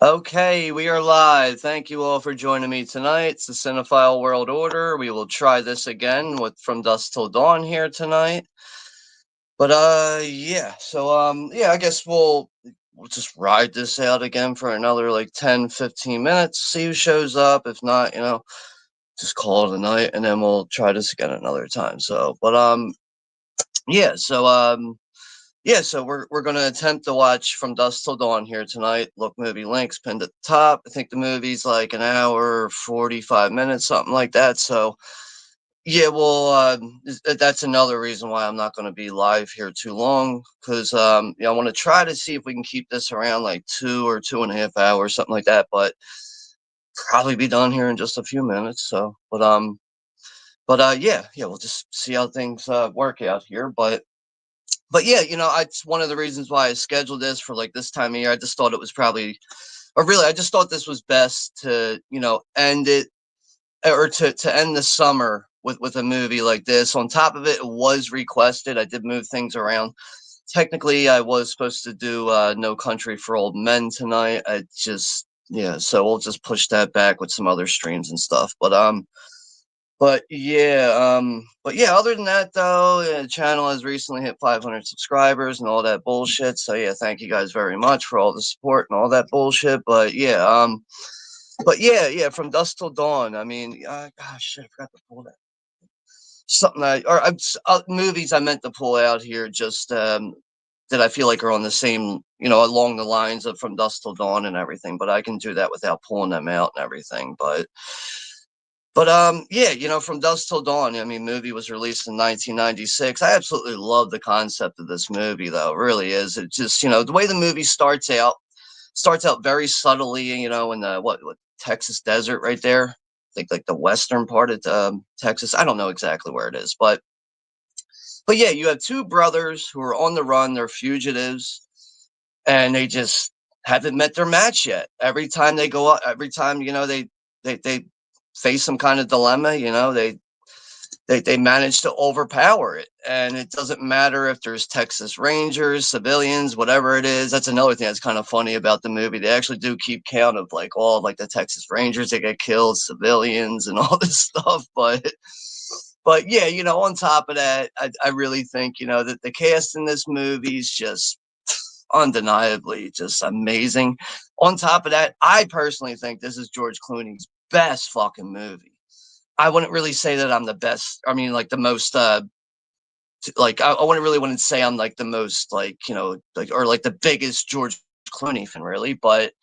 Okay, we are live. Thank you all for joining me tonight. It's the Cinephile World Order. We will try this again with From Dusk Till Dawn here tonight. But yeah. I guess we'll just ride this out again for another like 10, 15 minutes. See who shows up. If not, just call it a night, and then we'll try this again another time. Yeah. So we're gonna attempt to watch From Dusk Till Dawn here tonight. Look, movie links pinned at the top. I think the movie's like an hour, 45 minutes, something like that. So yeah, that's another reason why I'm not gonna be live here too long, because I want to try to see if we can keep this around like 2 or 2.5 hours, something like that. But probably be done here in just a few minutes. Yeah, we'll just see how things work out here. But yeah, it's one of the reasons why I scheduled this for like this time of year. I just thought it was probably, or really, I just thought this was best to, end it, or to end the summer with a movie like this. On top of it, it was requested. I did move things around. Technically, I was supposed to do No Country for Old Men tonight. Yeah, so we'll just push that back with some other streams and stuff. But yeah, other than that though, the channel has recently hit 500 subscribers and all that bullshit. So yeah, thank you guys very much for all the support and all that bullshit. But yeah, From Dusk Till Dawn. I mean, gosh, shit, I forgot to pull that. Something movies I meant to pull out here, just that I feel like are on the same, along the lines of From Dusk Till Dawn and everything. But I can do that without pulling them out and everything. But yeah, From Dusk Till Dawn. I mean, movie was released in 1996. I absolutely love the concept of this movie, though. It really is. It just, the way the movie starts out very subtly. In the what Texas desert right there. I think like the western part of Texas. I don't know exactly where it is, but yeah, you have two brothers who are on the run. They're fugitives, and they just haven't met their match yet. Every time they go up, every time they face some kind of dilemma, they manage to overpower it. And it doesn't matter if there's Texas Rangers, civilians, whatever it is. That's another thing that's kind of funny about the movie. They actually do keep count of like all like the Texas Rangers that get killed, civilians, and all this stuff. But yeah, on top of that, I really think that the cast in this movie is just undeniably just amazing. On top of that, I personally think this is George Clooney's best fucking movie. I wouldn't really say that I'm the best. I mean, like the most, like I wouldn't say I'm like the most, like like or like the biggest George Clooney fan, really. But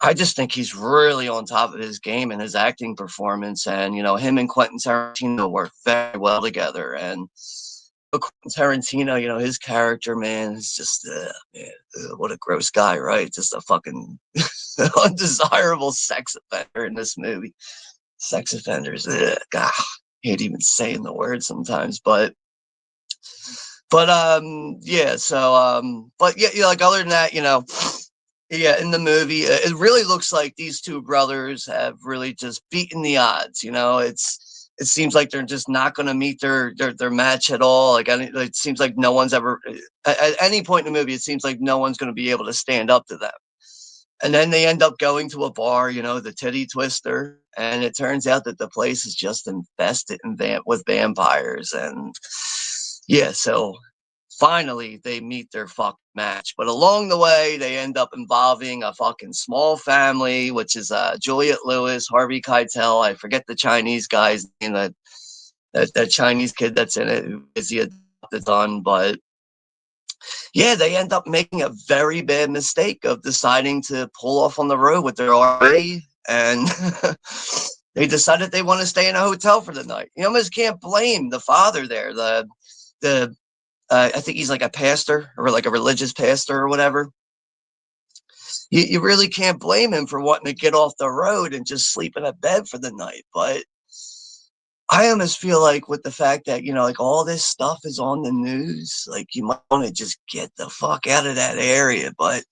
I just think he's really on top of his game and his acting performance, and him and Quentin Tarantino work very well together. And Tarantino, his character, man, is just man, what a gross guy, right? Just a fucking undesirable sex offender in this movie. Sex offenders, God, I hate even saying the word sometimes, but like other than that, yeah, in the movie, it really looks like these two brothers have really just beaten the odds. It seems like they're just not going to meet their match at all. Like it seems like no one's ever at any point in the movie. It seems like no one's going to be able to stand up to them. And then they end up going to a bar, the Titty Twister, and it turns out that the place is just infested with vampires. And yeah, so finally they meet their fucking match. But along the way, they end up involving a fucking small family, which is Juliette Lewis, Harvey Keitel. I forget the Chinese guy's name, that Chinese kid that's in it, who is he adopted son, but yeah, they end up making a very bad mistake of deciding to pull off on the road with their RV, and they decided they want to stay in a hotel for the night. You almost can't blame the father there. The I think he's like a pastor or like a religious pastor or whatever. You really can't blame him for wanting to get off the road and just sleep in a bed for the night. But I almost feel like with the fact that, like all this stuff is on the news, like you might want to just get the fuck out of that area. But,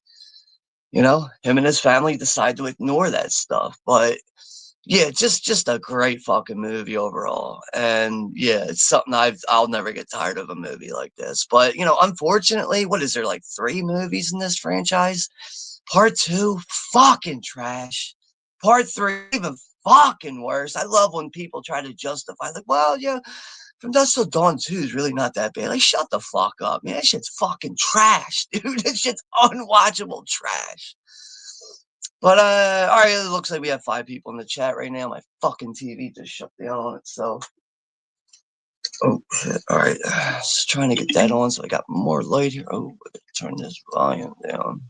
him and his family decide to ignore that stuff. But, yeah, just a great fucking movie overall. And yeah, it's something I'll never get tired of a movie like this. But unfortunately, what is there, like 3 movies in this franchise? Part 2, fucking trash. Part 3, even fucking worse. I love when people try to justify, like, well, yeah, From Dusk Till Dawn 2 is really not that bad. Like, shut the fuck up, man. That shit's fucking trash, dude. That shit's unwatchable trash. But all right, it looks like we have 5 people in the chat right now. My fucking TV just shut down on itself. Oh shit! All right, just trying to get that on so I got more light here. Oh, turn this volume down.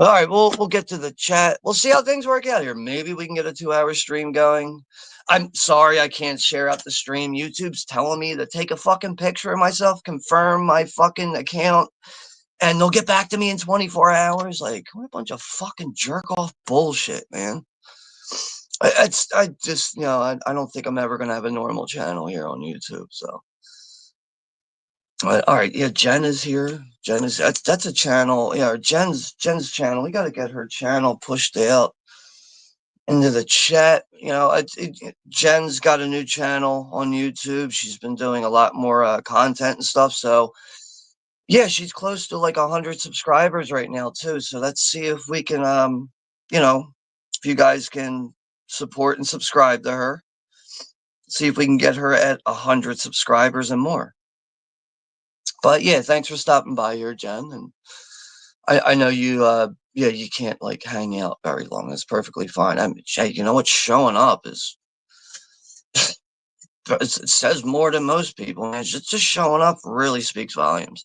All right, we'll get to the chat. We'll see how things work out here. Maybe we can get a 2-hour stream going. I'm sorry I can't share out the stream. YouTube's telling me to take a fucking picture of myself, confirm my fucking account, and they'll get back to me in 24 hours. Like, what a bunch of fucking jerk off bullshit, man. I just, I don't think I'm ever gonna have a normal channel here on YouTube. So, all right, yeah, Jen is here. Jen is that's a channel. Yeah, Jen's channel. We got to get her channel pushed out into the chat. Jen's got a new channel on YouTube. She's been doing a lot more content and stuff. So yeah, she's close to like 100 subscribers right now too. So let's see if we can, if you guys can support and subscribe to her. See if we can get her at 100 subscribers and more. But yeah, thanks for stopping by here, Jen. And I know you, yeah, you can't like hang out very long. That's perfectly fine. I mean, hey, you know what's showing up is it says more than most people. And it's just showing up really speaks volumes.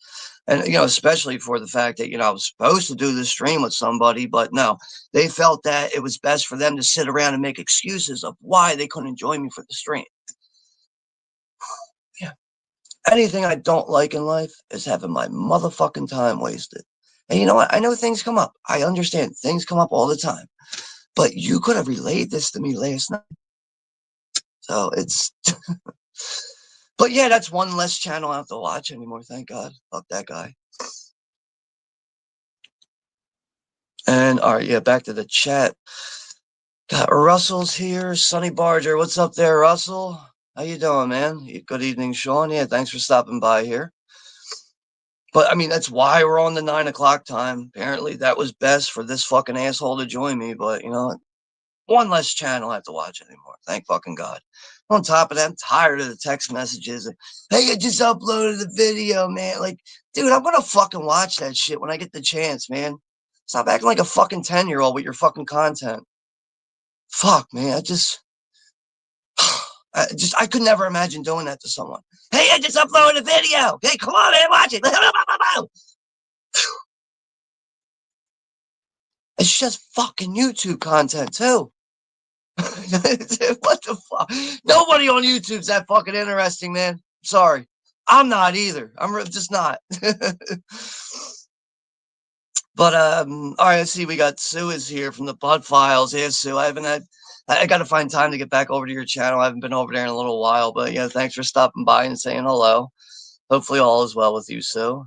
And, especially for the fact that, I was supposed to do this stream with somebody, but no, they felt that it was best for them to sit around and make excuses of why they couldn't join me for the stream. Yeah. Anything I don't like in life is having my motherfucking time wasted. And you know what? I know things come up. I understand things come up all the time. But you could have relayed this to me last night. So it's but yeah, that's one less channel I have to watch anymore. Thank God. Fuck that guy. And all right, yeah, back to the chat. Got Russell's here. Sonny Barger. What's up there, Russell? How you doing, man? Good evening, Sean. Yeah, thanks for stopping by here. But I mean, that's why we're on the 9 o'clock time. Apparently, that was best for this fucking asshole to join me. But one less channel I have to watch anymore. Thank fucking God. On top of that, I'm tired of the text messages. Hey, I just uploaded the video, man. Like, dude, I'm gonna fucking watch that shit when I get the chance, man. Stop acting like a fucking 10-year-old with your fucking content. Fuck, man. I could never imagine doing that to someone. Hey, I just uploaded a video. Hey, come on, man, watch it. It's just fucking YouTube content too. What the fuck? Nobody on YouTube's that fucking interesting, man. Sorry. I'm not either. I'm just not. But all right, let's see. We got Sue is here from the Bud Files. Yeah, Sue. I got to find time to get back over to your channel. I haven't been over there in a little while, but yeah, thanks for stopping by and saying hello. Hopefully all is well with you, Sue.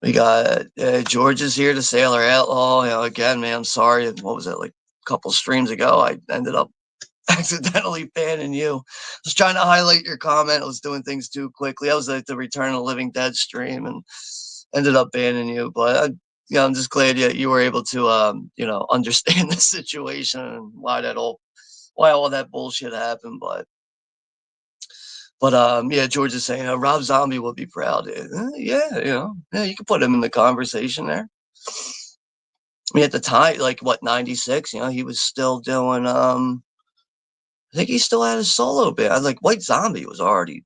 We got George is here, the Sailor Outlaw. Again, man, I'm sorry. What was it, like a couple streams ago? I ended up accidentally banning you. I was trying to highlight your comment. I was doing things too quickly. I was at the Return of the Living Dead stream and ended up banning you. But I'm just glad you were able to understand the situation and why all that bullshit happened. But yeah, George is saying Rob Zombie would be proud. Yeah, you can put him in the conversation there. I mean, at the time, like what, 96, he was still doing I think he still had a solo band. Like White Zombie was already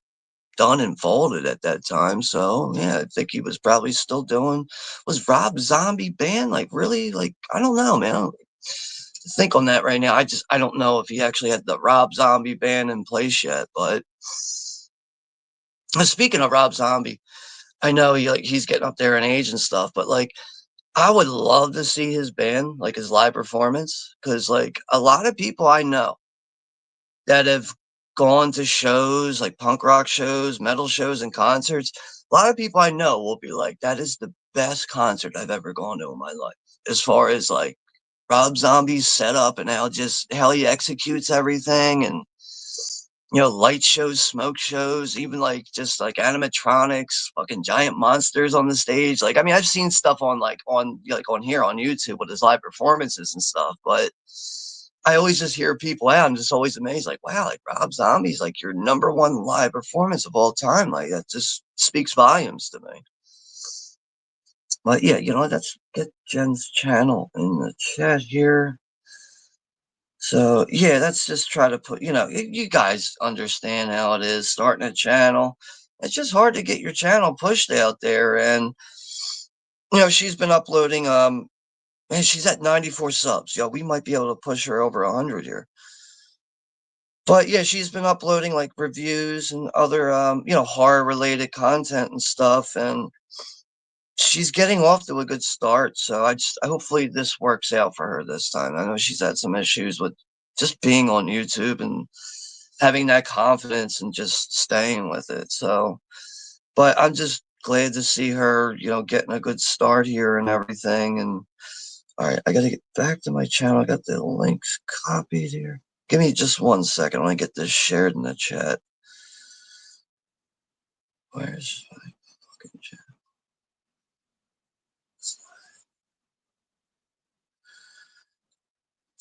done and folded at that time. So yeah, I think he was probably still doing. Was Rob Zombie band like really, like, I don't know, man. I don't think on that right now. I don't know if he actually had the Rob Zombie band in place yet. But speaking of Rob Zombie, I know he's getting up there in age and stuff, but like I would love to see his band, like his live performance, because like a lot of people I know that have gone to shows, like punk rock shows, metal shows, and concerts, a lot of people I know will be like, that is the best concert I've ever gone to in my life. As far as like Rob Zombie's setup and how he executes everything, and light shows, smoke shows, even like just like animatronics, fucking giant monsters on the stage. Like, I mean, I've seen stuff on here on YouTube with his live performances and stuff, but I always just hear people out. I'm just always amazed, like, wow, like Rob Zombie's like your number one live performance of all time. Like, that just speaks volumes to me. But yeah, let's get Jen's channel in the chat here. So yeah, let's just try to put, you guys understand how it is starting a channel. It's just hard to get your channel pushed out there. And, she's been uploading, man, she's at 94 subs. We might be able to push her over 100 here. But yeah, she's been uploading like reviews and other, horror related content and stuff. And she's getting off to a good start. So hopefully this works out for her this time. I know she's had some issues with just being on YouTube and having that confidence and just staying with it. So, but I'm just glad to see her, getting a good start here and everything. And all right, I got to get back to my channel. I got the links copied here. Give me just 1 second. I want to get this shared in the chat. Where's my fucking chat?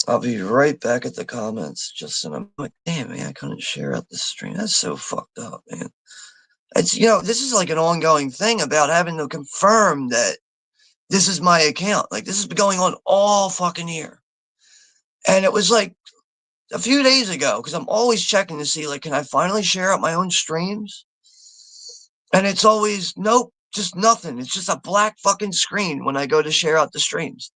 I'll be right back at the comments. Just in a like, damn, man, I couldn't share out the stream. That's so fucked up, man. It's, this is like an ongoing thing about having to confirm that this is my account. Like, this has been going on all fucking year. And it was like a few days ago, because I'm always checking to see, like, can I finally share out my own streams? And it's always, nope, just nothing. It's just a black fucking screen when I go to share out the streams.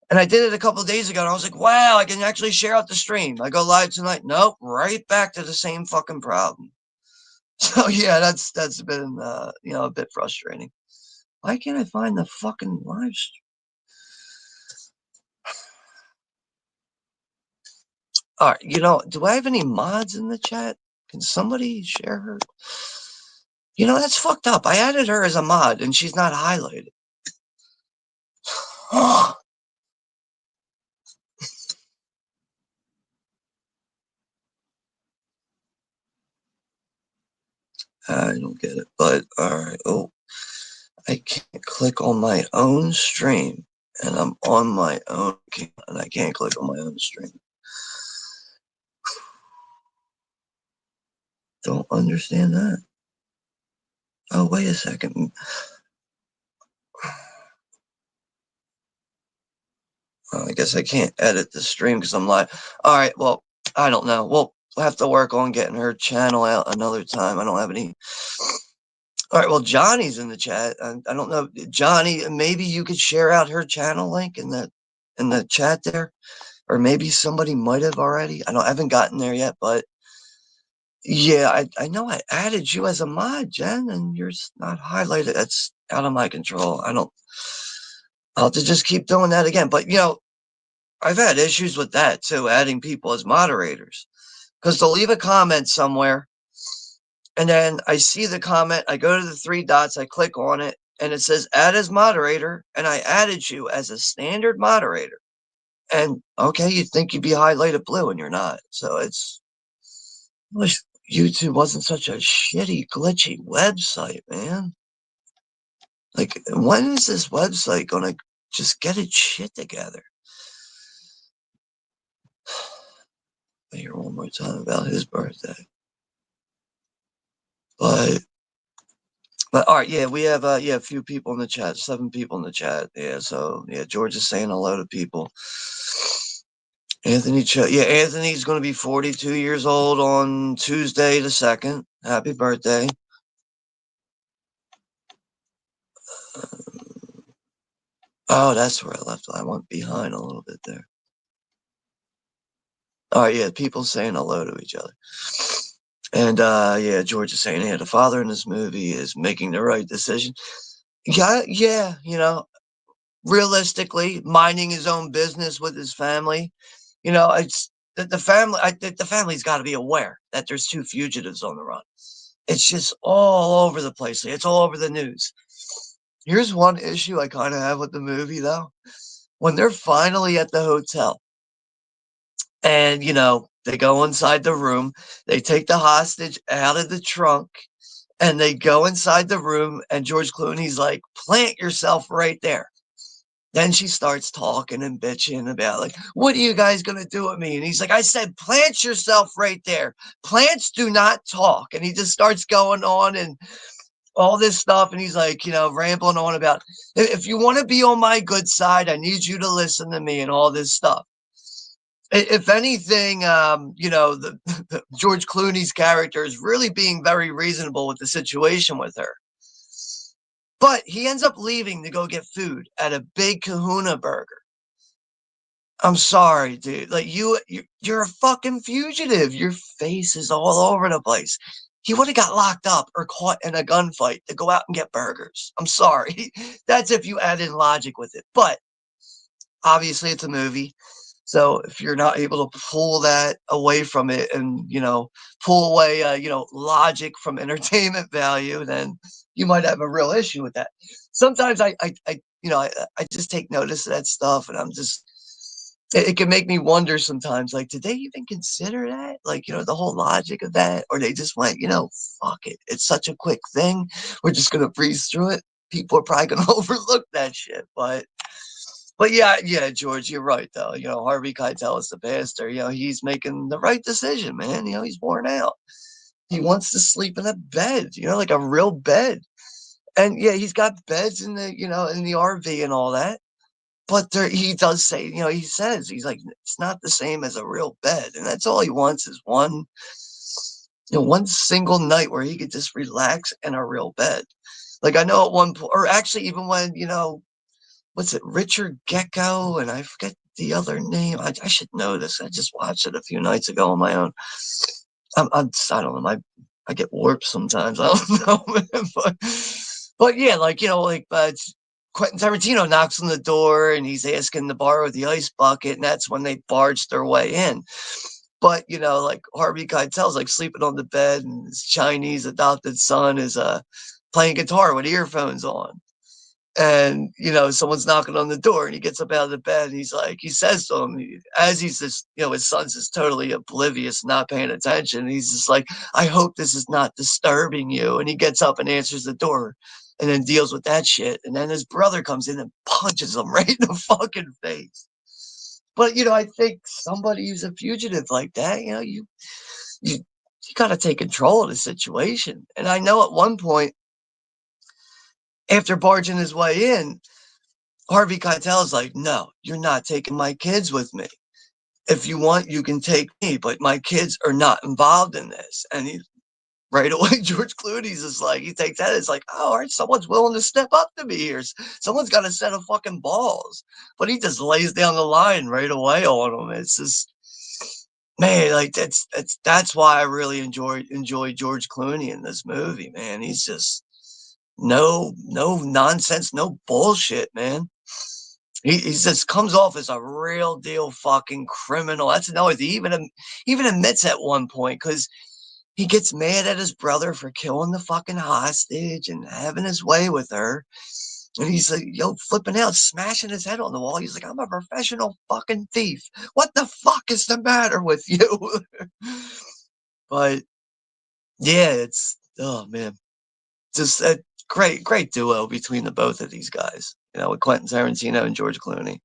And I did it a couple of days ago, and I was like, wow, I can actually share out the stream. I go live tonight. Nope, right back to the same fucking problem. So yeah, that's been a bit frustrating. Why can't I find the fucking live stream? All right, do I have any mods in the chat? Can somebody share her? That's fucked up. I added her as a mod, and she's not highlighted. I don't get it, but all right. Oh, I can't click on my own stream, and I'm on my own account, and I can't click on my own stream. Don't understand that. Oh, wait a second. I guess I can't edit the stream because I'm live. All right, well, I don't know. We'll have to work on getting her channel out another time. I don't have any. All right, well, Johnny's in the chat. I don't know, Johnny. Maybe you could share out her channel link in the chat there, or maybe somebody might have already. I haven't gotten there yet, but yeah, I know I added you as a mod, Jen, and you're not highlighted. That's out of my control. I'll have to just keep doing that again. But I've had issues with that too, adding people as moderators, because they'll leave a comment somewhere, and then I see the comment, I go to the 3 dots, I click on it, and it says add as moderator, and I added you as a standard moderator. And okay, you'd think you'd be highlighted blue, and you're not. So I wish YouTube wasn't such a shitty, glitchy website, man. Like, when is this website gonna just get its shit together? I hear one more time about his birthday. But all right, yeah, we have a few people in the chat, 7 people in the chat. Yeah, so yeah, George is saying hello to people. Anthony's going to be 42 years old on Tuesday the 2nd. Happy birthday. Oh, that's where I left. I went behind a little bit there. All right, yeah, people saying hello to each other. And yeah, George is saying, yeah, the father in this movie is making the right decision. Yeah, realistically, minding his own business with his family. It's the family. The family's got to be aware that there's 2 fugitives on the run. It's just all over the place. It's all over the news. Here's one issue I kind of have with the movie, though. When they're finally at the hotel and, they go inside the room, they take the hostage out of the trunk and they go inside the room, and George Clooney's like, plant yourself right there. Then she starts talking and bitching about, like, what are you guys going to do with me? And he's like, I said, plant yourself right there. Plants do not talk. And he just starts going on and all this stuff. And he's like, rambling on about, if you want to be on my good side, I need you to listen to me and all this stuff. If anything, the George Clooney's character is really being very reasonable with the situation with her. But he ends up leaving to go get food at a Big Kahuna Burger. I'm sorry, dude. Like you're a fucking fugitive. Your face is all over the place. He would have got locked up or caught in a gunfight to go out and get burgers. I'm sorry. That's if you add in logic with it. But obviously it's a movie. So if you're not able to pull that away from it and, pull away, logic from entertainment value, then you might have a real issue with that. Sometimes I just take notice of that stuff and it can make me wonder sometimes, like, did they even consider that? Like, the whole logic of that, or they just went, fuck it. It's such a quick thing. We're just going to breeze through it. People are probably going to overlook that shit. But yeah, George, you're right though. Harvey Keitel is the pastor. He's making the right decision, man. He's worn out. He wants to sleep in a bed, like a real bed. And yeah, he's got beds in the RV and all that. But he does say, he says, he's like, it's not the same as a real bed. And that's all he wants is one single night where he could just relax in a real bed. Like I know at one point, or actually even when, what's it, Richard Gecko, and I forget the other name. I should know this. I just watched it a few nights ago on my own. I don't know. I get warped sometimes. I don't know, man. But yeah, Quentin Tarantino knocks on the door and he's asking to borrow the ice bucket, and that's when they barge their way in. But like Harvey Keitel's like sleeping on the bed, and his Chinese adopted son is playing guitar with earphones on. And someone's knocking on the door and he gets up out of the bed and he says to him, as he's just, his son's just totally oblivious, not paying attention, he's just like, I hope this is not disturbing you. And he gets up and answers the door and then deals with that shit. And then his brother comes in and punches him right in the fucking face. But I think somebody who's a fugitive like that, you got to take control of the situation. And I know at one point, after barging his way in, Harvey Keitel is like, no, you're not taking my kids with me. If you want, you can take me, but my kids are not involved in this. And right away, George Clooney's just like, he takes that. It's like, oh, all right, someone's willing to step up to me here. Someone's got a set of fucking balls. But he just lays down the line right away on him. It's just, man, like that's why I really enjoy George Clooney in this movie, man. He's just no nonsense, no bullshit, man. He just comes off as a real deal fucking criminal. That's another thing. He even admits at one point, because he gets mad at his brother for killing the fucking hostage and having his way with her. And he's like, flipping out, smashing his head on the wall. He's like, I'm a professional fucking thief. What the fuck is the matter with you? But yeah, oh man, just a great duo between the both of these guys, with Quentin Tarantino and George Clooney.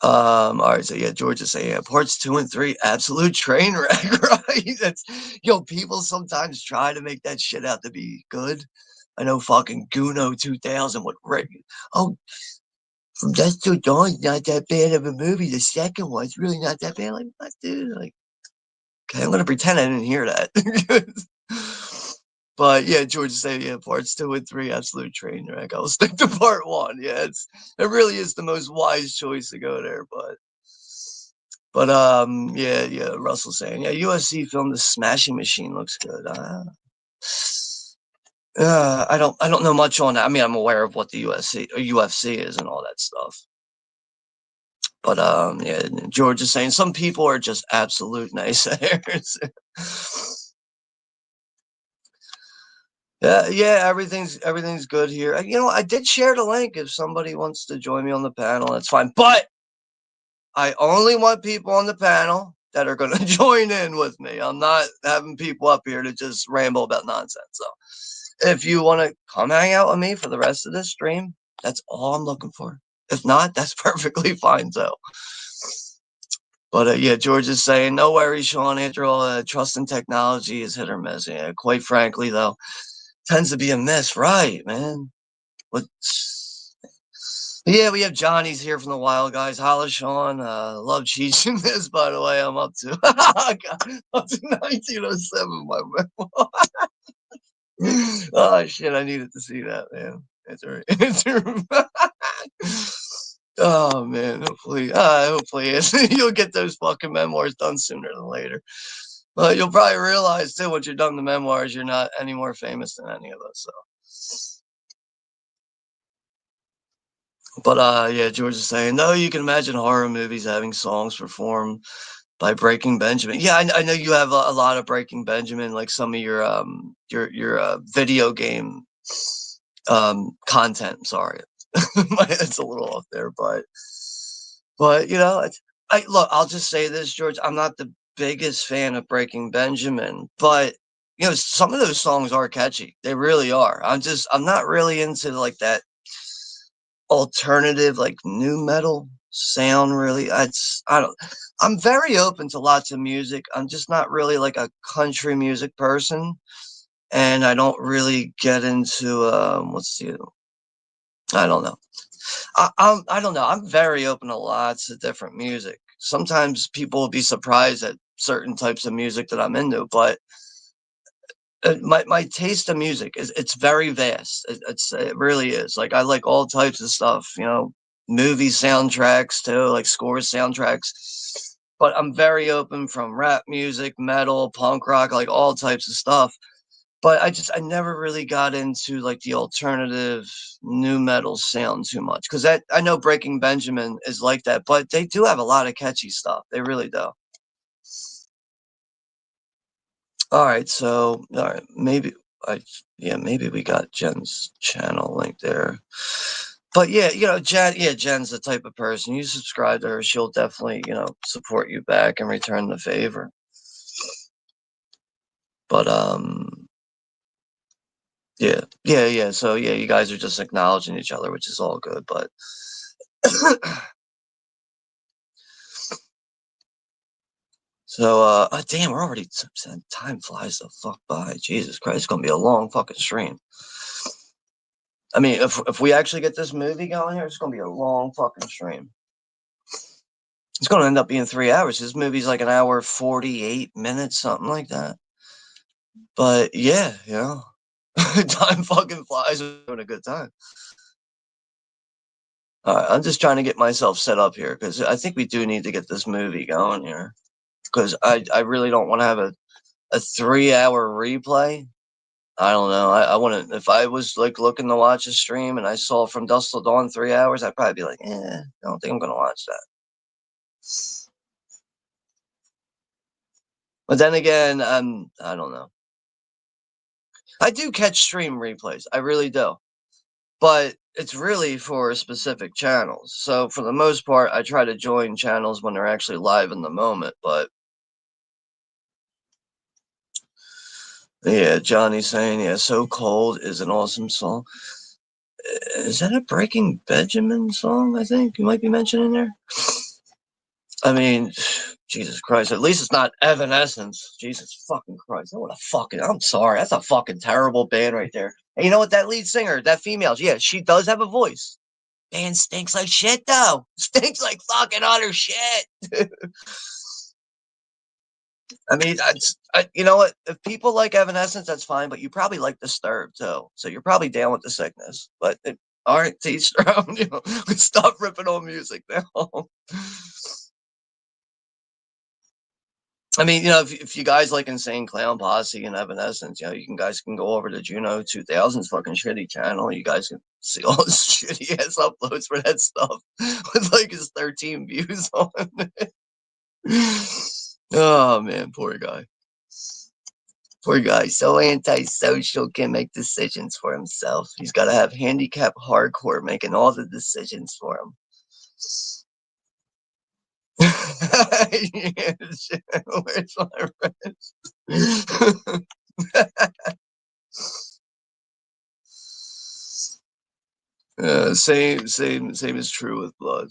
All right, so yeah, George is saying parts 2 and 3, absolute train wreck, right? That's people sometimes try to make that shit out to be good. I know fucking Guno 2000 would oh, From Dusk Till Dawn, not that bad of a movie. The second one's really not that bad. Like, what, dude? Like, okay, I'm gonna pretend I didn't hear that. But yeah, George is saying, yeah, parts 2 and 3, absolute train wreck. I'll stick to part 1. Yeah, it really is the most wise choice to go there. But yeah, Russell's saying, yeah, UFC film The Smashing Machine looks good. I don't know much on that. I mean, I'm aware of what the UFC is and all that stuff. But yeah, George is saying some people are just absolute naysayers. Yeah, everything's good here. You know, I did share the link if somebody wants to join me on the panel, that's fine. But I only want people on the panel that are going to join in with me. I'm not having people up here to just ramble about nonsense. So if you want to come hang out with me for the rest of this stream, that's all I'm looking for. If not, that's perfectly fine. So, but yeah, George is saying, no worries, Sean. After all, trust in technology is hit or miss. Yeah, quite frankly, though, tends to be a miss, right, man? But yeah, we have Johnny's here from the Wild Guys. Holla, Sean. Love teaching this, by the way. I'm up to up to 1907, my man. Oh shit, I needed to see that, man. It's all right. Oh man, hopefully you'll get those fucking memoirs done sooner than later. But you'll probably realize too, once you're done the memoirs, you're not any more famous than any of us. So, but yeah, George is saying, no, you can imagine horror movies having songs performed by Breaking Benjamin. Yeah, I know you have a lot of Breaking Benjamin, like some of your video game content. Sorry, it's a little off there, but you know, I look. I'll just say this, George. I'm not the biggest fan of Breaking Benjamin, but you know, some of those songs are catchy. They really are. I'm not really into like that alternative, like new metal sound. Really, I don't. I'm very open to lots of music. I'm just not really like a country music person, and I don't really get into what's the I don't know. I don't know. I'm very open to lots of different music. Sometimes people will be surprised at certain types of music that I'm into, but my taste of music is it's very vast. It really is. Like I like all types of stuff. You know, movie soundtracks too, like score soundtracks. But I'm very open from rap music, metal, punk rock, like all types of stuff. But I never really got into like the alternative new metal sound too much because that I know Breaking Benjamin is like that, but they do have a lot of catchy stuff. They really do. All right, so all right, I maybe we got Jen's channel link there. But yeah, you know, Jen's the type of person you subscribe to her, she'll definitely, you know, support you back and return the favor. But yeah. So yeah, you guys are just acknowledging each other, which is all good. But so oh, damn, we're already time flies the fuck by. Jesus Christ, it's gonna be a long fucking stream. I mean, if we actually get this movie going here, it's gonna be a long fucking stream. It's gonna end up being 3 hours. This movie's like an hour 48 minutes, something like that. But yeah, you know, time fucking flies. We're having a good time. I'm just trying to get myself set up here because I think we do need to get this movie going here. Because I really don't want to have a 3 hour replay. I don't know. I want to, if I was like looking to watch a stream and I saw From Dusk Till Dawn 3 hours, I'd probably be like, I don't think I'm going to watch that. But then again, I don't know. I do catch stream replays. I really do. But it's really for specific channels. So for the most part, I try to join channels when they're actually live in the moment. But yeah, Johnny's saying, yeah, So Cold is an awesome song. Is that a Breaking Benjamin song? I think you might be mentioning there. I mean, Jesus Christ. At least it's not Evanescence. Jesus fucking Christ. I'm sorry. That's a fucking terrible band right there. And you know what? That lead singer, that female, yeah, she does have a voice. Band stinks like shit, though. Stinks like fucking utter shit. I mean, you know what? If people like Evanescence, that's fine, but you probably like Disturbed, too. So you're probably down with the sickness. But, all right, to each their own, you know, stop ripping on music now. I mean, you know, if you guys like Insane Clown Posse and Evanescence, you know, guys can go over to Juno 2000's fucking shitty channel. You guys can see all his shitty ass uploads for that stuff with like his 13 views on it. Oh man, poor guy. Poor guy, so antisocial, can't make decisions for himself. He's got to have handicap hardcore making all the decisions for him. Yes, where's my wrench? Same is true with blood.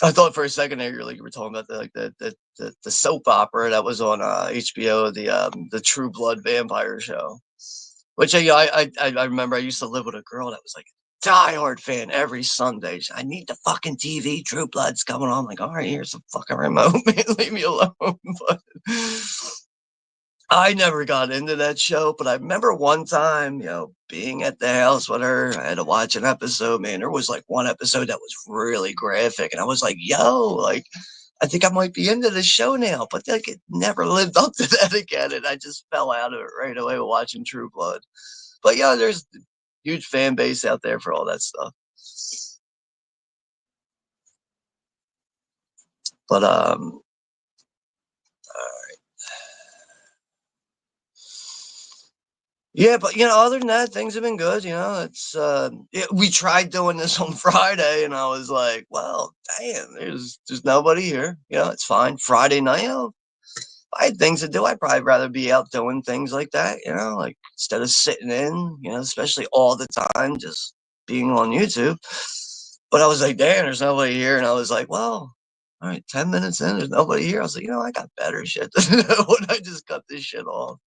I thought for a second there you were talking about the soap opera that was on HBO, the True Blood vampire show. Which I remember I used to live with a girl that was like a diehard fan every Sunday. I need the fucking TV. True Blood's coming on. I'm like, all right, here's the fucking remote, man. Leave me alone. But I never got into that show, but I remember one time, being at the house with her. I had to watch an episode, man. There was like one episode that was really graphic, and I was like, yo, like, I think I might be into this show now, but like it never lived up to that again, and I just fell out of it right away watching True Blood. But yeah, there's a huge fan base out there for all that stuff. But yeah, but other than that, things have been good. We tried doing this on Friday, and I was like, well, damn, there's nobody here. It's fine. Friday night, I had things to do. I'd probably rather be out doing things like that, like instead of sitting in, especially all the time, just being on YouTube. But I was like, damn, there's nobody here. And I was like, well, all right, 10 minutes in, there's nobody here. I was like, I got better shit to do when I just cut this shit off.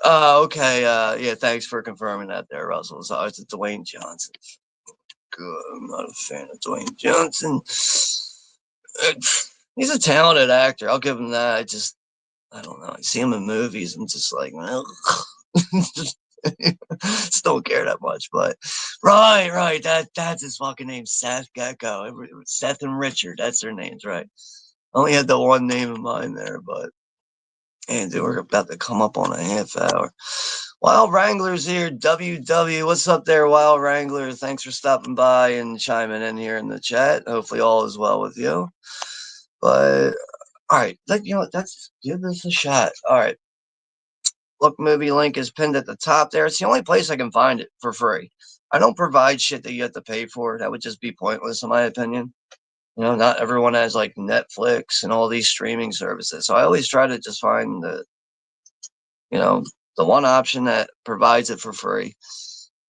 Okay. Yeah, thanks for confirming that there, Russell. So it's Dwayne Johnson. Good. I'm not a fan of Dwayne Johnson. He's a talented actor. I'll give him that. I don't know. I see him in movies. I'm just like, well, just don't care that much. But right. That's his fucking name, Seth Gecko. Seth and Richard. That's their names, right? I only had the one name in mind there, but and dude, we're about to come up on a half hour. Wild Wrangler's here. WW. What's up there, Wild Wrangler? Thanks for stopping by and chiming in here in the chat. Hopefully all is well with you. But all right, let's give this a shot. All right. Look, movie link is pinned at the top there. It's the only place I can find it for free. I don't provide shit that you have to pay for. That would just be pointless, in my opinion. Not everyone has like Netflix and all these streaming services. So I always try to just find you know, the one option that provides it for free.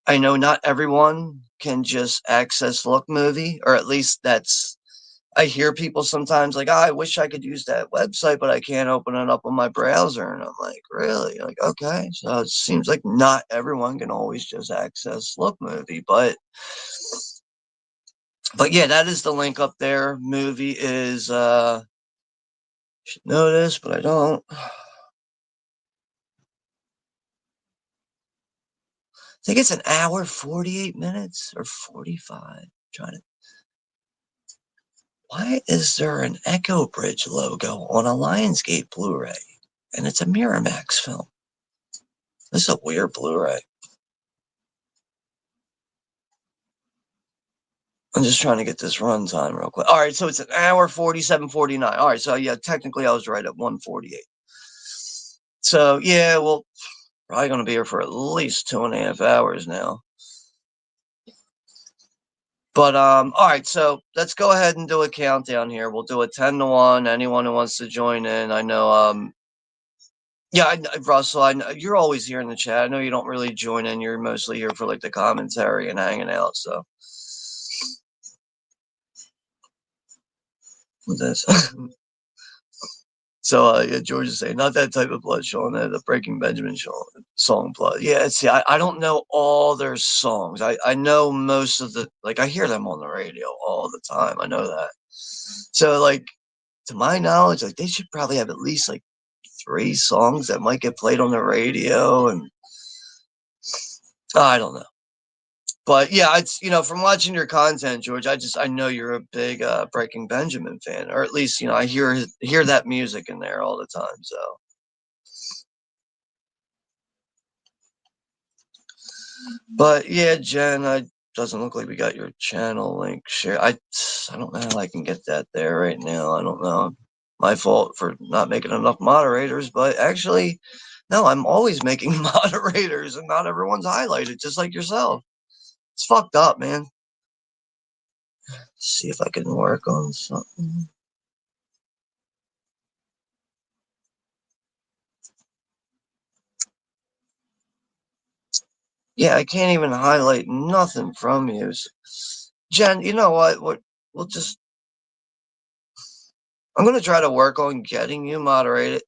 I know not everyone can just access Look Movie, or at least I hear people sometimes like, I wish I could use that website, but I can't open it up on my browser. And I'm like, really? Like, okay. So it seems like not everyone can always just access Look Movie, but yeah, that is the link up there. Movie is should know this, but I don't. I think it's an hour, 48 minutes or 45. Trying to. Why is there an Echo Bridge logo on a Lionsgate Blu-ray? And it's a Miramax film. This is a weird Blu-ray. I'm just trying to get this runtime real quick. All right, so it's an hour 47:49. All right, so yeah, technically I was right at 1:48. So yeah, well, probably gonna be here for at least 2.5 hours now. But all right, so let's go ahead and do a countdown here. We'll do a 10-1. Anyone who wants to join in, I know. Yeah, Russell, I know you're always here in the chat. I know you don't really join in. You're mostly here for like the commentary and hanging out. So with this. So yeah, George is saying not that type of blood, Sean. The Breaking Benjamin song blood. Yeah, see, I don't know all their songs. I know most of I hear them on the radio all the time. I know that. So like to my knowledge, like they should probably have at least like 3 songs that might get played on the radio, and I don't know. But yeah, it's from watching your content, George. I know you're a big Breaking Benjamin fan, or at least I hear that music in there all the time. So, but yeah, Jen, doesn't look like we got your channel link share. I don't know how I can get that there right now. I don't know. My fault for not making enough moderators, but actually, no, I'm always making moderators and not everyone's highlighted, just like yourself. It's fucked up, man. Let's see if I can work on something. Yeah, I can't even highlight nothing from you. Jen, you know what? We'll just I'm gonna try to work on getting you moderated,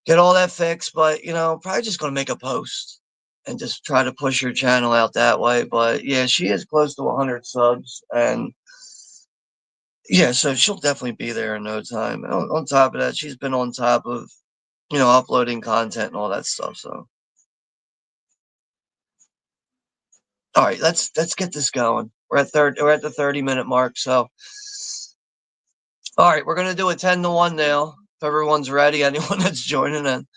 get all that fixed, but probably just gonna make a post and just try to push your channel out that way. But yeah, she is close to 100 subs, and yeah, so she'll definitely be there in no time. And on top of that, she's been on top of uploading content and all that stuff. So all right, let's get this going. We're at the 30-minute mark. So all right, we're gonna do a 10-1 now. If everyone's ready, anyone that's joining in.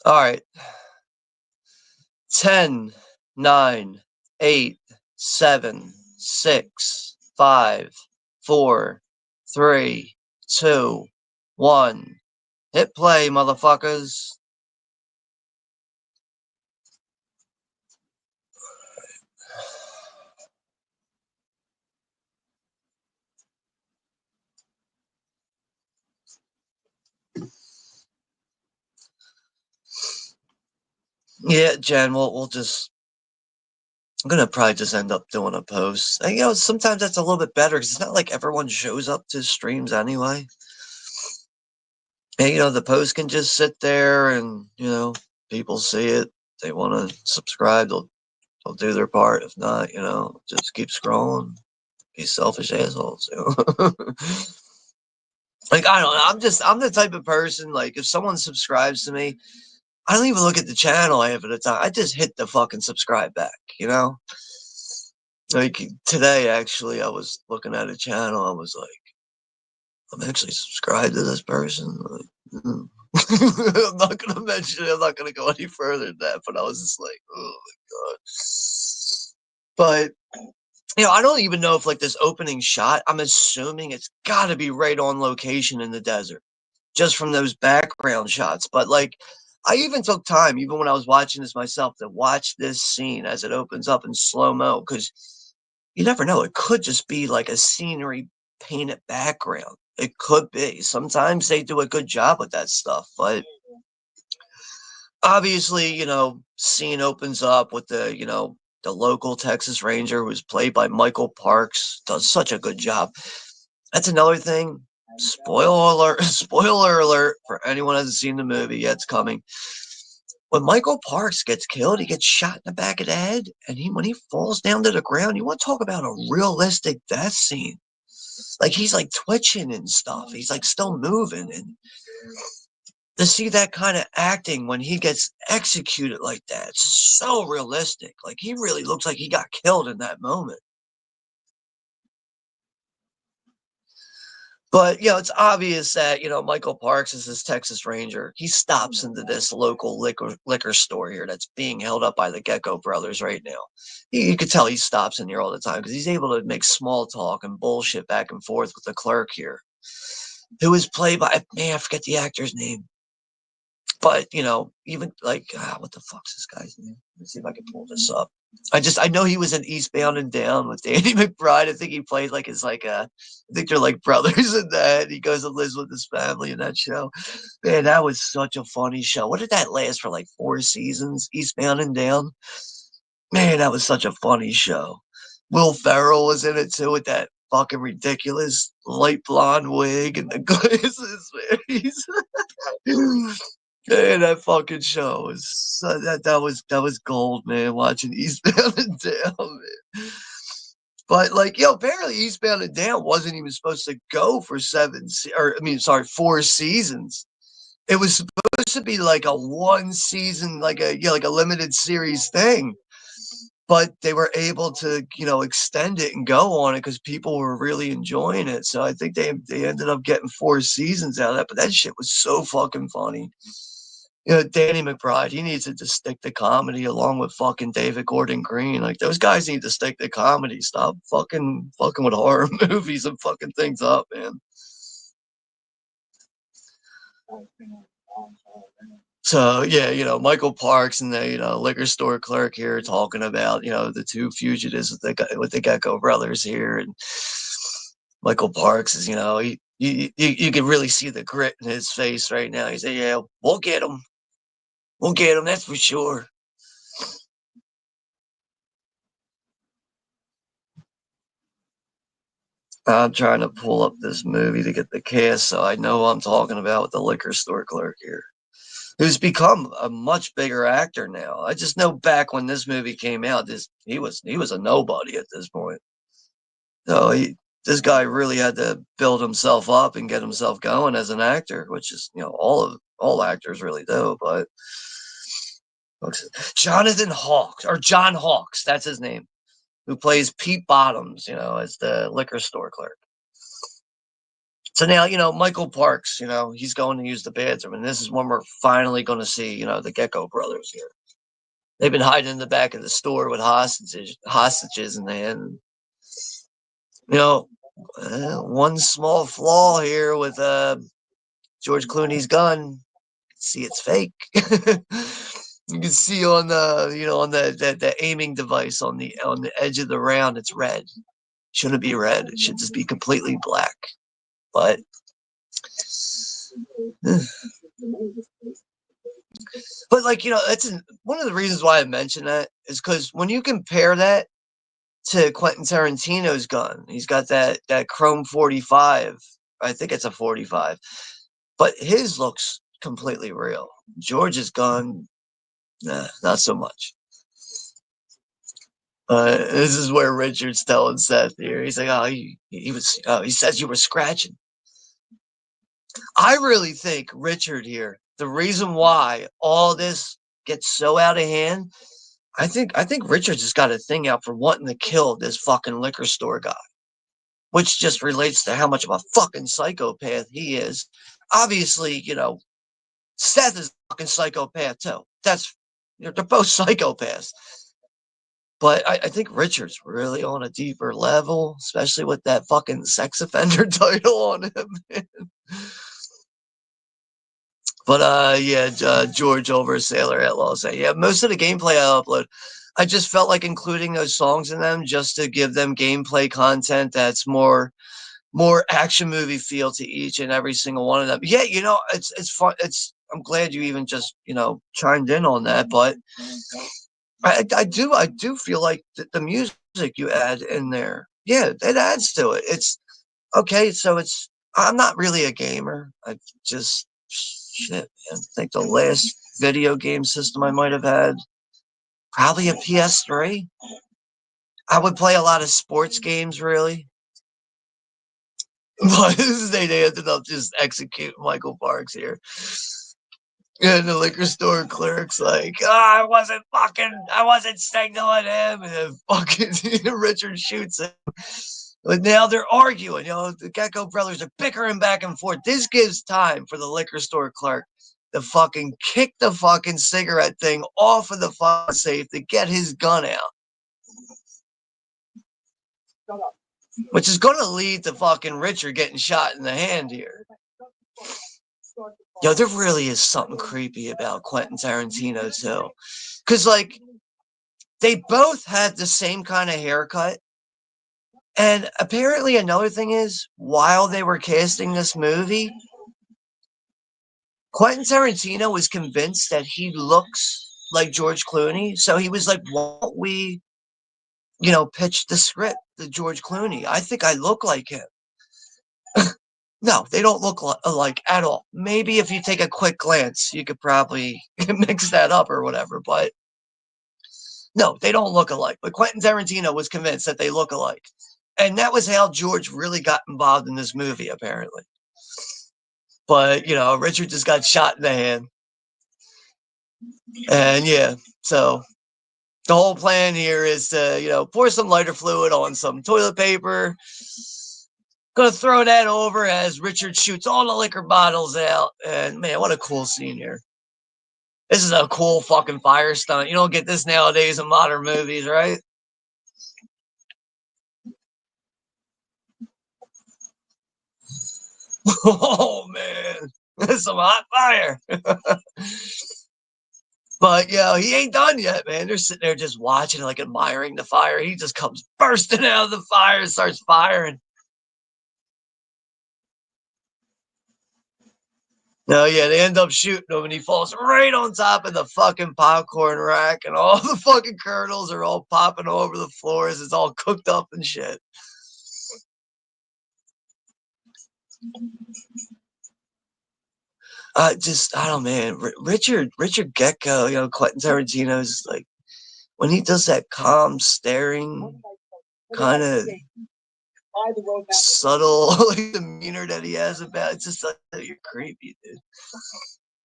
All right. 10, 9, 8, 7, 6, 5, 4, 3, 2, 1. Hit play, motherfuckers. Yeah, Jen, we'll just. I'm gonna probably just end up doing a post. And, sometimes that's a little bit better because it's not like everyone shows up to streams anyway. And the post can just sit there, and people see it. They want to subscribe. They'll do their part. If not, just keep scrolling. Be selfish assholes. Like I don't know. I'm the type of person, like, if someone subscribes to me, I don't even look at the channel half of the time. I just hit the fucking subscribe back. Like today, actually, I was looking at a channel. I was like, I'm actually subscribed to this person. Like, I'm not gonna mention it. I'm not gonna go any further than that. But I was just like, oh my god. But I don't even know if, like, this opening shot, I'm assuming it's got to be right on location in the desert, just from those background shots. But, like, I even took time, even when I was watching this myself, to watch this scene as it opens up in slow mo, because you never know. It could just be like a scenery painted background. It could be. Sometimes they do a good job with that stuff, but obviously, scene opens up with the local Texas Ranger, who's played by Michael Parks, does such a good job. That's another thing. Spoiler alert! Spoiler alert for anyone who hasn't seen the movie yet. It's coming. When Michael Parks gets killed, he gets shot in the back of the head, and when he falls down to the ground, you want to talk about a realistic death scene? Like, he's like twitching and stuff. He's like still moving, and to see that kind of acting when he gets executed like that, it's so realistic. Like, he really looks like he got killed in that moment. But, it's obvious that, Michael Parks is this Texas Ranger. He stops into this local liquor store here that's being held up by the Gecko brothers right now. You could tell he stops in here all the time because he's able to make small talk and bullshit back and forth with the clerk here, who is played by, man, I forget the actor's name. But, even like, what the fuck's this guy's name? Let's see if I can pull this up. I know he was in Eastbound and Down with Danny McBride. I think he played like I think they're like brothers in that. He goes and lives with his family in that show. Man, that was such a funny show. What did that last for, like 4 seasons? Eastbound and Down? Man, that was such a funny show. Will Ferrell was in it too with that fucking ridiculous light blonde wig and the glasses, man. Man, that fucking show was that was gold, man. Watching Eastbound and Down, man. But like, apparently Eastbound and Down wasn't even supposed to go for 4 seasons. It was supposed to be like a 1 season, like a limited series thing. But they were able to, extend it and go on it because people were really enjoying it. So I think they ended up getting 4 seasons out of that. But that shit was so fucking funny. Danny McBride, he needs to just stick to comedy along with fucking David Gordon Green. Like those guys need to stick to comedy. Stop fucking with horror movies and fucking things up, man. So yeah, Michael Parks and the liquor store clerk here talking about the two fugitives with the Gecko brothers here, and Michael Parks is you can really see the grit in his face right now. He said, "Yeah, we'll get him, that's for sure." I'm trying to pull up this movie to get the cast, so I know what I'm talking about with the liquor store clerk here, who's become a much bigger actor now. I just know back when this movie came out, he was a nobody at this point. So this guy really had to build himself up and get himself going as an actor, which is all actors really do. But Jonathan Hawks or John Hawks, that's his name, who plays Pete Bottoms, as the liquor store clerk. So now, Michael Parks, he's going to use the bathroom, and this is when we're finally going to see, the Gecko brothers here. They've been hiding in the back of the store with hostages in the hand. You know, one small flaw here with George Clooney's gun. See, it's fake. You can see on the aiming device on the edge of the round, it's red. Shouldn't be red. It should just be completely black. But like that's one of the reasons why I mention that is because when you compare that to Quentin Tarantino's gun, he's got that Chrome 45. I think it's a 45, but his looks completely real. George's gun, nah, not so much. This is where Richard's telling Seth here. He's like, "Oh, he was. Oh, he says you were scratching." I really think Richard here. The reason why all this gets so out of hand, I think Richard's just got a thing out for wanting to kill this fucking liquor store guy, which just relates to how much of a fucking psychopath he is. Obviously, Seth is a fucking psychopath too. They're both psychopaths. But I think Richard's really on a deeper level, especially with that fucking sex offender title on him. But yeah, George over Sailor Outlaw saying, yeah, most of the gameplay I upload, I just felt like including those songs in them just to give them gameplay content that's more action movie feel to each and every single one of them. Yeah, it's fun. I'm glad you even just chimed in on that, but I do feel like the music you add in there, yeah, it adds to it. It's okay. So I'm not really a gamer. I just shit, man. I think the last video game system I might have had probably a PS3. I would play a lot of sports games, really. But they ended up just executing Michael Parks here. And the liquor store clerk's like, oh, I wasn't signaling him. And then fucking Richard shoots him. But now they're arguing. The Gecko brothers are bickering back and forth. This gives time for the liquor store clerk to fucking kick the fucking cigarette thing off of the fucking safe to get his gun out. Which is going to lead to fucking Richard getting shot in the hand here. There really is something creepy about Quentin Tarantino, too. Because, like, they both had the same kind of haircut. And apparently, another thing is, while they were casting this movie, Quentin Tarantino was convinced that he looks like George Clooney. So he was like, why don't we, pitch the script to George Clooney? I think I look like him. No, they don't look alike at all. Maybe if you take a quick glance, you could probably mix that up or whatever. But no, they don't look alike. But Quentin Tarantino was convinced that they look alike. And that was how George really got involved in this movie, apparently. But, Richard just got shot in the hand. And yeah, so the whole plan here is to, pour some lighter fluid on some toilet paper. Gonna throw that over as Richard shoots all the liquor bottles out. And man, what a cool scene here. This is a cool fucking fire stunt. You don't get this nowadays in modern movies, right? Oh man, that's some hot fire. But yeah, he ain't done yet, man. They're sitting there just watching, like admiring the fire. He just comes bursting out of the fire and starts firing. No, yeah, they end up shooting him and he falls right on top of the fucking popcorn rack, and all the fucking kernels are all popping all over the floors. It's all cooked up and shit. Just I don't know, man. Richard Gecko, Quentin Tarantino's like when he does that calm staring kind of subtle like demeanor that he has about it's just like you're creepy, dude.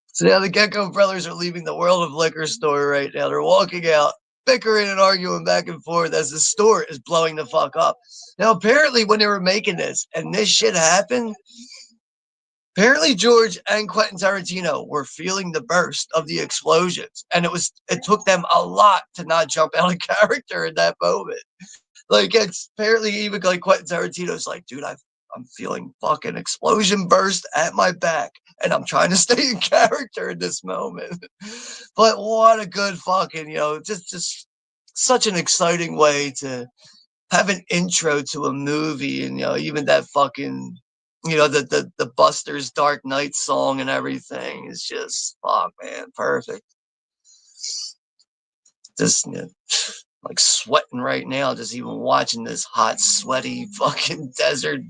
So now the Gecko brothers are leaving the world of liquor store right now. They're walking out, bickering and arguing back and forth as the store is blowing the fuck up. Now, apparently, when they were making this and this shit happened, apparently George and Quentin Tarantino were feeling the burst of the explosions, and it took them a lot to not jump out of character in that moment. Like it's apparently even like Quentin Tarantino's like, dude, I'm feeling fucking explosion burst at my back, and I'm trying to stay in character in this moment. But what a good fucking, just such an exciting way to have an intro to a movie, and even that fucking, the Buster's Dark Knight song and everything is just fuck, man, perfect. Just like sweating right now, just even watching this hot, sweaty, fucking desert,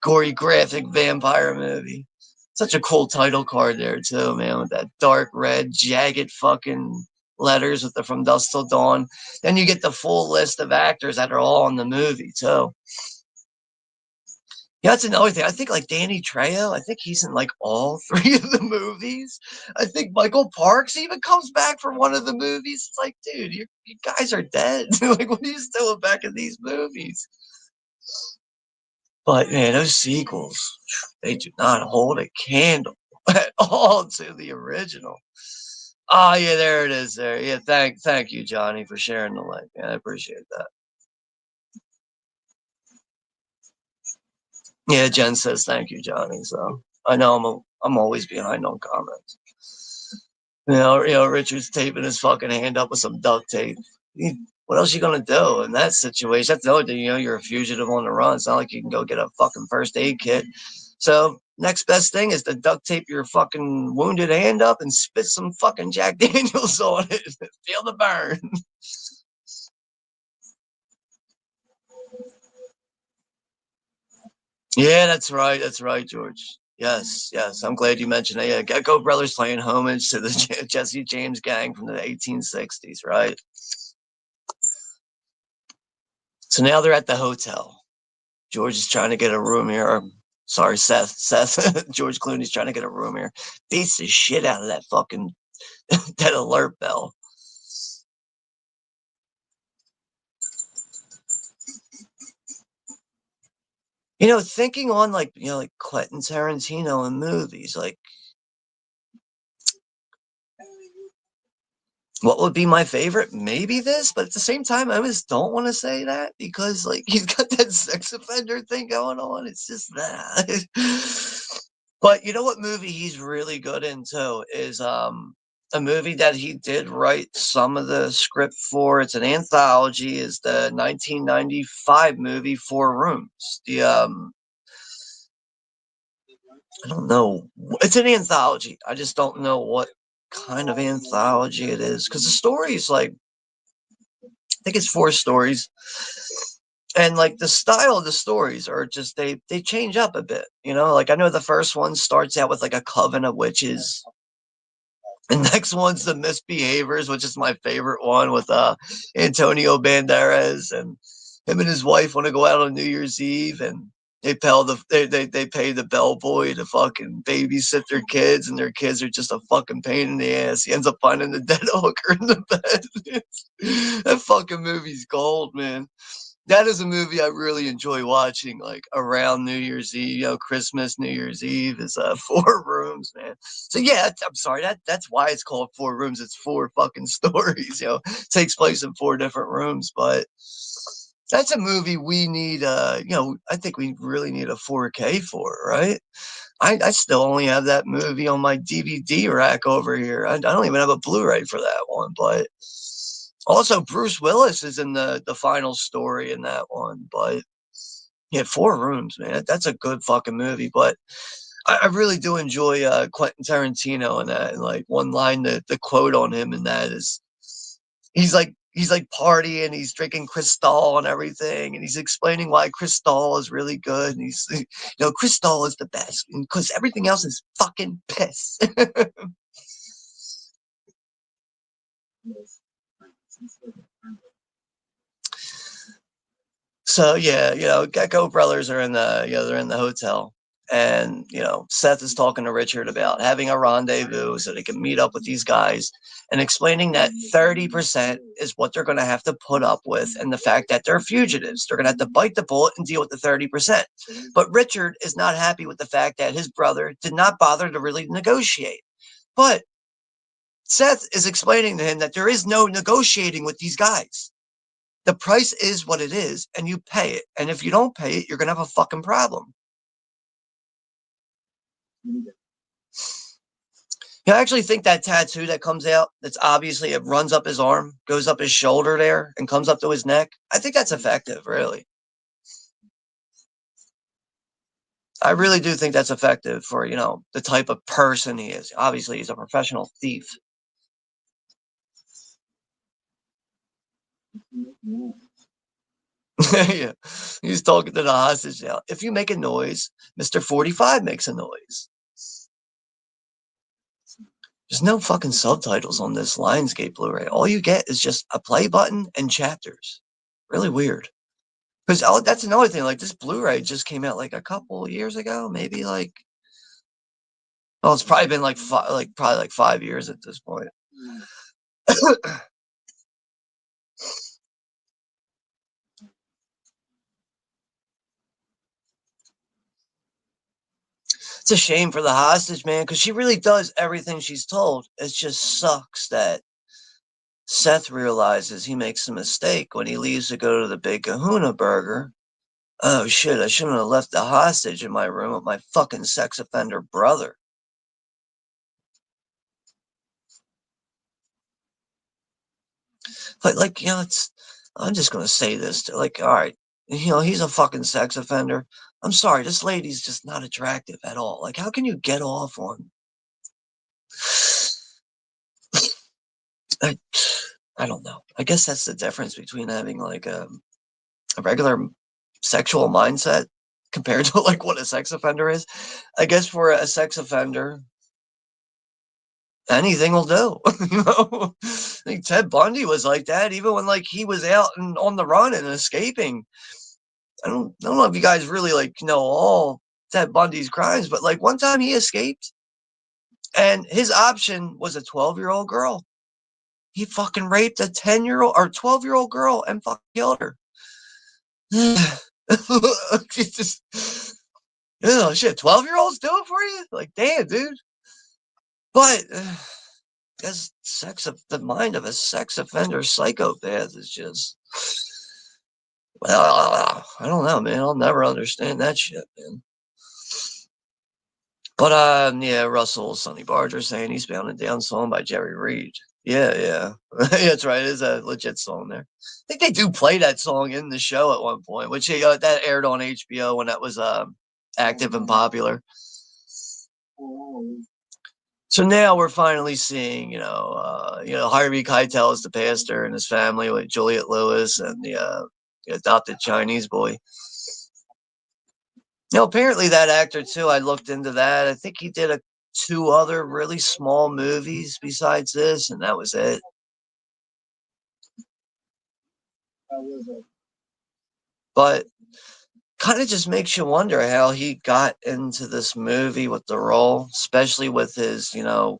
gory, graphic vampire movie. Such a cool title card there too, man, with that dark red, jagged fucking letters with the From Dusk Till Dawn. Then you get the full list of actors that are all in the movie too. Yeah, that's another thing. I think like Danny Trejo, I think he's in like all three of the movies. I think Michael Parks even comes back for one of the movies. It's like, dude, you guys are dead. Like, what are you still back in these movies? But man, those sequels, they do not hold a candle at all to the original. Oh yeah, there it is. There, yeah. Thank you, Johnny, for sharing the link. Man, I appreciate that. Yeah, Jen says thank you, Johnny. So I know I'm always behind on comments. Richard's taping his fucking hand up with some duct tape. What else you gonna do in that situation? That's the other thing. You're a fugitive on the run. It's not like you can go get a fucking first aid kit. So next best thing is to duct tape your fucking wounded hand up and spit some fucking Jack Daniels on it. Feel the burn. Yeah, that's right. That's right, George. Yes, yes. I'm glad you mentioned that. Yeah, Gecko Brothers playing homage to the Jesse James gang from the 1860s, right? So now they're at the hotel. George is trying to get a room here. Sorry, Seth. George Clooney's trying to get a room here. Beats the shit out of that fucking that alert bell. Thinking on like Quentin Tarantino in movies, like what would be my favorite? Maybe this, but at the same time, I just don't want to say that because like he's got that sex offender thing going on. It's just that. But you know what movie he's really good in too is a movie that he did write some of the script for. It's an anthology. Is the 1995 movie Four Rooms. I don't know. It's an anthology. I just don't know what kind of anthology it is because the story is like I think it's four stories, and like the style of the stories are just they change up a bit. Like I know the first one starts out with like a coven of witches. The next one's the misbehaviors, which is my favorite one with Antonio Banderas, and him and his wife want to go out on New Year's Eve, and they pay the bellboy to fucking babysit their kids, and their kids are just a fucking pain in the ass. He ends up finding the dead hooker in the bed. That fucking movie's gold, man. That is a movie I really enjoy watching, like around New Year's Eve, Christmas, New Year's Eve is Four Rooms, man. So yeah, I'm sorry, that's why it's called Four Rooms. It's four fucking stories, takes place in four different rooms. But that's a movie we need. I think we really need a 4K for, right? I still only have that movie on my DVD rack over here. I don't even have a Blu-ray for that one, but also Bruce Willis is in the final story in that one. But yeah, Four Rooms, man, that's a good fucking movie. But I really do enjoy Quentin Tarantino in that. And like one line, the quote on him in that is he's like partying, he's drinking Cristal and everything, and he's explaining why Cristal is really good, and he's Cristal is the best because everything else is fucking piss. So yeah, Gecko brothers are in they're in the hotel, and Seth is talking to Richard about having a rendezvous so they can meet up with these guys, and explaining that 30% is what they're going to have to put up with, and the fact that they're fugitives, they're going to have to bite the bullet and deal with the 30%. But Richard is not happy with the fact that his brother did not bother to really negotiate. But Seth is explaining to him that there is no negotiating with these guys. The price is what it is, and you pay it. And if you don't pay it, you're gonna have a fucking problem. I actually think that tattoo that comes out, that's obviously it runs up his arm, goes up his shoulder there, and comes up to his neck. I think that's effective, really. I really do think that's effective for, the type of person he is. Obviously, he's a professional thief. Yeah. He's talking to the hostage now. If you make a noise, Mr. 45 makes a noise. There's no fucking subtitles on this Lionsgate Blu-ray. All you get is just a play button and chapters. Really weird. Because that's another thing. Like this Blu-ray just came out like a couple years ago, maybe like. Well, it's probably been probably like 5 years at this point. It's a shame for the hostage, man, because she really does everything she's told. It just sucks that Seth realizes he makes a mistake when he leaves to go to the Big Kahuna Burger. Oh shit, I shouldn't have left the hostage in my room with my fucking sex offender brother. But like, I'm just gonna say this to like, all right, he's a fucking sex offender. I'm sorry, this lady's just not attractive at all. Like, how can you get off on I, I don't know. I guess that's the difference between having like a regular sexual mindset compared to like what a sex offender is. I guess for a sex offender, anything will do. I think Ted Bundy was like that, even when like he was out and on the run and escaping. I don't know if you guys really like know all Ted Bundy's crimes, but like one time he escaped and his option was a 12-year-old girl. He fucking raped a 10-year-old or 12-year-old girl and fucking killed her. It's just, shit, 12-year-olds do it for you? Like, damn, dude. But as the mind of a sex offender psychopath is just, well, I don't know, man. I'll never understand that shit, man. But yeah, Russell Sonny Barger saying he's bound and down song by Jerry Reed. Yeah, yeah. That's right. It's a legit song there. I think they do play that song in the show at one point, which that aired on HBO when that was active and popular. So now we're finally seeing, Harvey Keitel is the pastor and his family with Juliette Lewis and the adopted Chinese boy. Apparently that actor too. I looked into that. I think he did two other really small movies besides this, and that was it. But kind of just makes you wonder how he got into this movie with the role, especially with his,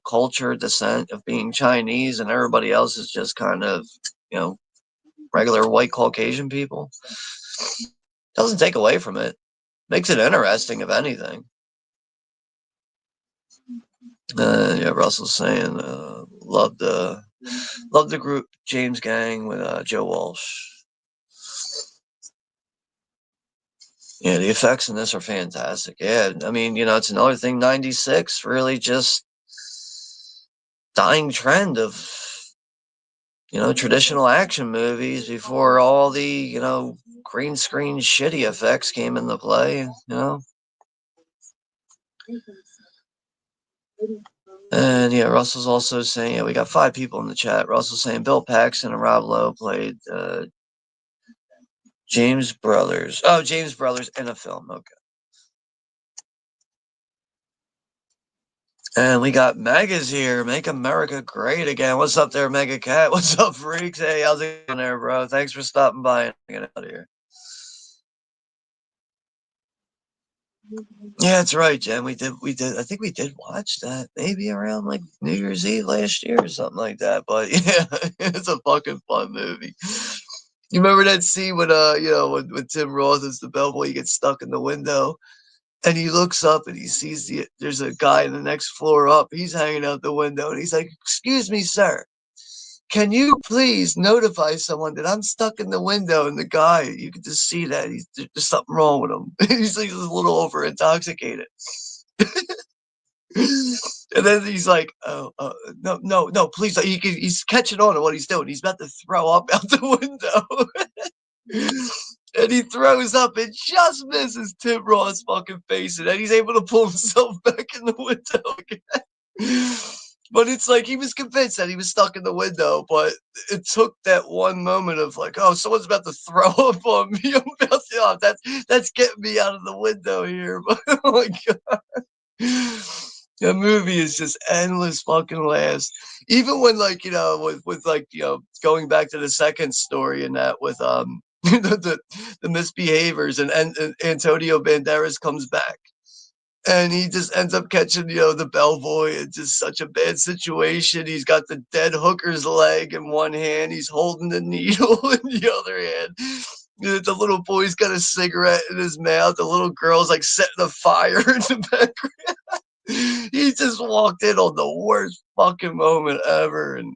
culture descent of being Chinese, and everybody else is just kind of, you know, regular white Caucasian people. Doesn't take away from it. Makes it interesting, if anything. Yeah, Russell's saying, love the group James Gang with Joe Walsh. Yeah, the effects in this are fantastic. Yeah, I mean, it's another thing. 96 really just dying trend of traditional action movies before all the green screen shitty effects came into play. And yeah, Russell's also saying, we got 5 people in the chat. Russell's saying Bill Paxton and Rob Lowe played James Brothers. Oh, James Brothers in a film. Okay. And we got Mega's here. Make America great again. What's up there, Mega Cat? What's up, freaks? Hey, how's it going there, bro? Thanks for stopping by and getting out of here. Yeah, that's right, Jen. We did. I think we did watch that maybe around like New Year's Eve last year or something like that. But yeah, it's a fucking fun movie. You remember that scene when when Tim Roth is the bellboy, he gets stuck in the window and he looks up and he sees there's a guy in the next floor up. He's hanging out the window and he's like, "Excuse me, sir. Can you please notify someone that I'm stuck in the window?" And the guy, you can just see that there's something wrong with him. He's like a little over intoxicated. And then he's like, "Oh, no, no, no, please!" He's catching on to what he's doing. He's about to throw up out the window, and he throws up and just misses Tim Roth's fucking face, and then he's able to pull himself back in the window again. But it's like he was convinced that he was stuck in the window, but it took that one moment of like, oh, someone's about to throw up on me. I'm about to, oh, that's getting me out of the window here. But oh my god. The movie is just endless fucking laughs. Even when with like going back to the second story and that with the misbehaviors and Antonio Banderas comes back and he just ends up catching the bellboy in just such a bad situation. He's got the dead hooker's leg in one hand, he's holding the needle in the other hand. The little boy's got a cigarette in his mouth. The little girl's like setting a fire in the background. He just walked in on the worst fucking moment ever. And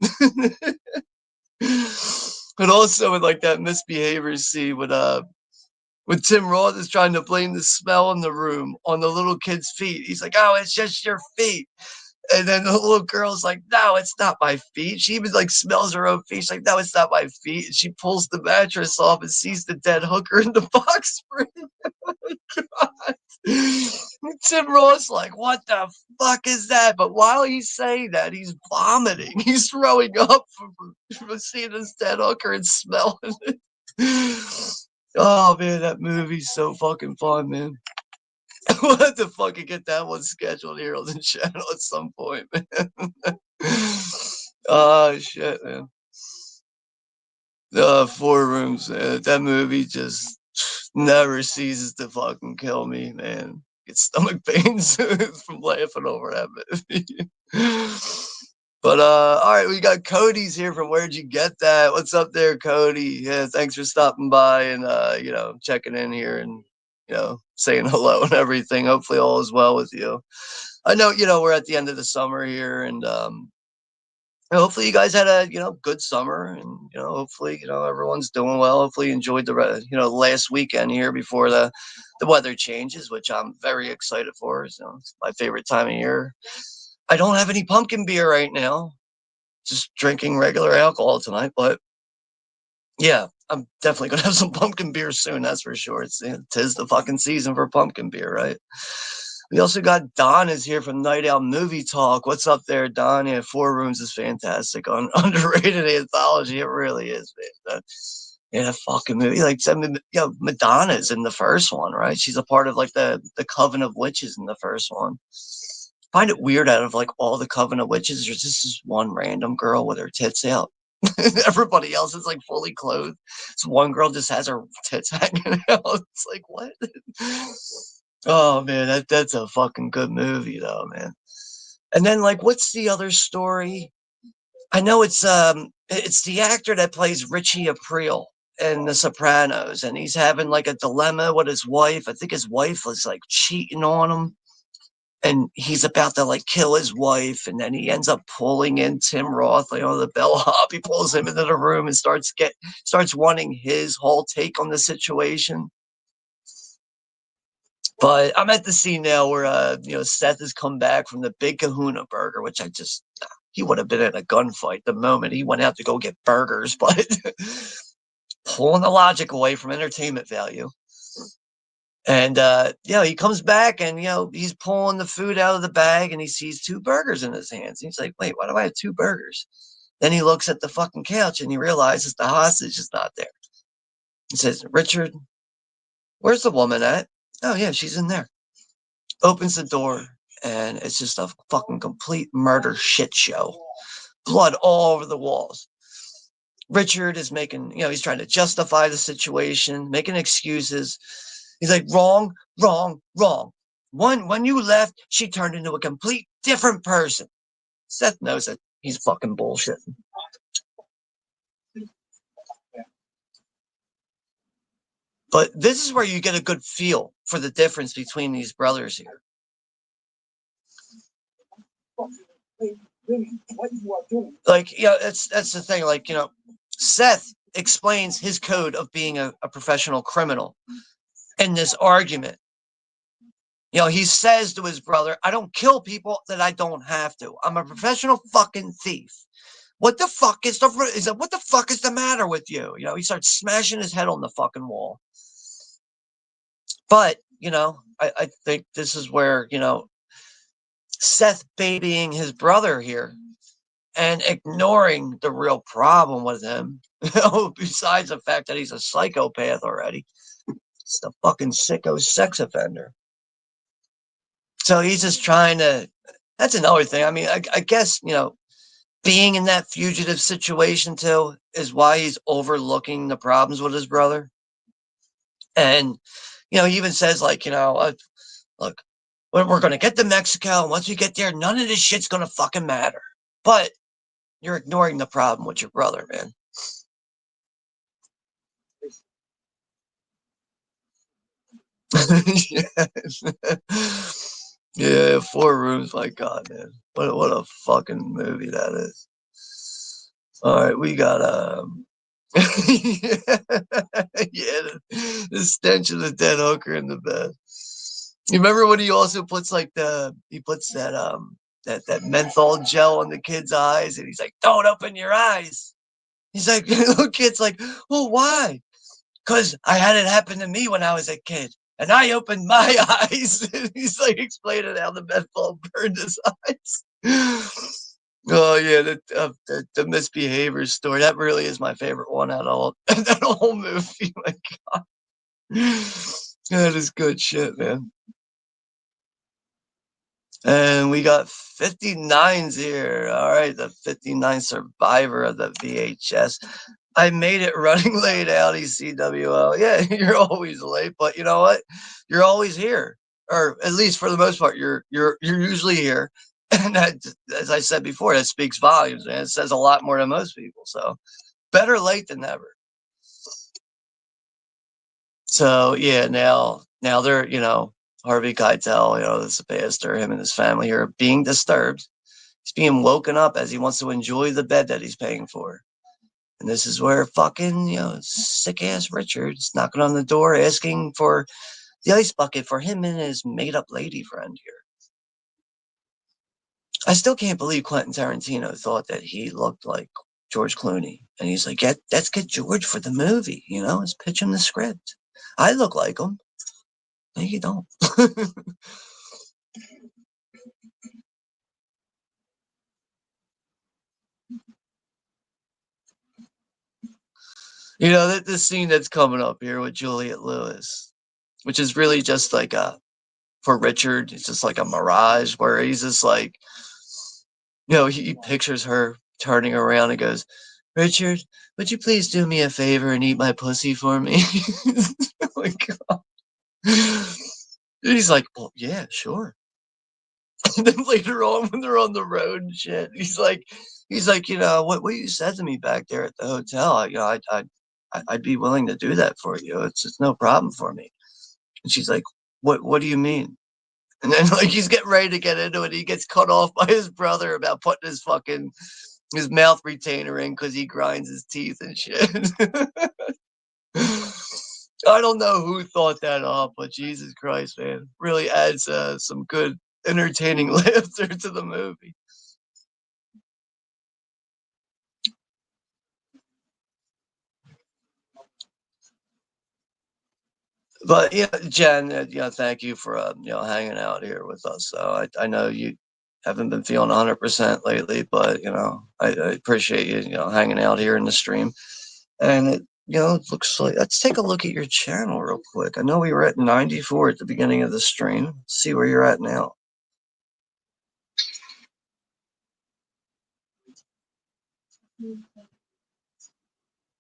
but also with like that misbehavior scene when Tim Roth is trying to blame the smell in the room on the little kid's feet. He's like, "Oh, it's just your feet." And then the little girl's like, "No, it's not my feet." She even like smells her own feet. She's like, "No, it's not my feet." And she pulls the mattress off and sees the dead hooker in the box spring. Oh my god. Tim Roth's like, "What the fuck is that?" But while he's saying that, he's vomiting. He's throwing up from seeing this dead hooker and smelling it. Oh man, that movie's so fucking fun, man. We'll have to fucking get that one scheduled here on the channel at some point, man. Oh shit, man. 4 Rooms, that movie just never ceases to fucking kill me, man. Get stomach pains from laughing over that movie. But all right, we got Cody's here from Where'd You Get That? What's up there, Cody? Yeah, thanks for stopping by and checking in here and saying hello and everything. Hopefully all is well with you. I know, we're at the end of the summer here and hopefully you guys had a good summer and hopefully everyone's doing well. Hopefully you enjoyed the last weekend here before the weather changes, which I'm very excited for. So it's my favorite time of year. I don't have any pumpkin beer right now. Just drinking regular alcohol tonight, but yeah, I'm definitely gonna have some pumpkin beer soon. That's for sure. Tis the fucking season for pumpkin beer, right? We also got Don is here from Night Owl Movie Talk. What's up there, Don? Yeah, 4 Rooms is fantastic. Underrated anthology. It really is, man. Yeah, fucking movie. Like, Madonna's in the first one, right? She's a part of like the Coven of Witches in the first one. Find it weird out of like all the Coven of Witches, there's just this one random girl with her tits out. Everybody else is like fully clothed. So one girl just has her tits hanging out. It's like, what? Oh man, that's a fucking good movie though, man. And then like, what's the other story? I know it's the actor that plays Richie Aprile in The Sopranos, and he's having like a dilemma with his wife. I think his wife was like cheating on him, and he's about to like kill his wife, and then he ends up pulling in Tim Roth, like on the bellhop. He pulls him into the room and starts wanting his whole take on the situation. But I'm at the scene now where Seth has come back from the Big Kahuna Burger, which he would have been in a gunfight the moment he went out to go get burgers, but pulling the logic away from entertainment value. And he comes back and he's pulling the food out of the bag and he sees two burgers in his hands. He's like, wait, why do I have two burgers? Then he looks at the fucking couch and he realizes the hostage is not there. He says, Richard, where's the woman at? Oh yeah, she's in there. Opens the door and it's just a fucking complete murder shit show. Blood all over the walls. Richard is making, he's trying to justify the situation, making excuses. He's like, wrong, wrong, wrong. When you left, she turned into a complete different person. Seth knows it. He's fucking bullshitting. But this is where you get a good feel for the difference between these brothers here. Like, that's the thing. Like, Seth explains his code of being a professional criminal in this argument. He says to his brother, I don't kill people that I don't have to. I'm a professional fucking thief. What the fuck is the matter with you? He starts smashing his head on the fucking wall. But, I think this is where, Seth babying his brother here and ignoring the real problem with him, besides the fact that he's a psychopath already. It's the fucking sicko sex offender. So he's just trying to, that's another thing. I mean, I guess, being in that fugitive situation too is why he's overlooking the problems with his brother. And, he even says like, look, we're going to get to Mexico. And once we get there, none of this shit's going to fucking matter. But you're ignoring the problem with your brother, man. Yeah, 4 Rooms. My God, man, what a fucking movie that is. All right, we got yeah, the stench of the dead hooker in the bed. You remember when he also puts like he puts that menthol gel on the kid's eyes, and he's like, "Don't open your eyes." He's like, the little kid's like, "Well, why?" Because I had it happen to me when I was a kid, and I opened my eyes. And he's like explaining how the menthol burned his eyes. Oh yeah, the misbehavior story. That really is my favorite one out of all that whole movie. My God, that is good shit, man. And we got 59s here. All right, the 59 survivor of the VHS. I made it running late, Audi CWO. Yeah, you're always late, but you know what? You're always here, or at least for the most part, you're usually here. And that, as I said before, that speaks volumes, man. It says a lot more than most people. So better late than never. So yeah, now they're Harvey Keitel, this pastor, him and his family are being disturbed. He's being woken up as he wants to enjoy the bed that he's paying for. And this is where fucking, sick ass Richard's knocking on the door asking for the ice bucket for him and his made up lady friend here. I still can't believe Quentin Tarantino thought that he looked like George Clooney. And he's like, yeah, let's get George for the movie, let's pitch him the script. I look like him. No, you don't. This scene that's coming up here with Juliette Lewis, which is really just like for Richard, it's just like a mirage where he's just like, he pictures her turning around and goes, Richard, would you please do me a favor and eat my pussy for me? Oh my God. He's like, well, yeah, sure. And then later on, when they're on the road and shit, he's like, what you said to me back there at the hotel, I'd be willing to do that for you. It's no problem for me. And she's like, what do you mean? And then like he's getting ready to get into it, he gets cut off by his brother about putting his mouth retainer in because he grinds his teeth and shit. I don't know who thought that up, but Jesus Christ, man, really adds some good, entertaining laughter to the movie. But yeah, Jen, thank you for hanging out here with us. So I know you haven't been feeling 100% lately, but I appreciate you hanging out here in the stream. And it looks like, let's take a look at your channel real quick. I know we were at 94 at the beginning of the stream. Let's see where you're at now.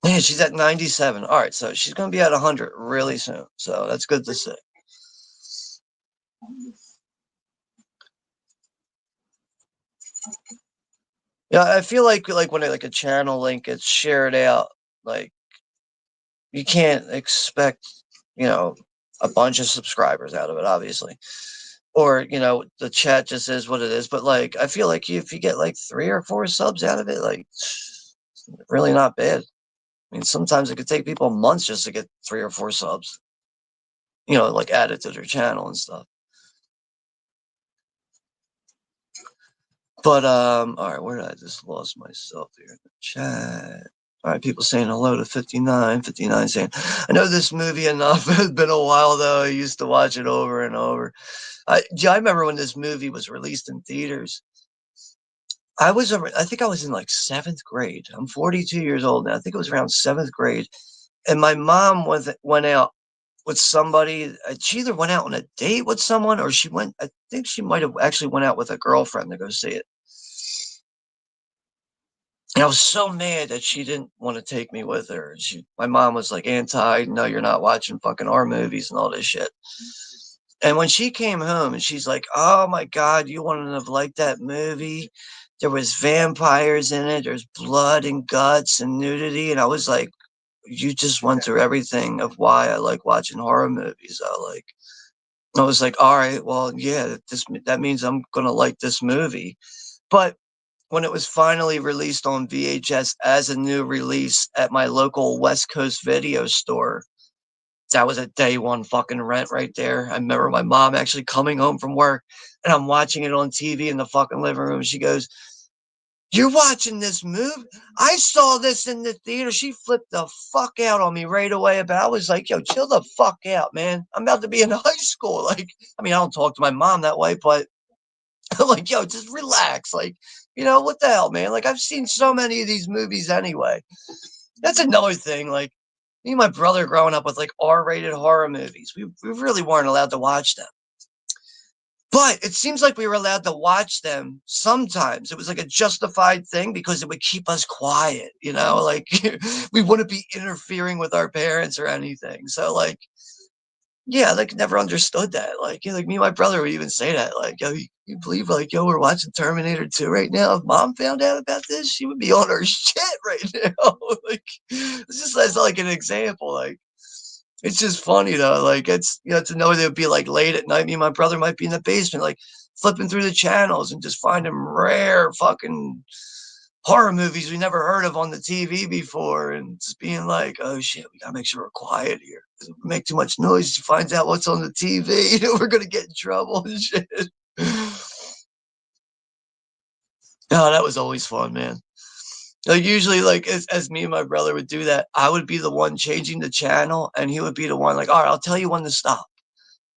Yeah, she's at 97. All right, so she's going to be at 100 really soon. So that's good to see. Yeah, I feel like when a channel link gets shared out, like you can't expect, you know, a bunch of subscribers out of it, obviously. Or, the chat just is what it is. But like I feel like if you get like 3 or 4 subs out of it, like really not bad. I mean, sometimes it could take people months just to get 3 or 4 subs, like added to their channel and stuff. But all right, where did I just lost myself here in the chat? All right, people saying hello to 59, 59 saying, I know this movie enough. It's been a while though. I used to watch it over and over. I remember when this movie was released in theaters. I think I was in like 7th grade. I'm 42 years old now. I think it was around 7th grade. And my mom went out with somebody. She either went out on a date with someone or I think she might have actually went out with a girlfriend to go see it. And I was so mad that she didn't want to take me with her. My mom was like no, you're not watching fucking horror movies and all this shit. And when she came home and she's like, oh my God, you wouldn't have liked that movie. There was vampires in it. There's blood and guts and nudity. And I was like, you just went through everything of why I like watching horror movies. I was like, all right, well, yeah, that means I'm going to like this movie. But when it was finally released on VHS as a new release at my local West Coast video store, that was a day one fucking rent right there. I remember my mom actually coming home from work and I'm watching it on TV in the fucking living room. She goes, you're watching this movie? I saw this in the theater. She flipped the fuck out on me right away. But I was like, yo, chill the fuck out, man. I'm about to be in high school. Like, I mean, I don't talk to my mom that way, but I'm like, yo, just relax. Like, what the hell, man? Like, I've seen so many of these movies anyway. That's another thing. Like, me and my brother growing up with like R-rated horror movies, we really weren't allowed to watch them. But it seems like we were allowed to watch them sometimes. It was like a justified thing because it would keep us quiet, like we wouldn't be interfering with our parents or anything. So like, yeah, like never understood that. Like, like me and my brother would even say that, like, yo, you believe like, yo, we're watching Terminator 2 right now. If mom found out about this, she would be on her shit right now. Like, it's just as like an example. Like, it's just funny though. Like, it's to know they'd be like late at night. Me and my brother might be in the basement, like flipping through the channels and just finding rare fucking horror movies we never heard of on the TV before, and just being like, "Oh shit, we gotta make sure we're quiet here. If we make too much noise, she finds out what's on the TV. We're gonna get in trouble and shit." Oh, that was always fun, man. Like usually, like as me and my brother would do that, I would be the one changing the channel, and he would be the one like, "All right, I'll tell you when to stop."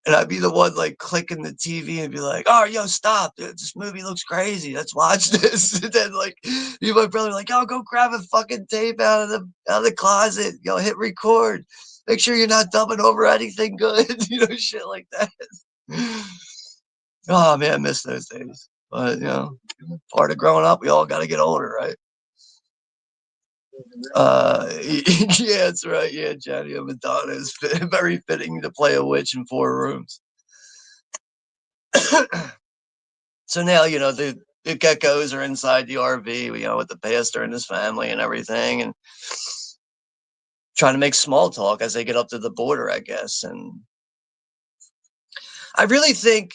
And I'd be the one like clicking the TV and be like, "Oh, yo, stop! Dude, this movie looks crazy. Let's watch this." And then like me and my brother like, "Oh, go grab a fucking tape out of the closet. Hit record. Make sure you're not dubbing over anything good." Shit like that. Oh man, I miss those days. But part of growing up, we all got to get older, right? Yeah, that's right. Yeah, Johnny Madonna is very fitting to play a witch in 4 rooms. So now, the geckos are inside the RV, with the pastor and his family and everything, and trying to make small talk as they get up to the border, I guess. And I really think,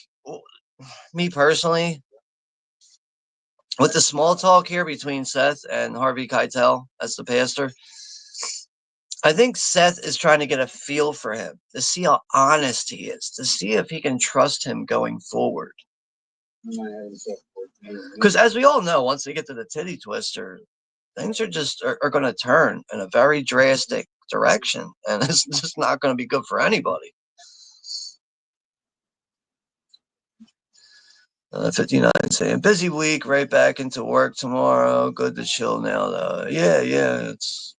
me personally, with the small talk here between Seth and Harvey Keitel as the pastor, I think Seth is trying to get a feel for him, to see how honest he is, to see if he can trust him going forward. Because as we all know, once they get to the titty twister, things are going to turn in a very drastic direction, and it's just not going to be good for anybody. 59 saying busy week, right back into work tomorrow. Good to chill now though. Yeah. It's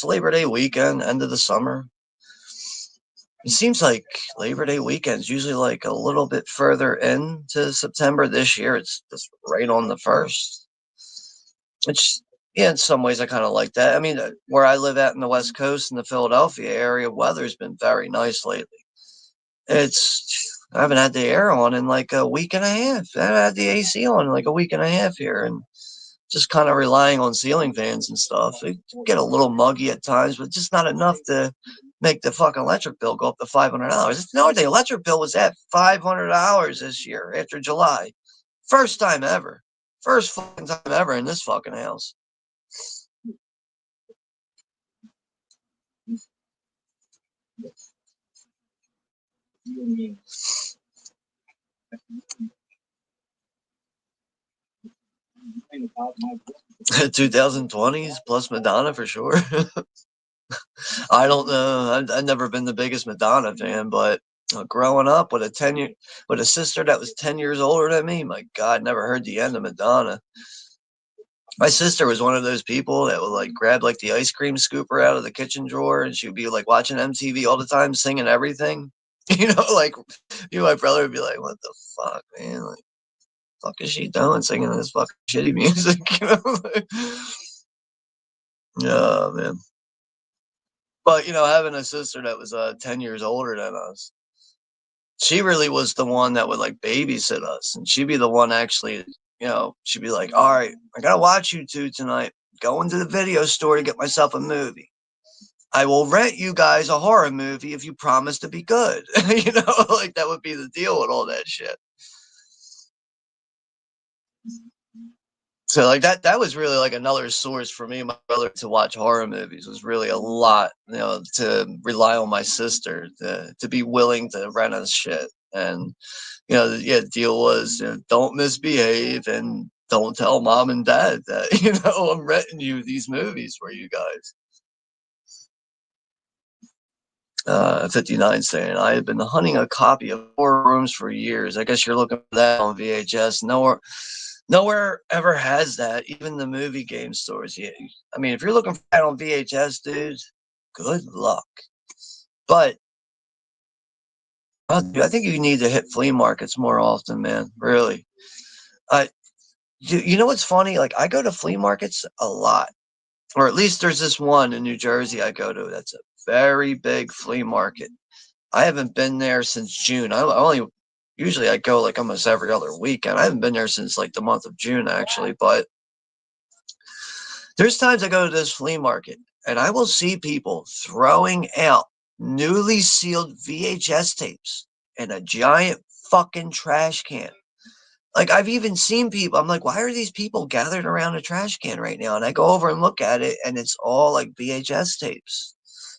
Labor Day weekend, end of the summer. It seems like Labor Day weekend's usually like a little bit further into September. This year, it's just right on the first. Which, yeah, in some ways, I kind of like that. I mean, where I live at in the West Coast in the Philadelphia area, weather's been very nice lately. I haven't had the air on in like a week and a half. I haven't had the AC on in like a week and a half here, and just kind of relying on ceiling fans and stuff. It get a little muggy at times, but just not enough to make the fucking electric bill go up to $500. No, the electric bill was at $500 this year after July. First time ever. First fucking time ever in this fucking house. 2020s plus Madonna for sure. I don't know. I've never been the biggest Madonna fan, but growing up with with a sister that was 10 years older than me, my God, never heard the end of Madonna. My sister was one of those people that would like grab like the ice cream scooper out of the kitchen drawer, and she would be like watching MTV all the time, singing everything. Like my brother would be like, "What the fuck, man? Like, fuck is she doing singing this fucking shitty music?" Yeah, man. But having a sister that was 10 years older than us, she really was the one that would like babysit us, and she'd be the one actually, she'd be like, "All right, I gotta watch you two tonight. Going to the video store to get myself a movie. I will rent you guys a horror movie if you promise to be good." Like that would be the deal with all that shit. So like that was really like another source for me and my brother to watch horror movies. Was really a lot, to rely on my sister to be willing to rent us shit. And the deal was, don't misbehave and don't tell mom and dad that I'm renting you these movies for you guys. 59 saying, I have been hunting a copy of Four Rooms for years. I guess you're looking for that on VHS. Nowhere ever has that. Even the movie game stores. Yeah, I mean, if you're looking for that on VHS, dude, good luck. But I think you need to hit flea markets more often, man. Really. You know what's funny? Like I go to flea markets a lot, or at least there's this one in New Jersey I go to. That's a very big flea market. I haven't been there since June. I only usually I go like almost every other weekend. I haven't been there since like the month of June actually, but there's times I go to this flea market and I will see people throwing out newly sealed VHS tapes in a giant fucking trash can. Like I've even seen people, I'm like, why are these people gathered around a trash can right now? And I go over and look at it and it's all like VHS tapes.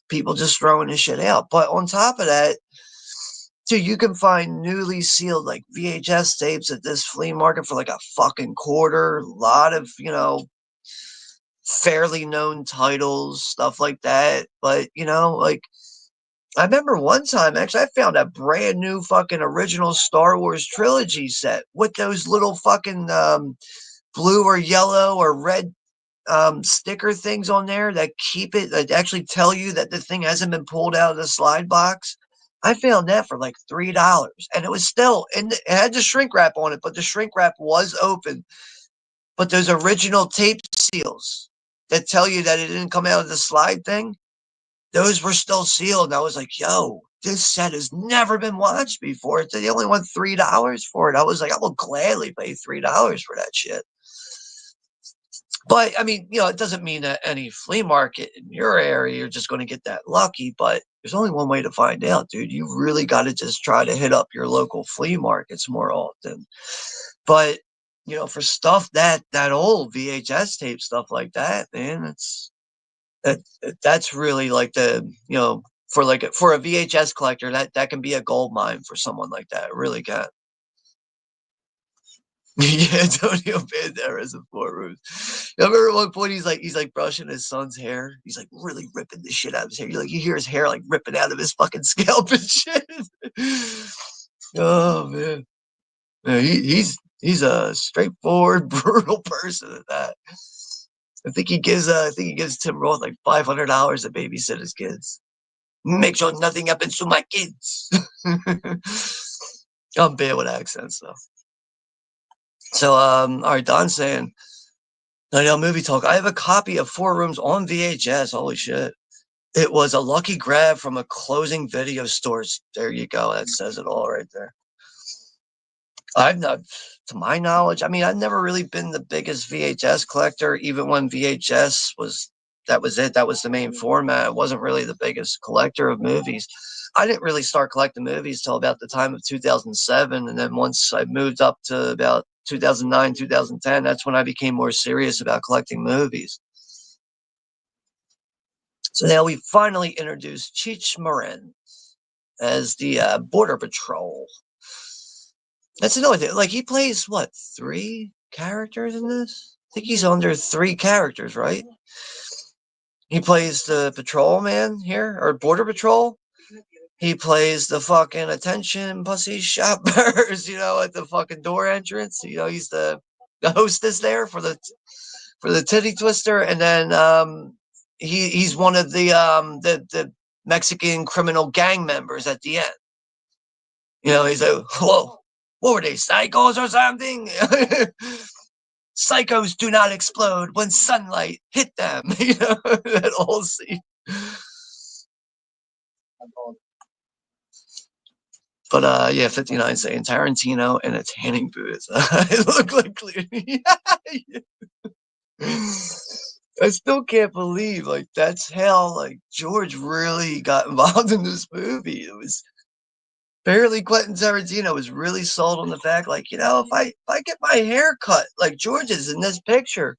People just throwing this shit out. But on top of that, dude, you can find newly sealed like VHS tapes at this flea market for like a fucking quarter. A lot of, fairly known titles, stuff like that. But, like I remember one time actually I found a brand new fucking original Star Wars trilogy set with those little fucking blue or yellow or red sticker things on there that keep it, that actually tell you that the thing hasn't been pulled out of the slide box. I found that for like $3, and it was still it had the shrink wrap on it, but the shrink wrap was open. But those original tape seals that tell you that it didn't come out of the slide thing, those were still sealed. And I was like, yo, this set has never been watched before. They only want $3 for it. I was like, I will gladly pay $3 for that shit. But I mean, it doesn't mean that any flea market in your area you're just going to get that lucky. But there's only one way to find out, dude. You really got to just try to hit up your local flea markets more often. But for stuff that old, VHS tape stuff like that, man, that's really like for a VHS collector, that can be a gold mine for someone like that. It really can. Yeah, Antonio Banderas in 4 Rooms. I remember at one point he's like brushing his son's hair. He's like really ripping the shit out of his hair. You hear his hair like ripping out of his fucking scalp and shit. Oh man, he's a straightforward, brutal person at that. I think he gives Tim Roth like $500 to babysit his kids. Make sure nothing happens to my kids. I'm bad with accents though. So all right, Don's saying, movie talk. I have a copy of 4 Rooms on VHS. Holy shit. It was a lucky grab from a closing video store. There you go. That says it all right there. I've not, to my knowledge, I mean, I've never really been the biggest VHS collector, even when VHS that was it. That was the main format. I wasn't really the biggest collector of movies. I didn't really start collecting movies till about the time of 2007. And then once I moved up to about 2009, 2010, that's when I became more serious about collecting movies. So now we finally introduced Cheech Marin as the Border Patrol. That's another thing. Like, he plays, what, 3 characters in this? I think he's under 3 characters, right? He plays the patrolman here, or Border Patrol. He plays the fucking attention pussy shoppers, at the fucking door entrance. He's the hostess there for the titty twister. And then he's one of the Mexican criminal gang members at the end. He's like, whoa. What were they, psychos or something? Psychos do not explode when sunlight hit them. That whole scene. But yeah, 59 saying Tarantino and a tanning booth. It looked like clear. I still can't believe that's how George really got involved in this movie. It was barely Quentin Tarantino was really sold on the fact, if I get my hair cut like George is in this picture,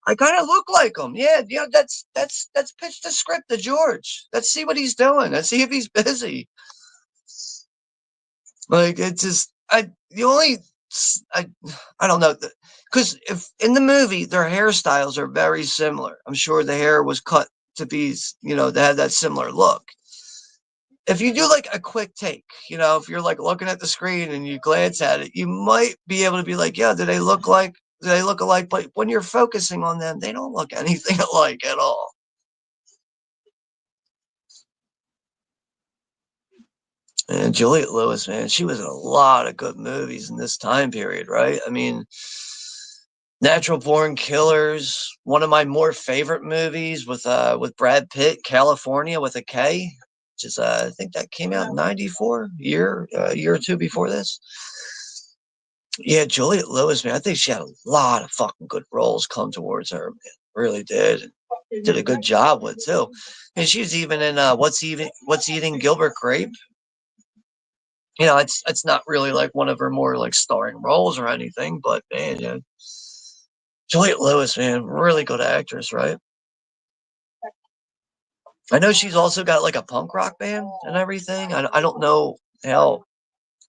I kind of look like him. Yeah, let's pitch the script to George. Let's see what he's doing. Let's see if he's busy. It's just I don't know, because if in the movie their hairstyles are very similar. I'm sure the hair was cut to be to have that similar look. If you do a quick take, if you're looking at the screen and you glance at it, you might be able to be like, yeah, do they look alike? But when you're focusing on them, they don't look anything alike at all. And Juliette Lewis, man, she was in a lot of good movies in this time period, right? I mean, Natural Born Killers, one of my more favorite movies with Brad Pitt, California with a K, which is I think that came out in '94, a year or two before this. Yeah, Juliette Lewis, man, I think she had a lot of fucking good roles come towards her, man. Really did. Did a good job with too. And she was even in What's Eating Gilbert Grape. It's not really one of her more starring roles or anything, but man, yeah. Juliette Lewis, man, really good actress, right? I know she's also got a punk rock band and everything. I don't know how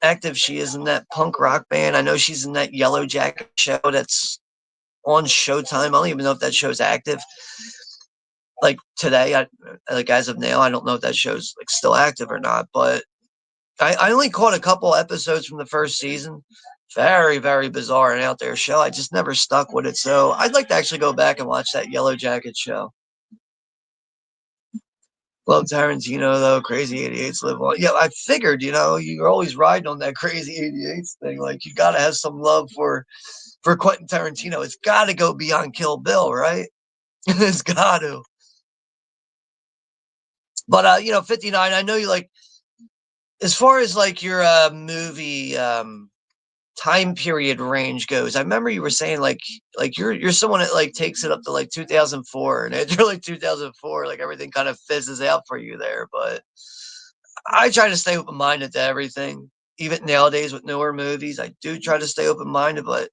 active she is in that punk rock band. I know she's in that Yellow Jacket show that's on Showtime. I don't even know if that show's active. Today, as of now, I don't know if that show's still active or not, but I only caught a couple episodes from the first season. Very, very bizarre and out there show. I just never stuck with it. So I'd like to actually go back and watch that Yellow Jacket show. Love Tarantino, though. Crazy 88s live on. Yeah, I figured, you're always riding on that crazy 88s thing. You got to have some love for Quentin Tarantino. It's got to go beyond Kill Bill, right? It's got to. But, 59, I know you as far as like your movie time period range goes, I remember you were saying like you're someone that like takes it up to like 2004, and after like 2004, like everything kind of fizzes out for you there. But I try to stay open minded to everything. Even nowadays with newer movies, I do try to stay open minded, but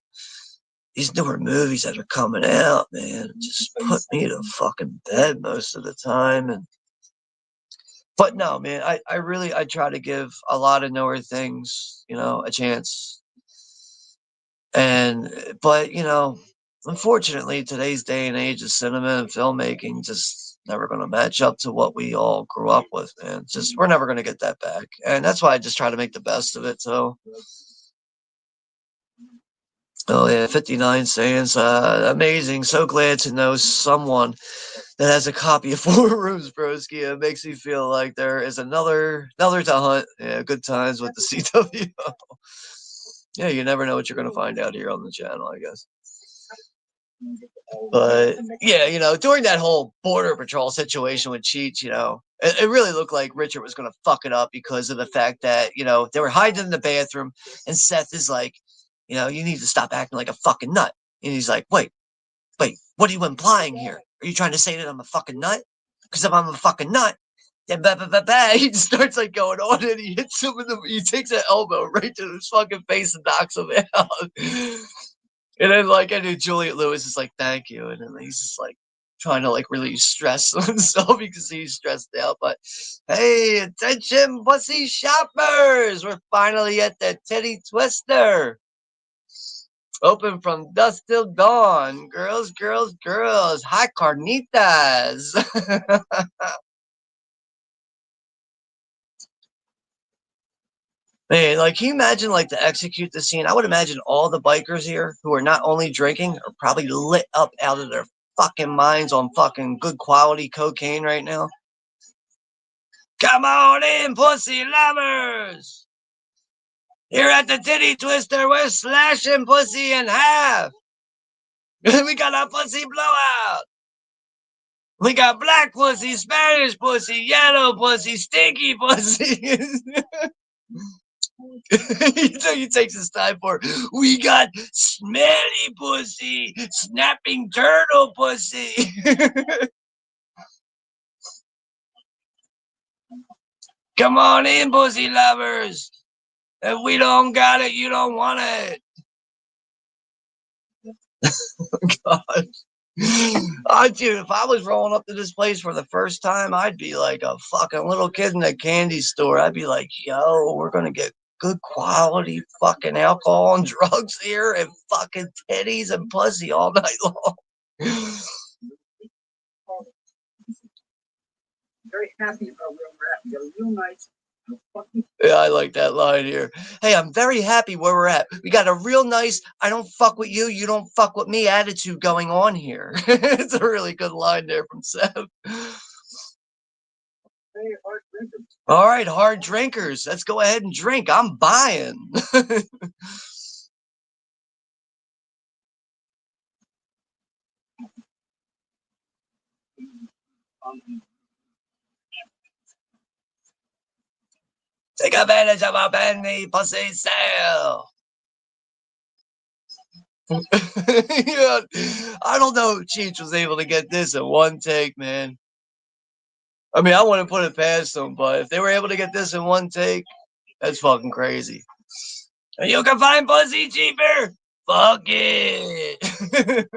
these newer movies that are coming out, man, just put me to fucking bed most of the time. And but no, man, I really I try to give a lot of newer things, a chance. And but unfortunately, today's day and age of cinema and filmmaking just never going to match up to what we all grew up with, man. Just we're never going to get that back, and that's why I just try to make the best of it. So, oh yeah, 59 Sands, amazing. So glad to know someone that has a copy of Four Rooms, broski. It makes me feel like there is another to hunt. Yeah, good times with the CWO. Yeah, you never know what you're going to find out here on the channel, I guess. But yeah, during that whole border patrol situation with Cheech, it really looked like Richard was going to fuck it up because of the fact that they were hiding in the bathroom, and Seth is like, you need to stop acting like a fucking nut, and he's like, wait, what are you implying here? Are you trying to say that I'm a fucking nut? Because if I'm a fucking nut, then he just starts like going on, and he hits him he takes an elbow right to his fucking face and knocks him out. And then and then Juliet Lewis is like, thank you. And then he's just like trying to like really stress himself because he's stressed out. But hey, attention, pussy shoppers! We're finally at the titty twister. Open from dusk till dawn. Girls, girls, girls. Hi, carnitas. Man, like, can you imagine, like, to execute the scene? I would imagine all the bikers here who are not only drinking are probably lit up out of their fucking minds on fucking good quality cocaine right now. Come on in, pussy lovers! Here at the Titty Twister, we're slashing pussy in half. We got a pussy blowout. We got black pussy, Spanish pussy, yellow pussy, stinky pussy. He takes his time for it. We got smelly pussy, snapping turtle pussy. Come on in, pussy lovers. If we don't got it, you don't want it. God. Dude, if I was rolling up to this place for the first time, I'd be like a fucking little kid in a candy store. I'd be like, yo, we're gonna get good quality fucking alcohol and drugs here and fucking titties and pussy all night long. Very happy about where we're at. We got a real nice. Yeah, I like that line here. Hey, I'm very happy where we're at. We got a real nice, I don't fuck with you, you don't fuck with me attitude going on here. It's a really good line there from Seth. All right, hard drinkers, let's go ahead and drink. I'm buying. Take advantage of our penny pussy sale. Yeah, I don't know if Cheech was able to get this in one take, man. I mean, I wouldn't put it past them, but if they were able to get this in one take, that's fucking crazy. You can find pussy cheaper. Fuck it.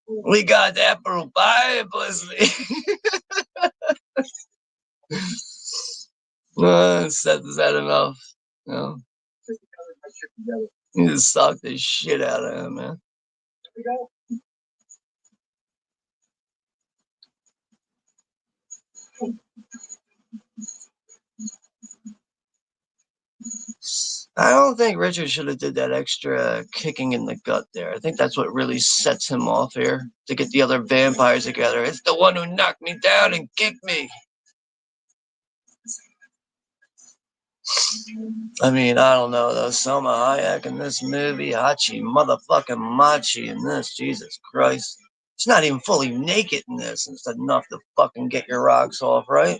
We got apple pie pussy. Is that enough? No. You just suck the shit out of him, man. I don't think Richard should have did that extra kicking in the gut there. I think that's what really sets him off here to get the other vampires together. It's the one who knocked me down and kicked me. I mean, I don't know though. Selma Hayek in this movie, Hachi motherfucking Machi in this. Jesus Christ. It's not even fully naked in this. It's enough to fucking get your rocks off, right?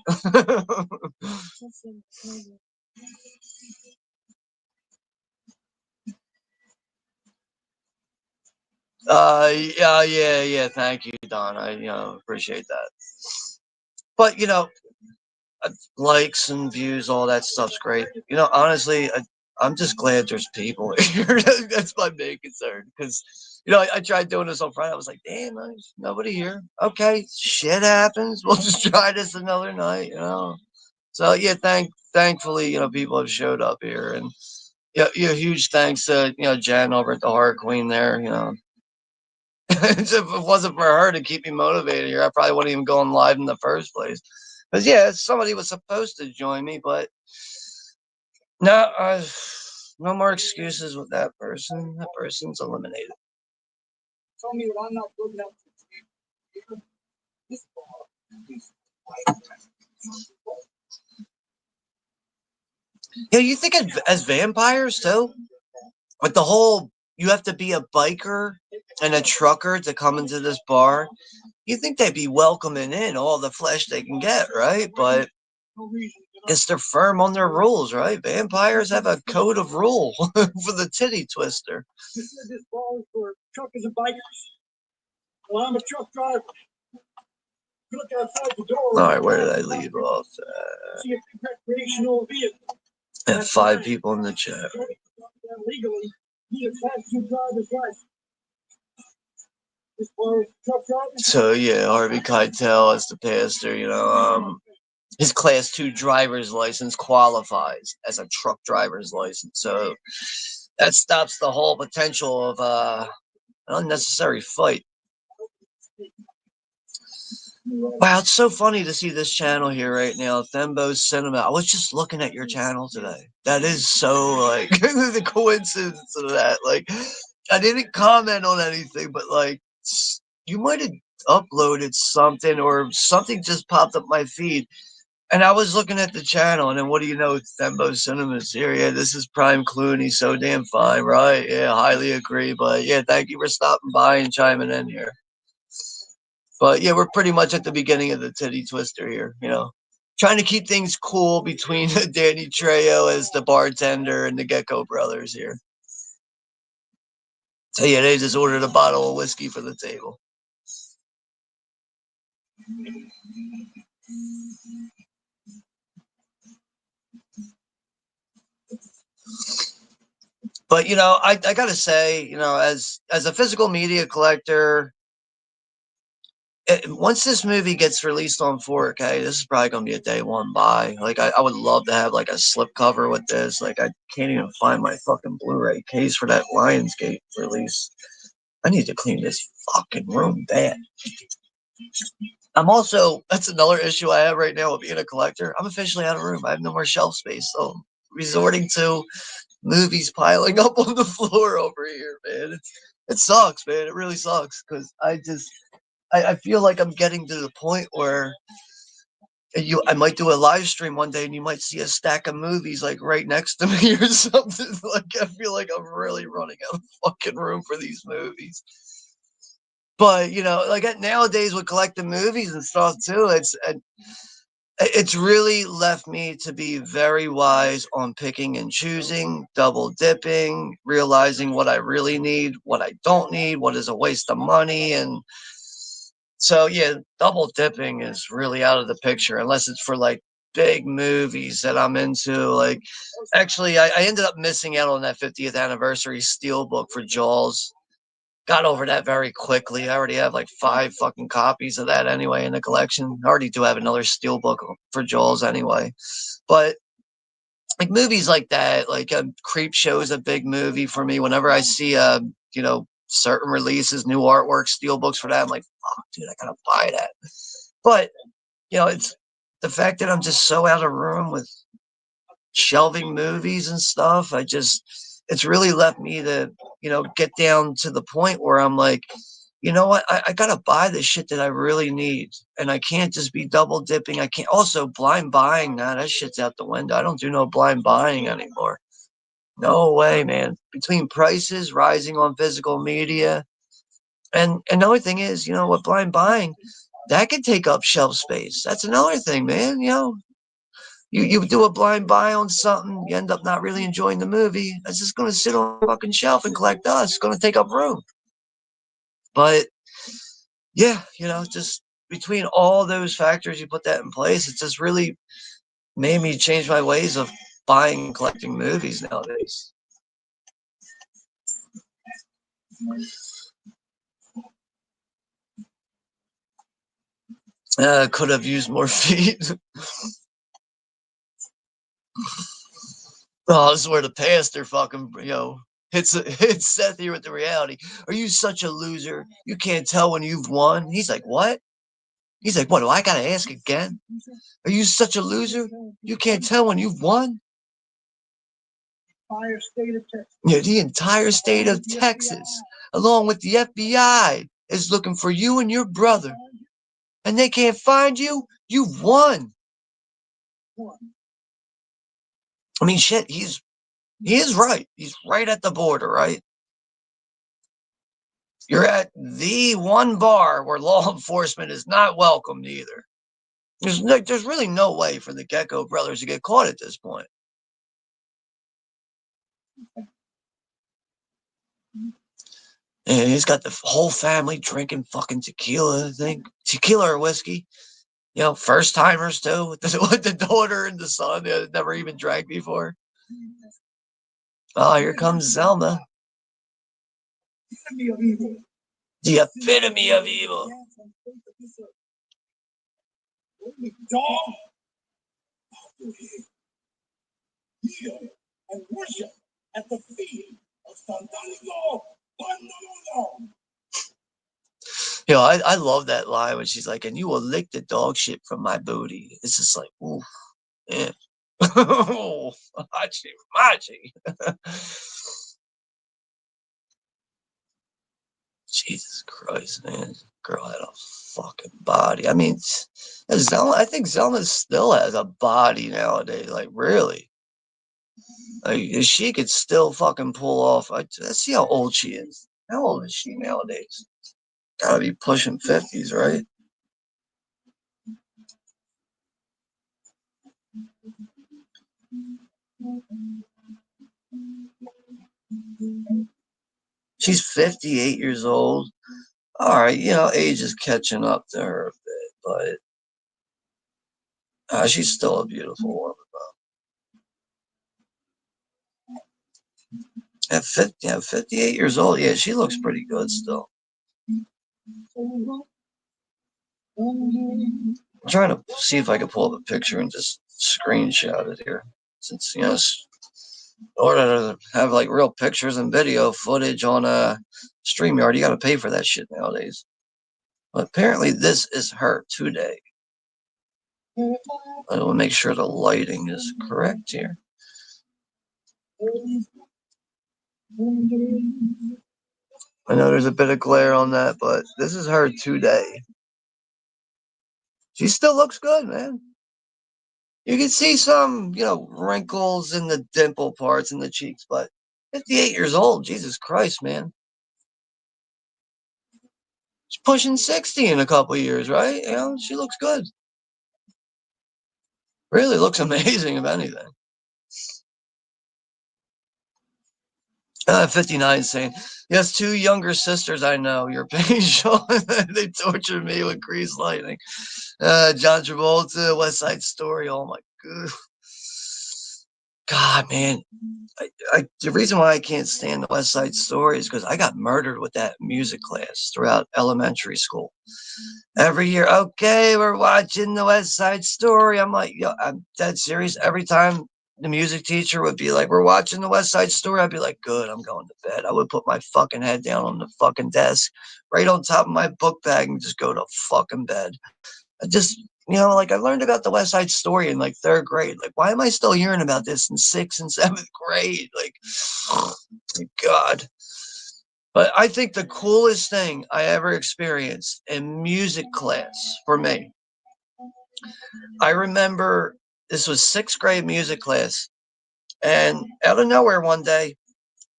yeah. Thank you, Don. I appreciate that. But likes and views, all that stuff's great. Honestly, I'm just glad there's people here. That's my main concern. Because I tried doing this on Friday. I was like, damn, there's nobody here. Okay, shit happens. We'll just try this another night. So yeah, thankfully, people have showed up here, and huge thanks to Jen over at the Horror Queen there. If it wasn't for her to keep me motivated here, I probably wouldn't even go on live in the first place. Because yeah, somebody was supposed to join me, but no, no more excuses with that person. That person's eliminated. Tell me that I'm not good enough to this bar. Yeah, you think as vampires too? With the whole, you have to be a biker and a trucker to come into this bar. You think they'd be welcoming in all the flesh they can get, right? But guess they're firm on their rules, right? Vampires have a code of rule for the titty twister. This bar is for truckers and bikers. Well, I'm a truck driver. Look outside the door. All right, where did I leave off? See a recreational vehicle. And 5 people in the chat. Legally, he has Class 2 driver's license. So yeah, Harvey Keitel as the pastor, his Class 2 driver's license qualifies as a truck driver's license. So that stops the whole potential of an unnecessary fight. Wow, it's so funny to see this channel here right now, Thembo's Cinema. I was just looking at your channel today. That is so, like, the coincidence of that. Like, I didn't comment on anything, but, like, you might have uploaded something or something just popped up my feed. And I was looking at the channel, and then what do you know? Thembo Cinema's here. Yeah, this is Prime Clooney. So damn fine, right? Yeah, highly agree. But yeah, thank you for stopping by and chiming in here. But yeah, we're pretty much at the beginning of the titty twister here, trying to keep things cool between Danny Trejo as the bartender and the Gecko brothers here. So yeah, they just ordered a bottle of whiskey for the table. But I gotta say, as a physical media collector, once this movie gets released on 4K, this is probably gonna be a day one buy. Like I would love to have like a slipcover with this. Like I can't even find my fucking Blu-ray case for that Lionsgate release. I need to clean this fucking room bad. That's another issue I have right now with being a collector. I'm officially out of room. I have no more shelf space, so I'm resorting to movies piling up on the floor over here, man. It sucks, man. It really sucks because I feel like I'm getting to the point where I might do a live stream one day and you might see a stack of movies like right next to me or something. Like I feel like I'm really running out of fucking room for these movies. But like nowadays with collecting movies and stuff too, it's really left me to be very wise on picking and choosing, double dipping, realizing what I really need, what I don't need, what is a waste of money. And so, yeah, double dipping is really out of the picture unless it's for like big movies that I'm into. Like, actually, I ended up missing out on that 50th anniversary steelbook for Jaws. Got over that very quickly. I already have like 5 fucking copies of that anyway in the collection. I already do have another steelbook for Jaws anyway. But like movies like that, like Creep Show is a big movie for me. Whenever I see certain releases, new artwork, steelbooks for that, I'm like, fuck, dude, I gotta buy that. But it's the fact that I'm just so out of room with shelving movies and stuff. It's really left me to get down to the point where I'm like, you know what, I gotta buy the shit that I really need, and I can't just be double dipping. I can't also blind buying. Nah, that shit's out the window. I don't do no blind buying anymore. No way, man. Between prices rising on physical media And the only thing is, with blind buying, that can take up shelf space. That's another thing, man. You do a blind buy on something, you end up not really enjoying the movie. It's just going to sit on a fucking shelf and collect dust. It's going to take up room. But yeah, just between all those factors, you put that in place, it just really made me change my ways of buying and collecting movies nowadays. Could have used more feet. Oh, this is where the pastor fucking, hits Seth here with the reality. Are you such a loser? You can't tell when you've won. He's like, what? He's like, what, do I gotta ask again? Are you such a loser? You can't tell when you've won? Yeah, the entire state of Texas, along with the FBI, is looking for you and your brother. And they can't find you? You've won. I mean, shit, he is right. He's right at the border, right? You're at the one bar where law enforcement is not welcomed either. There's really no way for the Gecko brothers to get caught at this point. And he's got the whole family drinking fucking tequila, I think. Tequila or whiskey. First timers too, with the daughter and the son that never even drank before. Oh, here comes Zelma. The epitome of evil. And worship at the feet of Santango. I love that line when she's like, and you will lick the dog shit from my booty. It's just like, ooh, yeah. Machi. Jesus Christ, man. Girl had a fucking body. I mean, I think Zelma still has a body nowadays. Like, really. Like, she could still fucking pull off. Let's see how old she is. How old is she nowadays? Gotta be pushing 50s, right? She's 58 years old. All right, age is catching up to her a bit, but she's still a beautiful woman. At 58 years old, yeah, she looks pretty good still. I'm trying to see if I can pull up a picture and just screenshot it here, since in order to have like real pictures and video footage on StreamYard, you got to pay for that shit nowadays. But apparently, this is her today. I will make sure the lighting is correct here. I know there's a bit of glare on that, but this is her today. She still looks good, man. You can see some, wrinkles in the dimple parts in the cheeks, but 58 years old, Jesus Christ, man. She's pushing 60 in a couple of years, right? She looks good. Really looks amazing, if anything. 59 saying, yes, two younger sisters I know. Your pain, Sean. They tortured me with grease lightning. John Travolta, West Side Story. Oh my god. God, man. The reason why I can't stand the West Side Story is because I got murdered with that music class throughout elementary school. Every year, okay, we're watching the West Side Story. I'm like, I'm dead serious. Every time the music teacher would be like, we're watching the West Side Story, I'd be like, good, I'm going to bed. I would put my fucking head down on the fucking desk, right on top of my book bag, and just go to fucking bed. I just, like I learned about the West Side Story in like third grade. Like, why am I still hearing about this in sixth and seventh grade? Like, oh my God. But I think the coolest thing I ever experienced in music class for me, I remember this was sixth grade music class. And out of nowhere one day,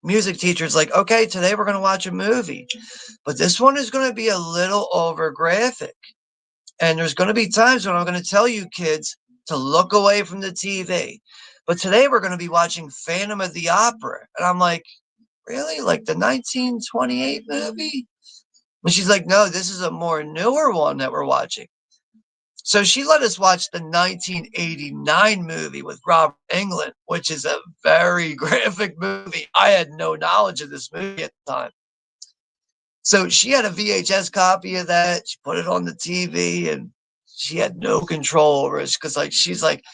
music teacher's like, okay, today we're going to watch a movie, but this one is going to be a little over graphic. And there's going to be times when I'm going to tell you kids to look away from the TV. But today we're going to be watching Phantom of the Opera. And I'm like, really? Like the 1928 movie? And she's like, no, this is a more newer one that we're watching. So she let us watch the 1989 movie with Robert Englund, which is a very graphic movie. I had no knowledge of this movie at the time. So she had a VHS copy of that. She put it on the TV and she had no control over it because, like, she's like,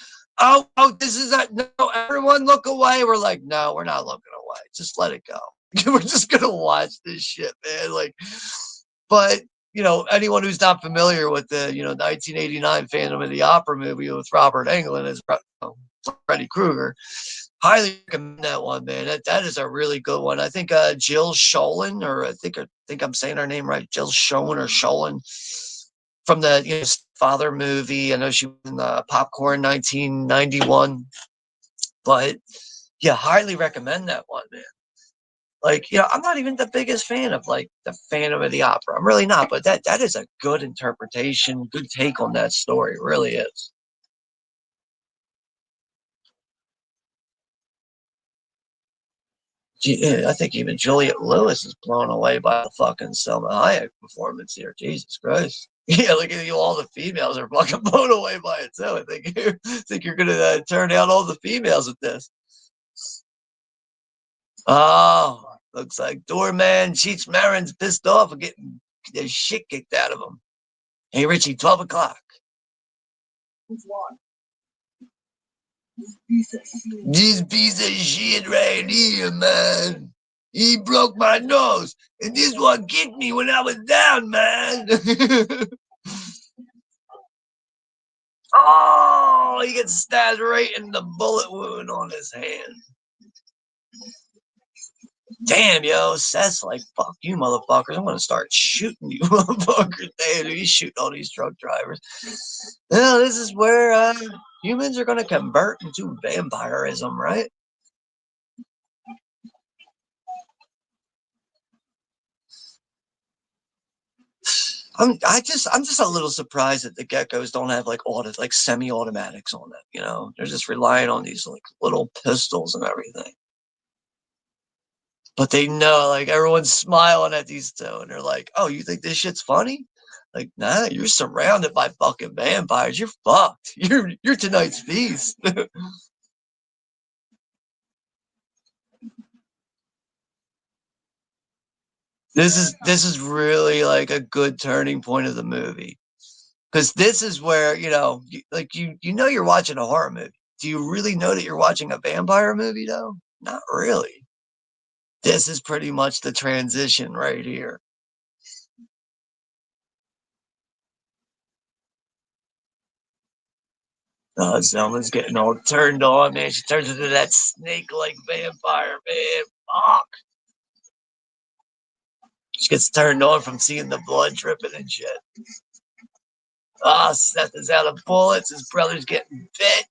oh, this is that. No, everyone look away. We're like, no, we're not looking away. Just let it go. We're just going to watch this shit, man. Like, but, you know, anyone who's not familiar with the, 1989 Phantom of the Opera movie with Robert Englund as Freddy Krueger, highly recommend that one, man. That is a really good one. I think Jill Schoelen, or I think I'm saying her name right, Jill Schoelen from the Father movie. I know she was in the Popcorn 1991, but yeah, highly recommend that one, man. Like, I'm not even the biggest fan of like the Phantom of the Opera. I'm really not, but that is a good interpretation, good take on that story. It really is. I think even Juliette Lewis is blown away by the fucking Selma Hayek performance here. Jesus Christ. Yeah, look at you. All the females are fucking blown away by it too. I think you're gonna turn out all the females with this. Oh, looks like doorman Cheech Marin's pissed off of getting the shit kicked out of him. Hey Richie, 12 o'clock. This piece of shit right here, man. He broke my nose, and this one kicked me when I was down, man. Oh, he gets stabbed right in the bullet wound on his hand. Damn, yo, Seth's like, fuck you, motherfuckers. I'm gonna start shooting you, motherfuckers. Damn, he's shooting all these truck drivers. Well, this is where humans are gonna convert into vampirism, right? I'm just a little surprised that the geckos don't have like semi-automatics on them. They're just relying on these like little pistols and everything. But they know, like everyone's smiling at these two, and they're like, "Oh, you think this shit's funny? Like, nah, you're surrounded by fucking vampires. You're fucked. You're tonight's feast." This is really like a good turning point of the movie. Because this is where you're watching a horror movie. Do you really know that you're watching a vampire movie though? Not really. This is pretty much the transition right here. Selma's getting all turned on, man. She turns into that snake-like vampire, man. Fuck. She gets turned on from seeing the blood dripping and shit. Seth is out of bullets. His brother's getting bit,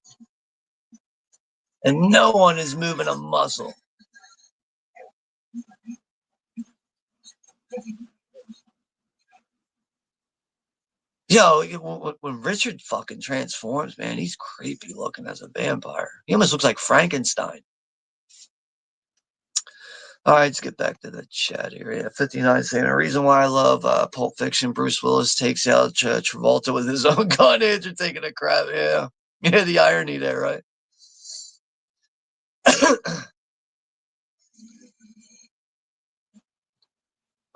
and no one is moving a muscle. Yo, when Richard fucking transforms, man, he's creepy looking as a vampire. He almost looks like Frankenstein. All right, let's get back to the chat here. Yeah, 59 saying a reason why I love Pulp Fiction. Bruce Willis takes out Travolta with his own gun after taking a crap. Yeah, yeah, the irony there, right?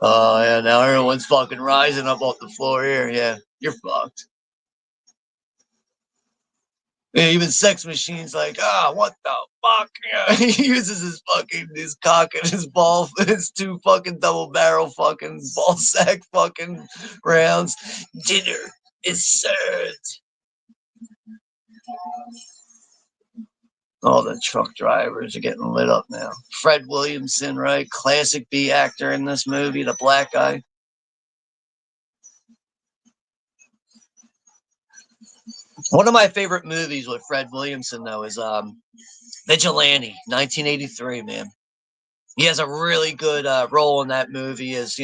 Oh yeah, now everyone's fucking rising up off the floor here. Yeah, you're fucked. Yeah, even Sex Machine's like, what the fuck? Yeah, he uses his cock and his ball, his two fucking double barrel fucking ball sack fucking rounds. Dinner is served. All the truck drivers are getting lit up now. Fred Williamson, right? Classic B actor in this movie, the black guy. One of my favorite movies with Fred Williamson though is Vigilante, 1983, man. He has a really good role in that movie as,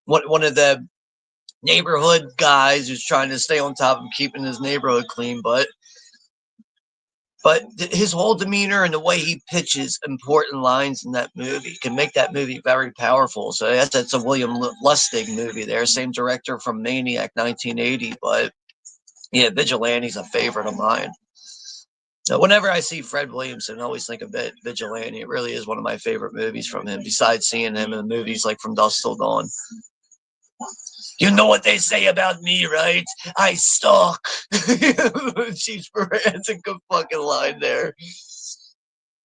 one of the neighborhood guys who's trying to stay on top of keeping his neighborhood clean, but his whole demeanor and the way he pitches important lines in that movie can make that movie very powerful. So that's a William Lustig movie there, same director from Maniac 1980. But yeah, Vigilante's a favorite of mine. So whenever I see Fred Williamson, I always think of Vigilante. It really is one of my favorite movies from him, besides seeing him in movies like From Dusk Till Dawn. You know what they say about me, right? I stalk. Chief Moran's a good fucking line there.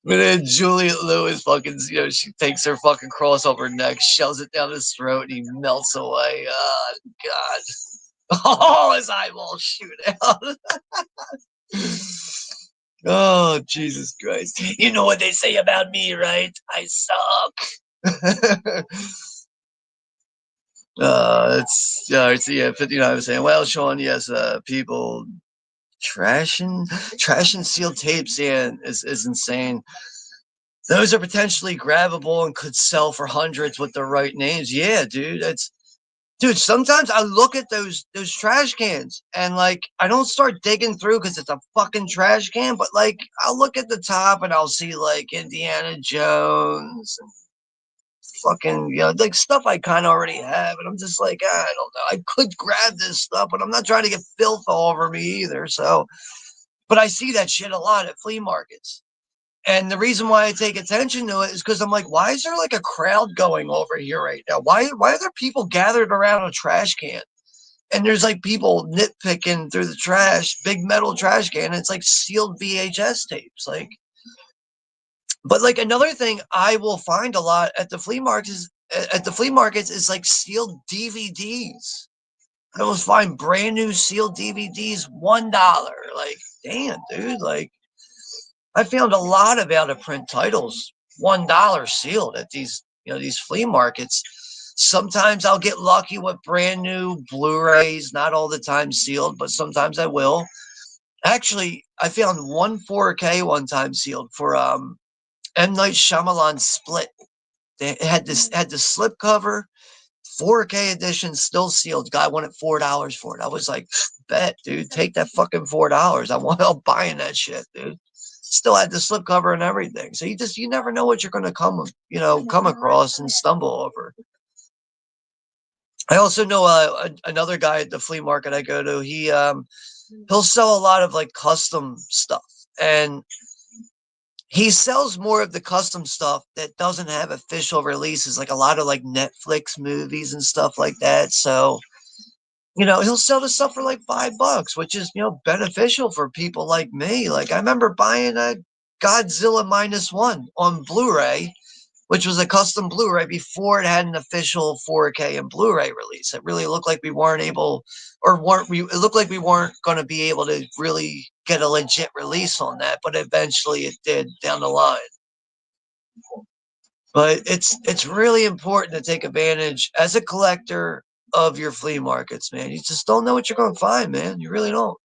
And then Juliet Lewis fucking, she takes her fucking cross over her neck, shoves it down his throat, and he melts away. Oh, God. Oh, his eyeballs shoot out. Oh, Jesus Christ. You know what they say about me, right? I suck. It's 59 was saying, well, Sean, yes, people trashing sealed tapes, yeah, is insane. Those are potentially grabbable and could sell for hundreds with the right names. Yeah, dude, dude. Sometimes I look at those trash cans and like I don't start digging through because it's a fucking trash can, but like I'll look at the top and I'll see like Indiana Jones and fucking like stuff I kind of already have, and I'm just like, I don't know. I could grab this stuff, but I'm not trying to get filth all over me either. So, but I see that shit a lot at flea markets. And the reason why I take attention to it is because I'm like, why is there like a crowd going over here right now? Why are there people gathered around a trash can? And there's like people nitpicking through the trash, big metal trash can. And it's like sealed VHS tapes. But like another thing I will find a lot at the flea markets is like sealed DVDs. I will find brand new sealed DVDs, $1. Like, damn, dude, like I found a lot of out of print titles, $1 sealed at these flea markets. Sometimes I'll get lucky with brand new Blu-rays, not all the time sealed, but sometimes I will. Actually, I found one 4K one time sealed for M. Night Shyamalan Split. They had the slip cover, 4K edition, still sealed. Guy wanted $4 for it. I was like, bet, dude, take that fucking $4. I'm buying that shit, dude. Still had the slipcover and everything. So you never know what you're going to come across and stumble over. I also know another guy at the flea market I go to. He'll sell a lot of like custom stuff, and he sells more of the custom stuff that doesn't have official releases, like a lot of like Netflix movies and stuff like that. So he'll sell the stuff for like $5, which is, beneficial for people like me. Like I remember buying a Godzilla -1 on Blu-ray, which was a custom Blu-ray before it had an official 4K and Blu-ray release. It really looked like we weren't able, or weren't we? It looked like we weren't going to be able to really get a legit release on that, but eventually it did down the line. But it's really important to take advantage as a collector of your flea markets, man. You just don't know what you're going to find, man. You really don't.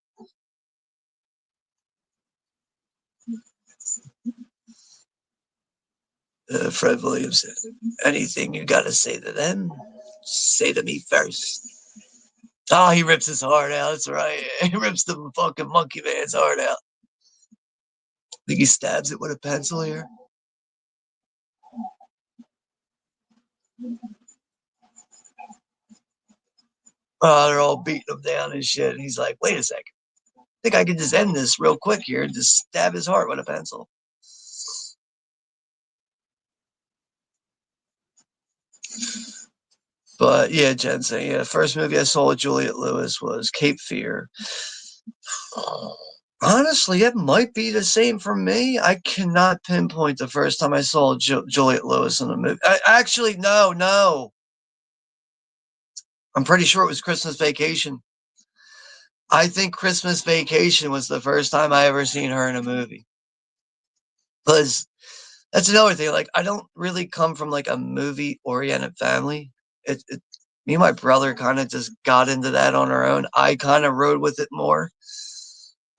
Fred Williamson, anything you got to say to them, say to me first. Oh, he rips his heart out. That's right. He rips the fucking monkey man's heart out. Think he stabs it with a pencil here? Oh, they're all beating him down and shit. And he's like, wait a second. I think I can just end this real quick here and just stab his heart with a pencil. But yeah, Jensen, yeah, the first movie I saw with Juliet Lewis was Cape Fear. Honestly, it might be the same for me. I cannot pinpoint the first time I saw Juliet Lewis in a movie. Actually, no. I'm pretty sure it was Christmas Vacation. I think Christmas Vacation was the first time I ever seen her in a movie. Because that's another thing. Like, I don't really come from like a movie oriented family. Me and my brother kind of just got into that on our own. I kind of rode with it more.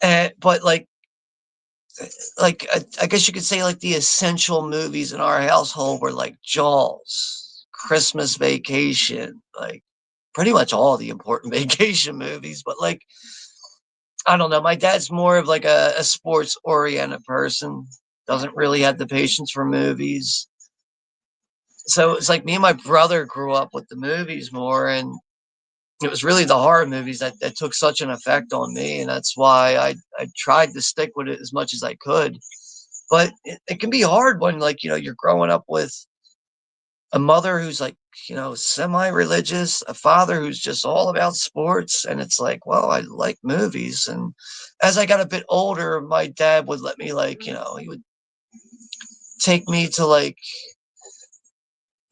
But like like I guess you could say like the essential movies in our household were like Jaws, Christmas Vacation, like pretty much all the important vacation movies. But like I don't know, my dad's more of like a sports oriented person. Doesn't really have the patience for movies. So it's like me and my brother grew up with the movies more, and it was really the horror movies that took such an effect on me, and that's why I tried to stick with it as much as I could. But it can be hard when like you're growing up with a mother who's like semi-religious, a father who's just all about sports, and it's like, well, I like movies. And as I got a bit older, my dad would let me like he would take me to like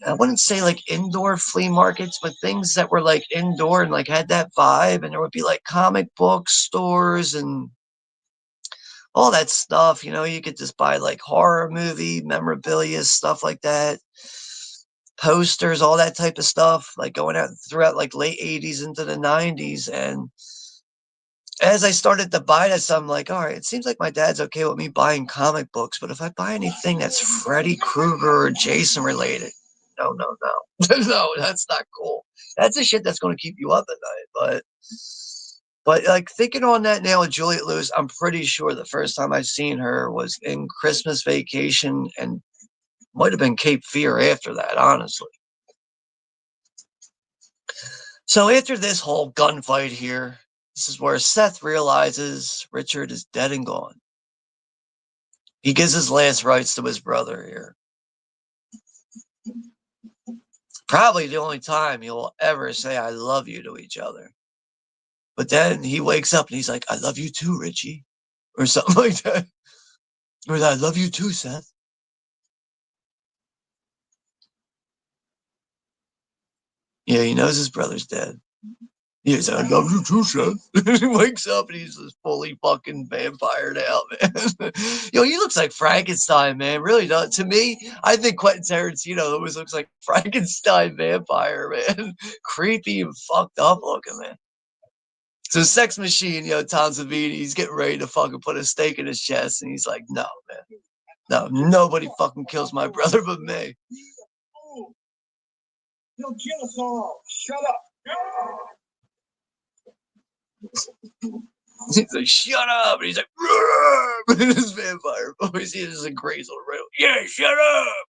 I wouldn't say like indoor flea markets, but things that were like indoor and like had that vibe. And there would be like comic book stores and all that stuff. You could just buy like horror movie memorabilia, stuff like that, posters, all that type of stuff, like going out throughout like late 80s into the 90s. And as I started to buy this, I'm like, all right, it seems like my dad's okay with me buying comic books, but if I buy anything that's Freddy Krueger or Jason related, no, no, no, no, that's not cool. That's the shit that's going to keep you up at night. But like thinking on that now with Juliette Lewis, I'm pretty sure the first time I seen her was in Christmas Vacation, and might have been Cape Fear after that, honestly. So after this whole gunfight here, this is where Seth realizes Richard is dead and gone. He gives his last rites to his brother here. Probably the only time he'll ever say I love you to each other. But then he wakes up and he's like, I love you too, Richie. Or something like that. Or I love you too, Seth. Yeah, he knows his brother's dead. He's like, I love you too, Seth. He wakes up and he's just fully fucking vampired out, man. He looks like Frankenstein, man. Really does. To me, I think Quentin Tarantino always looks like Frankenstein vampire, man. Creepy and fucked up looking, man. So Sex Machine, Tom Savini, he's getting ready to fucking put a stake in his chest, and he's like, no, man. No, nobody fucking kills my brother but me. He'll kill us all. Shut up. He's like, shut up. And he's like, roar! His vampire voice. He is a great little riddle. Yeah, shut up.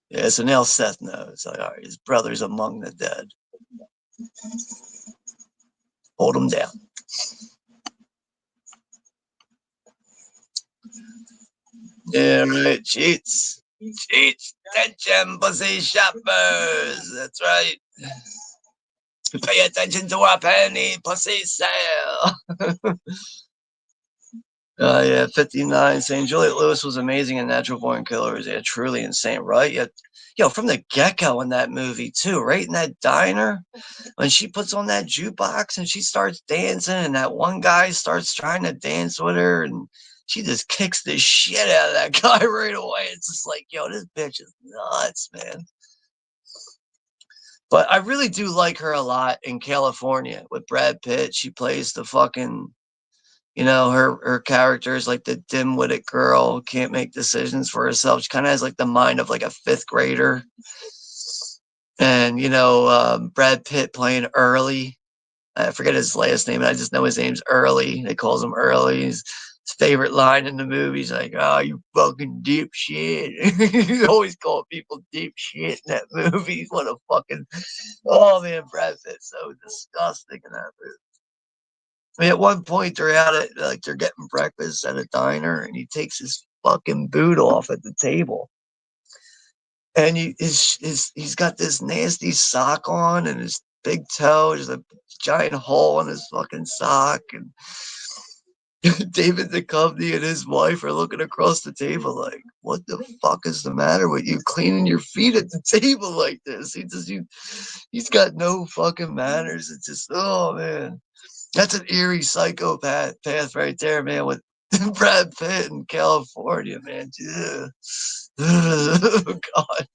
Yeah, so now Seth knows. Like, all right, his brother's among the dead. Hold him down. Yeah, right. Cheats. Cheats. Attention, pussy shoppers. That's right. Pay attention to our penny pussy sale. Yeah, 59 saying Juliette Lewis was amazing in Natural Born Killers. Yeah, truly insane, right? Yeah, from the get-go in that movie too, right in that diner, when she puts on that jukebox and she starts dancing, and that one guy starts trying to dance with her, and she just kicks the shit out of that guy right away. It's just like, this bitch is nuts, man. But I really do like her a lot in California with Brad Pitt. She plays the fucking her character is like the dim-witted girl, can't make decisions for herself. She kind of has like the mind of like a fifth grader. And Brad Pitt playing Early. I forget his last name. I just know his name's Early. They calls him Early. His favorite line in the movie is like, "Oh, you fucking deep shit." He always called people deep shit in that movie. What a fucking oh man, Brad Pitt's so disgusting in that movie. I mean, at one point they're out at like they're getting breakfast at a diner, and he takes his fucking boot off at the table, and he's got this nasty sock on, and his big toe. There's a giant hole in his fucking sock, and David Duchovny and his wife are looking across the table like, "What the fuck is the matter with you cleaning your feet at the table like this?" He's got no fucking manners. It's just oh man. That's an eerie psychopath path right there, man, with Brad Pitt in California, man. Oh, God.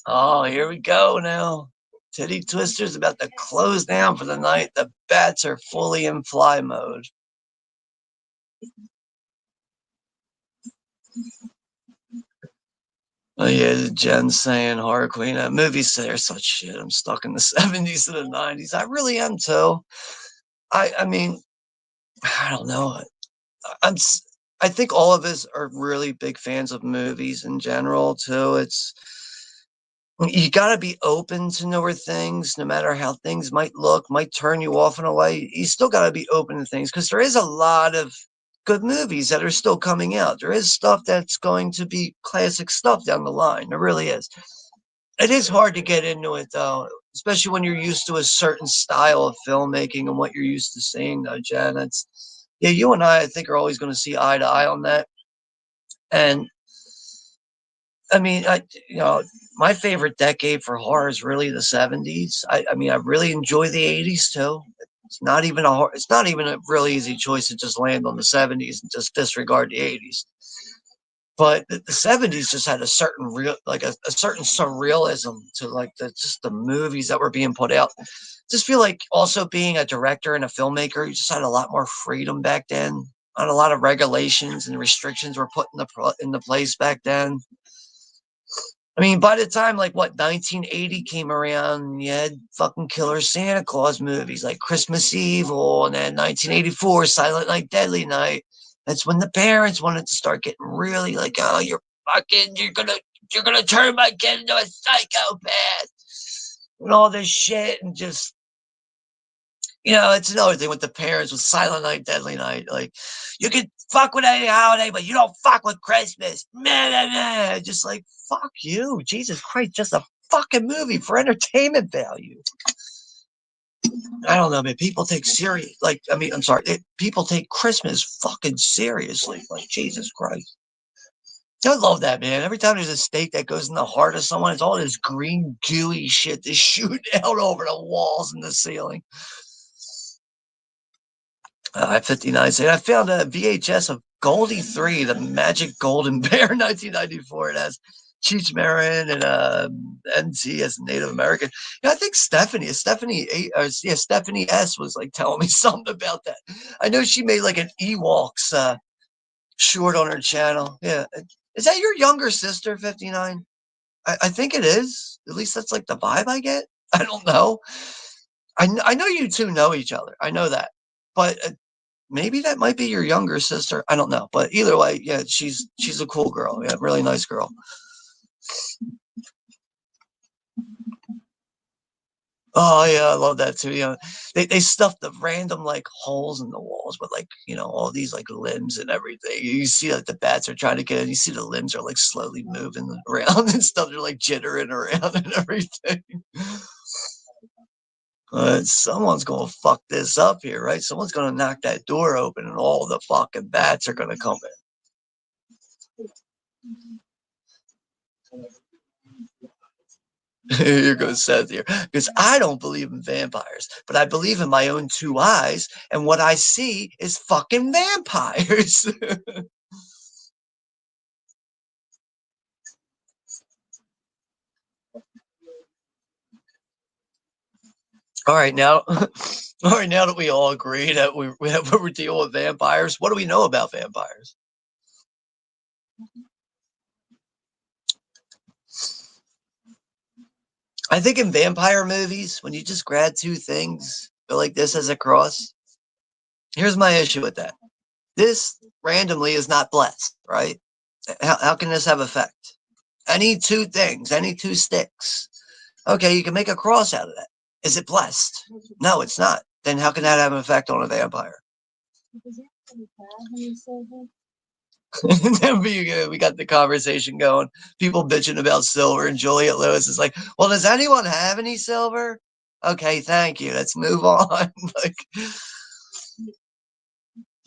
Oh, here we go now. Titty Twister's about to close down for the night. The bats are fully in fly mode. Oh yeah, Jen saying Horror Queen. Movies say are such shit. I'm stuck in the 70s to the 90s. I really am too. I mean, I don't know. I'm I think all of us are really big fans of movies in general too. It's you got to be open to newer things, no matter how things might look, might turn you off in a way. You still got to be open to things because there is a lot of good movies that are still coming out. There is stuff that's going to be classic stuff down the line. There really is. It is hard to get into it though, especially when you're used to a certain style of filmmaking and what you're used to seeing though, Jen. It's yeah, you and I think are always going to see eye to eye on that. And I mean, my favorite decade for horror is really the 70s. I mean, I really enjoy the 80s too. It's not even a really easy choice to just land on the 70s and just disregard the 80s. But the 70s just had a certain a certain surrealism to like just the movies that were being put out. Just feel like also being a director and a filmmaker, you just had a lot more freedom back then. Not a lot of regulations and restrictions were put into place back then. I mean, by the time like what 1980 came around, you had fucking killer Santa Claus movies like Christmas Evil, and then 1984 Silent Night, Deadly Night. That's when the parents wanted to start getting really like, oh, you're gonna turn my kid into a psychopath and all this shit, and just it's another thing with the parents with Silent Night, Deadly Night. Like, you can fuck with any holiday, but you don't fuck with Christmas. Meh, meh, meh. Just like, fuck you. Jesus Christ, just a fucking movie for entertainment value. I don't know, man. People take serious, like, I mean, I'm sorry. People take Christmas fucking seriously. Like, Jesus Christ. I love that, man. Every time there's a stake that goes in the heart of someone, it's all this green, gooey shit to shoot out over the walls and the ceiling. 59 saying, I found a VHS of Goldie 3, the Magic Golden Bear, 1994. It has Cheech Marin and NT as Native American. Yeah, I think Stephanie S was like telling me something about that. I know she made like an Ewoks short on her channel. Yeah. Is that your younger sister, 59? I think it is. At least that's like the vibe I get. I don't know. I know you two know each other. I know that. But maybe that might be your younger sister. I don't know, but either way, yeah, she's a cool girl. Yeah, really nice girl. Oh yeah, I love that too. They stuffed the random like holes in the walls with like all these like limbs and everything. You see like the bats are trying to get in. You see the limbs are like slowly moving around and stuff. They're like jittering around and everything. Someone's gonna fuck this up here, right? Someone's gonna knock that door open, and all the fucking bats are gonna come in. Here goes Seth here. Because I don't believe in vampires, but I believe in my own two eyes, and what I see is fucking vampires. All right, now, all right, now that we all agree that we're dealing with vampires, what do we know about vampires? I think in vampire movies, when you just grab two things, go like this as a cross, here's my issue with that. This randomly is not blessed, right? How can this have effect? Any two things, any two sticks. Okay, you can make a cross out of that. Is it blessed? No, it's not. Then how can that have an effect on a vampire? And then we got the conversation going. People bitching about silver, and Juliet Lewis is like, "Well, does anyone have any silver?" Okay, thank you. Let's move on. Like,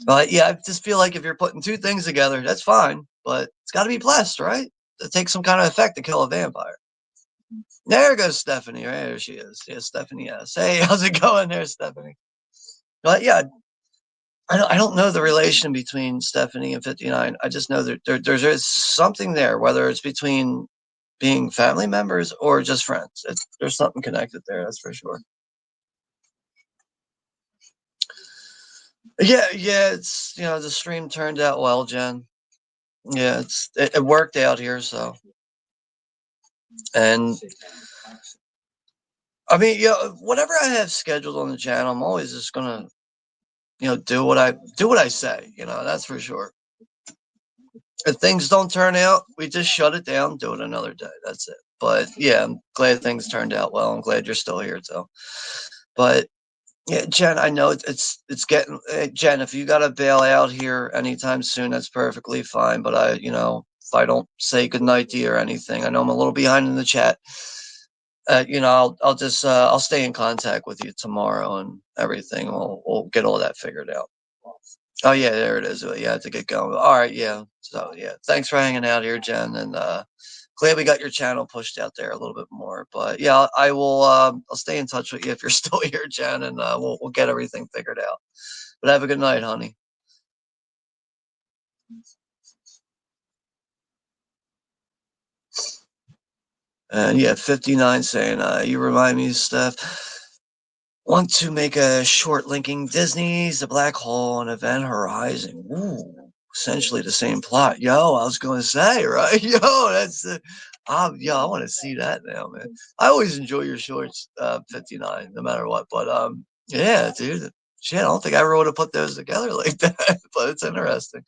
but yeah, I just feel like if you're putting two things together, that's fine, but it's got to be blessed, right? To take some kind of effect to kill a vampire. There goes Stephanie. Right there she is. Yeah, Stephanie. Yes. Hey, how's it going there, Stephanie? But yeah, I don't know the relation between Stephanie and 59. I just know that there's something there, whether it's between being family members or just friends. There's something connected there, that's for sure. Yeah, it's the stream turned out well, Jen. Yeah, it worked out here, so. And I mean, whatever I have scheduled on the channel, I'm always just gonna, do what I say, that's for sure. If things don't turn out, we just shut it down, do it another day. That's it. But yeah, I'm glad things turned out well. I'm glad you're still here too. But yeah, Jen, I know it's getting Jen. If you gotta bail out here anytime soon, that's perfectly fine. But if I don't say goodnight to you or anything, I know I'm a little behind in the chat. I'll just I'll stay in contact with you tomorrow and everything. We'll get all that figured out. Oh yeah, there it is. You have to get going. All right, yeah. So yeah, thanks for hanging out here, Jen, and glad we got your channel pushed out there a little bit more. But yeah, I will. I'll stay in touch with you if you're still here, Jen, and we'll get everything figured out. But have a good night, honey. And yeah, 59 saying, you remind me, Steph. Want to make a short linking Disney's The Black Hole and Event Horizon. Ooh, essentially the same plot. Yo, I was going to say, right? Yo, that's I want to see that now, man. I always enjoy your shorts, 59, no matter what. But yeah, dude. Shit, I don't think I ever would have put those together like that, but it's interesting.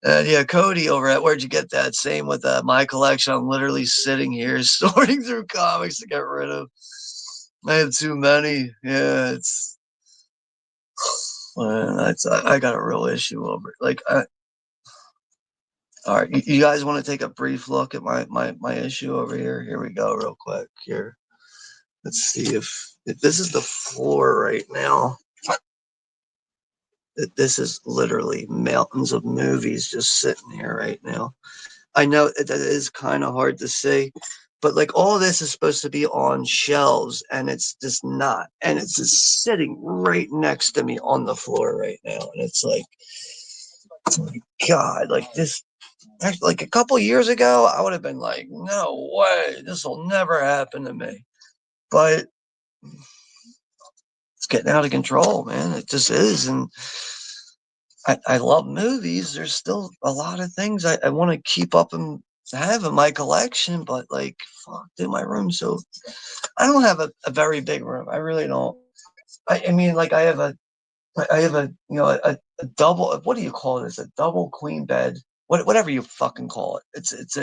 And yeah, Cody over at Where'd You Get That? Same with my collection. I'm literally sitting here sorting through comics to get rid of. I have too many. Yeah, I got a real issue over it. All right, you guys want to take a brief look at my issue over here? Here we go, real quick. Here, let's see if this is the floor right now. This is literally mountains of movies just sitting here right now. I know that is kind of hard to see, but like all this is supposed to be on shelves and it's just not. And it's just sitting right next to me on the floor right now. And it's like, oh my God, like this, like a couple years ago, I would have been like, no way, this will never happen to me. But it's getting out of control, man. It just is. And I love movies. There's still a lot of things I want to keep up and have in my collection, but like, fuck, dude, my room. So I don't have a very big room. I really don't. I mean, like I have a double. What do you call this? A double queen bed. Whatever you fucking call it. It's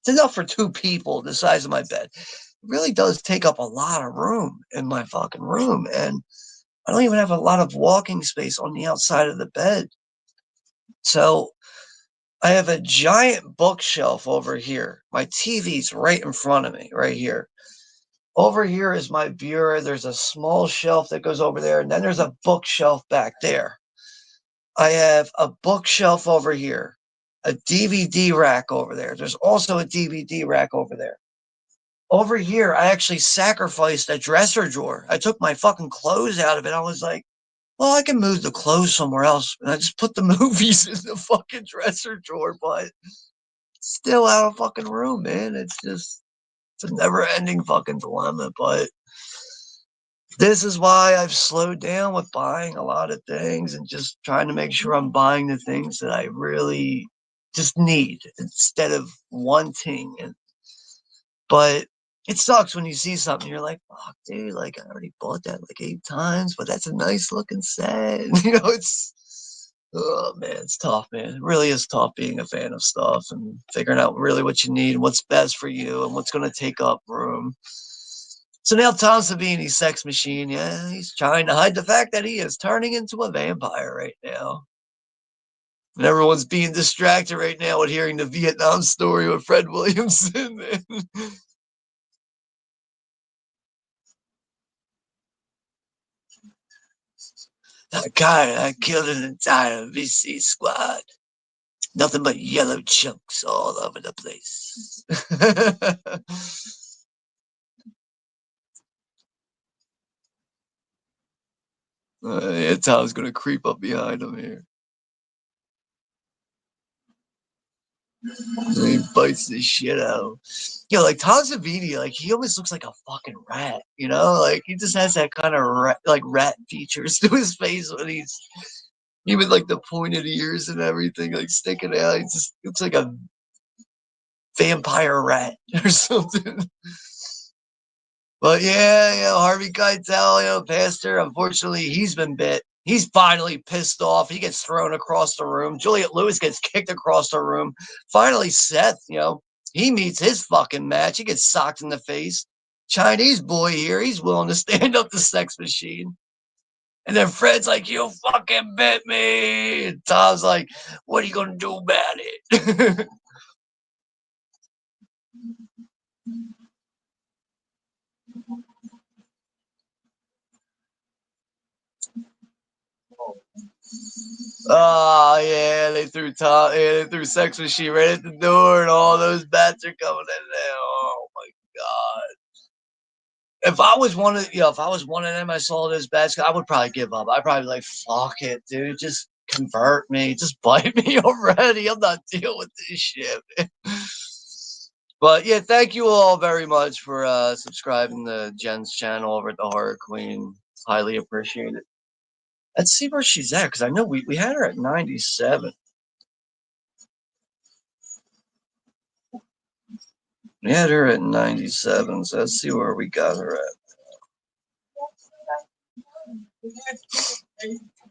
enough for two people. The size of my bed. It really does take up a lot of room in my fucking room, and I don't even have a lot of walking space on the outside of the bed. So I have a giant bookshelf over here. My TV's right in front of me, right here. Over here is my bureau. There's a small shelf that goes over there, and then there's a bookshelf back there. I have a bookshelf over here, a DVD rack over there. There's also a DVD rack over there. Over here, I actually sacrificed a dresser drawer. I took my fucking clothes out of it. I was like, well, I can move the clothes somewhere else. And I just put the movies in the fucking dresser drawer, but still out of fucking room, man. It's a never ending fucking dilemma. But this is why I've slowed down with buying a lot of things and just trying to make sure I'm buying the things that I really just need instead of wanting. But it sucks when you see something, you're like, fuck, dude, like I already bought that like 8 times, but that's a nice looking set. Oh man, it's tough, man. It really is tough being a fan of stuff and figuring out really what you need and what's best for you and what's going to take up room. So now Tom Savini, sex machine, yeah, he's trying to hide the fact that he is turning into a vampire right now. And everyone's being distracted right now with hearing the Vietnam story with Fred Williamson. That guy I killed an entire VC squad. Nothing but yellow chunks all over the place. Yeah, Tom's gonna creep up behind him here. And he bites the shit out. You know, like Tom Savini, like he almost looks like a fucking rat. You know, like he just has that kind of rat features to his face when he's even like the pointed ears and everything, like sticking out. He just looks like a vampire rat or something. But yeah, Harvey Keitel, Pastor, unfortunately, he's been bit. He's finally pissed off. He gets thrown across the room. Juliette Lewis gets kicked across the room. Finally, Seth, he meets his fucking match. He gets socked in the face. Chinese boy here, he's willing to stand up to Sex Machine. And then Fred's like, you fucking bit me. And Tom's like, what are you going to do about it? Oh yeah, they threw Sex Machine right at the door, and all those bats are coming in there. Oh my god! If I was one of them, I saw those bats, I would probably give up. I'd probably be like, fuck it, dude, just convert me, just bite me already. I'm not dealing with this shit. Man. But yeah, thank you all very much for subscribing to Jen's channel over at the Horror Queen. Highly appreciate it. Let's see where she's at, because I know we had her at 97. We had her at 97, so let's see where we got her at.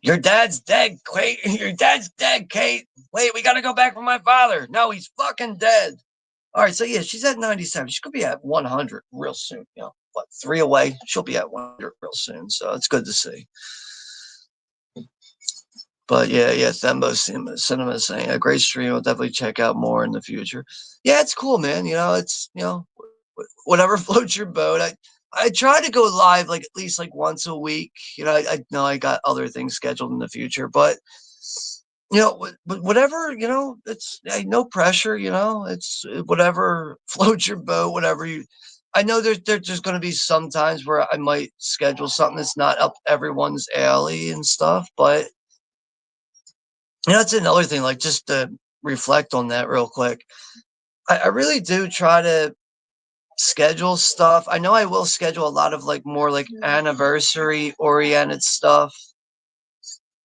Your dad's dead, Kate. Your dad's dead, Kate. Wait, we gotta go back for my father. No, he's fucking dead. All right, so yeah, she's at 97. She could be at 100 real soon. What, 3 away? She'll be at 100 real soon, so it's good to see. But yeah, Thembo Cinema is saying a great stream. I'll definitely check out more in the future. Yeah, it's cool, man. It's whatever floats your boat. I try to go live like at least like once a week. I know I got other things scheduled in the future, but whatever, it's no pressure. It's whatever floats your boat. Whatever you. I know there's just going to be some times where I might schedule something that's not up everyone's alley and stuff, but that's another thing. Like just to reflect on that real quick, I really do try to schedule stuff. I know I will schedule a lot of like more like anniversary oriented stuff.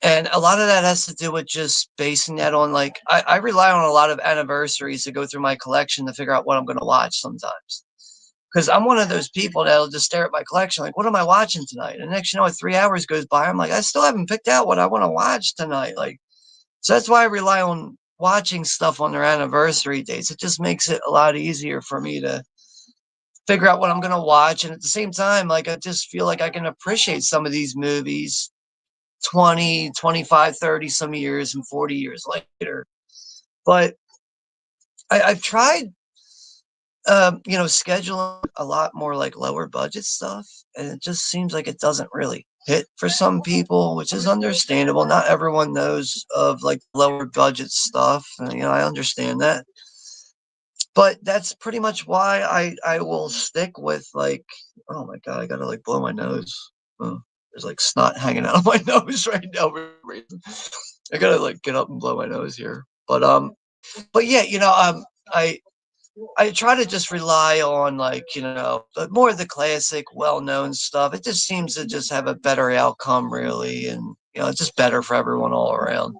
And a lot of that has to do with just basing that on like I rely on a lot of anniversaries to go through my collection to figure out what I'm going to watch sometimes. Because I'm one of those people that'll just stare at my collection like, what am I watching tonight? And next, 3 hours goes by. I'm like, I still haven't picked out what I want to watch tonight. Like, so that's why I rely on watching stuff on their anniversary dates. It just makes it a lot easier for me to figure out what I'm going to watch. And at the same time, like, I just feel like I can appreciate some of these movies 20, 25, 30 some years and 40 years later. But I've tried, scheduling a lot more like lower budget stuff. And it just seems like it doesn't really hit for some people, which is understandable. Not everyone knows of like lower budget stuff. And, I understand that. But that's pretty much why I will stick with like, oh my god, I gotta like blow my nose. Oh, there's like snot hanging out of my nose right now for some reason. I gotta like get up and blow my nose here. But yeah, I try to just rely on like more of the classic, well-known stuff. It just seems to just have a better outcome, really, and it's just better for everyone all around.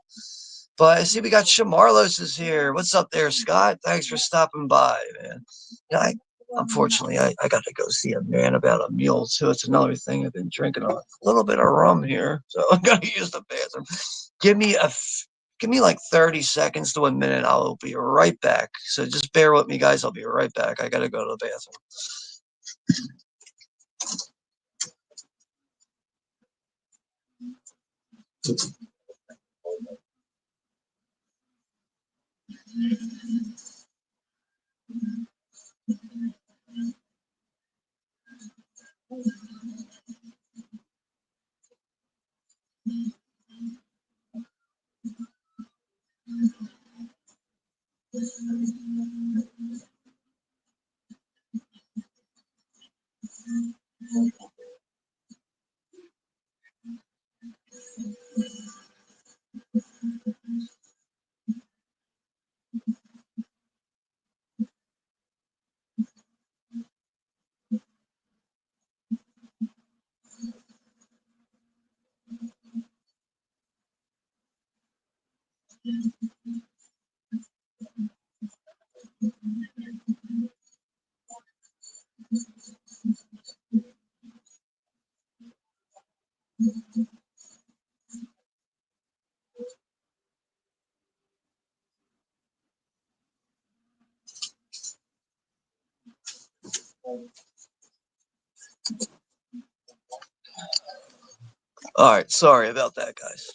But I see we got Shamarlos is here. What's up there, Scott? Thanks for stopping by, man. Unfortunately, I got to go see a man about a mule too. It's another thing. I've been drinking a little bit of rum here, so I got to use the bathroom. Give me give me like 30 seconds to a minute. I'll be right back. So just bear with me, guys. I'll be right back. I got to go to the bathroom. All right, sorry about that, guys.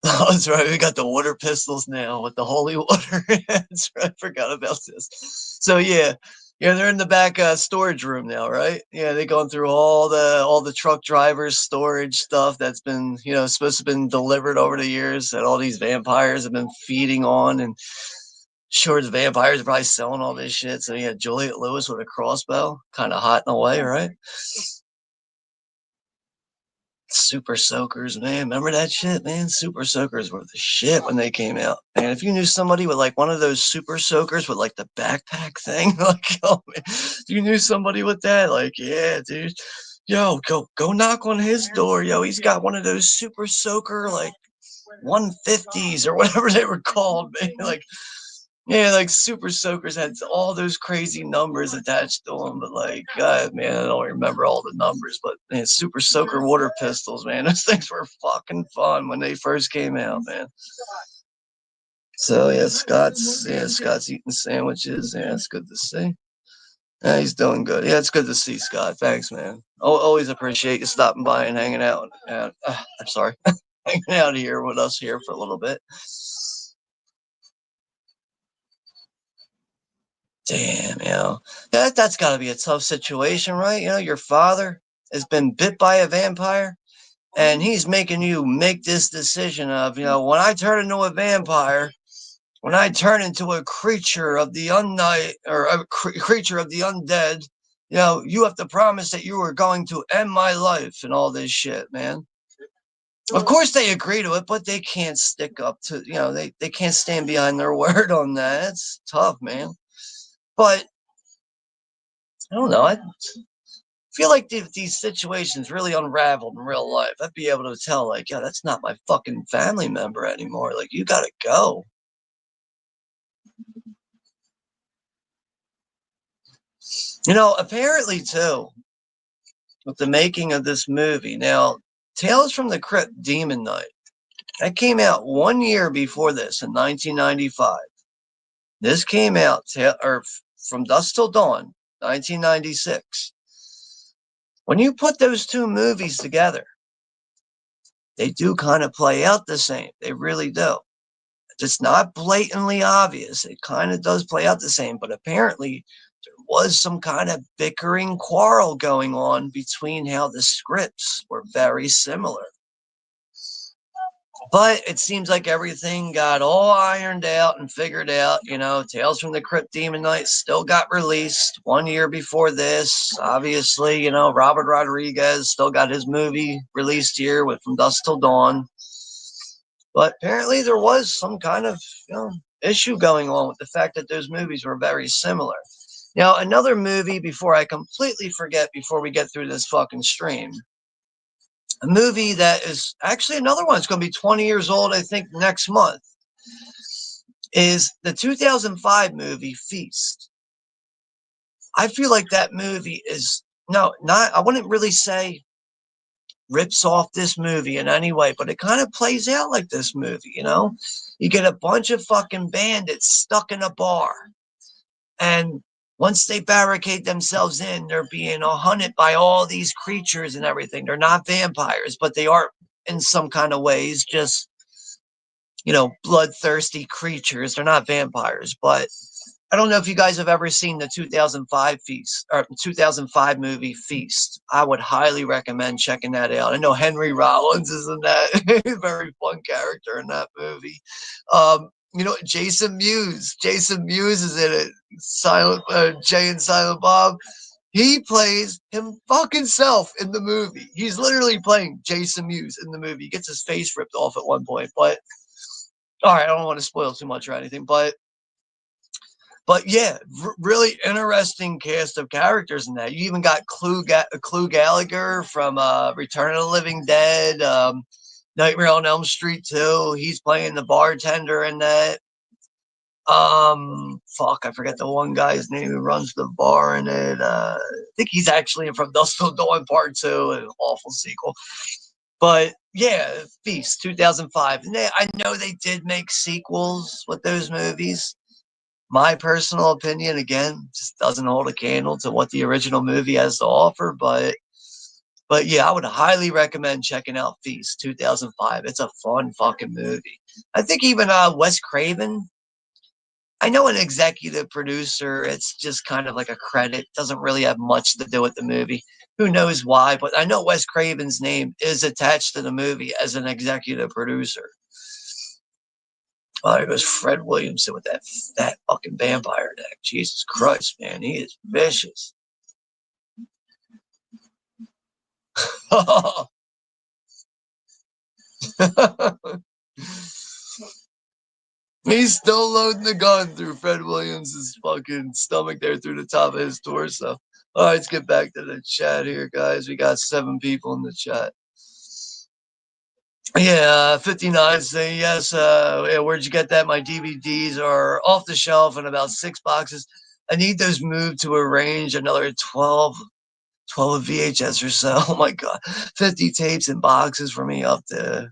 Oh, that's right. We got the water pistols now with the holy water. That's right. I forgot about this. So yeah, they're in the back storage room now, right? Yeah, they're going through all the truck drivers' storage stuff that's been supposed to have been delivered over the years that all these vampires have been feeding on, and sure the vampires are probably selling all this shit. So yeah, Juliet Lewis with a crossbow, kind of hot in a way, right? Super Soakers, man. Remember that shit, man? Super Soakers were the shit when they came out. And if you knew somebody with like one of those Super Soakers with like the backpack thing, like, oh man, if you knew somebody with that, like, yeah, dude, yo, go knock on his door, yo. He's got one of those Super Soaker like 150s or whatever they were called, man. Like, yeah, like Super Soakers had all those crazy numbers attached to them, but like, God, man, I don't remember all the numbers. But man, Super Soaker water pistols, man, those things were fucking fun when they first came out, man. So yeah, Scott's eating sandwiches. Yeah, it's good to see. Yeah, he's doing good. Yeah, it's good to see Scott. Thanks, man. Always appreciate you stopping by and hanging out. I'm sorry, hanging out here with us here for a little bit. Damn, that's got to be a tough situation, right? Your father has been bit by a vampire, and he's making you make this decision of, when I turn into a vampire, when I turn into a creature of the unnight or a creature of the undead, you have to promise that you are going to end my life and all this shit, man. Of course they agree to it, but they can't stick up to, they can't stand behind their word on that. It's tough, man. But I don't know. I feel like if these situations really unraveled in real life, I'd be able to tell, like, yeah, that's not my fucking family member anymore. Like, you gotta go. Apparently, too, with the making of this movie, now, Tales from the Crypt Demon Knight, that came out 1 year before this in 1995. This came out, From Dusk Till Dawn, 1996. When you put those two movies together, they do kind of play out the same. They really do. It's not blatantly obvious. It kind of does play out the same, but apparently there was some kind of bickering quarrel going on between how the scripts were very similar. But it seems like everything got all ironed out and figured out. Tales from the Crypt Demon Knight still got released 1 year before this. Obviously, Robert Rodriguez still got his movie released here with From Dusk Till Dawn. But apparently there was some kind of issue going on with the fact that those movies were very similar. Now, another movie before I completely forget, before we get through this fucking stream, a movie that is actually another one. It's going to be 20 years old, I think, next month, is the 2005 movie Feast. I feel like that movie is, no, not, I wouldn't really say rips off this movie in any way, but it kind of plays out like this movie, You get a bunch of fucking bandits stuck in a bar, and once they barricade themselves in, they're being hunted by all these creatures and everything. They're not vampires, but they are in some kind of ways just, bloodthirsty creatures. They're not vampires, but I don't know if you guys have ever seen the 2005 movie Feast. I would highly recommend checking that out. I know Henry Rollins is in that. Very fun character in that movie. Jason Mewes. Jason Mewes is in it. Jay and Silent Bob. He plays him fucking self in the movie. He's literally playing Jason Mewes in the movie. He gets his face ripped off at one point. But all right, I don't want to spoil too much or anything. But yeah, really interesting cast of characters in that. You even got Clue Gallagher from Return of the Living Dead, Nightmare on Elm Street 2. He's playing the bartender in that. I forget the one guy's name who runs the bar in it. I think he's actually From Dusk Till Dawn Part 2, an awful sequel. But yeah, Feast 2005. And I know they did make sequels with those movies. My personal opinion, again, just doesn't hold a candle to what the original movie has to offer. But But yeah, I would highly recommend checking out Feast 2005. It's a fun fucking movie. I think even Wes Craven, I know an executive producer, it's just kind of like a credit, doesn't really have much to do with the movie. Who knows why, but I know Wes Craven's name is attached to the movie as an executive producer. Oh, there goes Fred Williamson with that fucking vampire neck. Jesus Christ, man, he is vicious. He's still loading the gun through Fred Williams' fucking stomach there through the top of his torso. All right, let's get back to the chat here, guys. We got 7 people in the chat. Yeah, 59 saying yes. Yeah, where'd you get that? My DVDs are off the shelf in about 6 boxes. I need those moved to arrange another 12 VHS or so. Oh my God. 50 tapes and boxes for me up to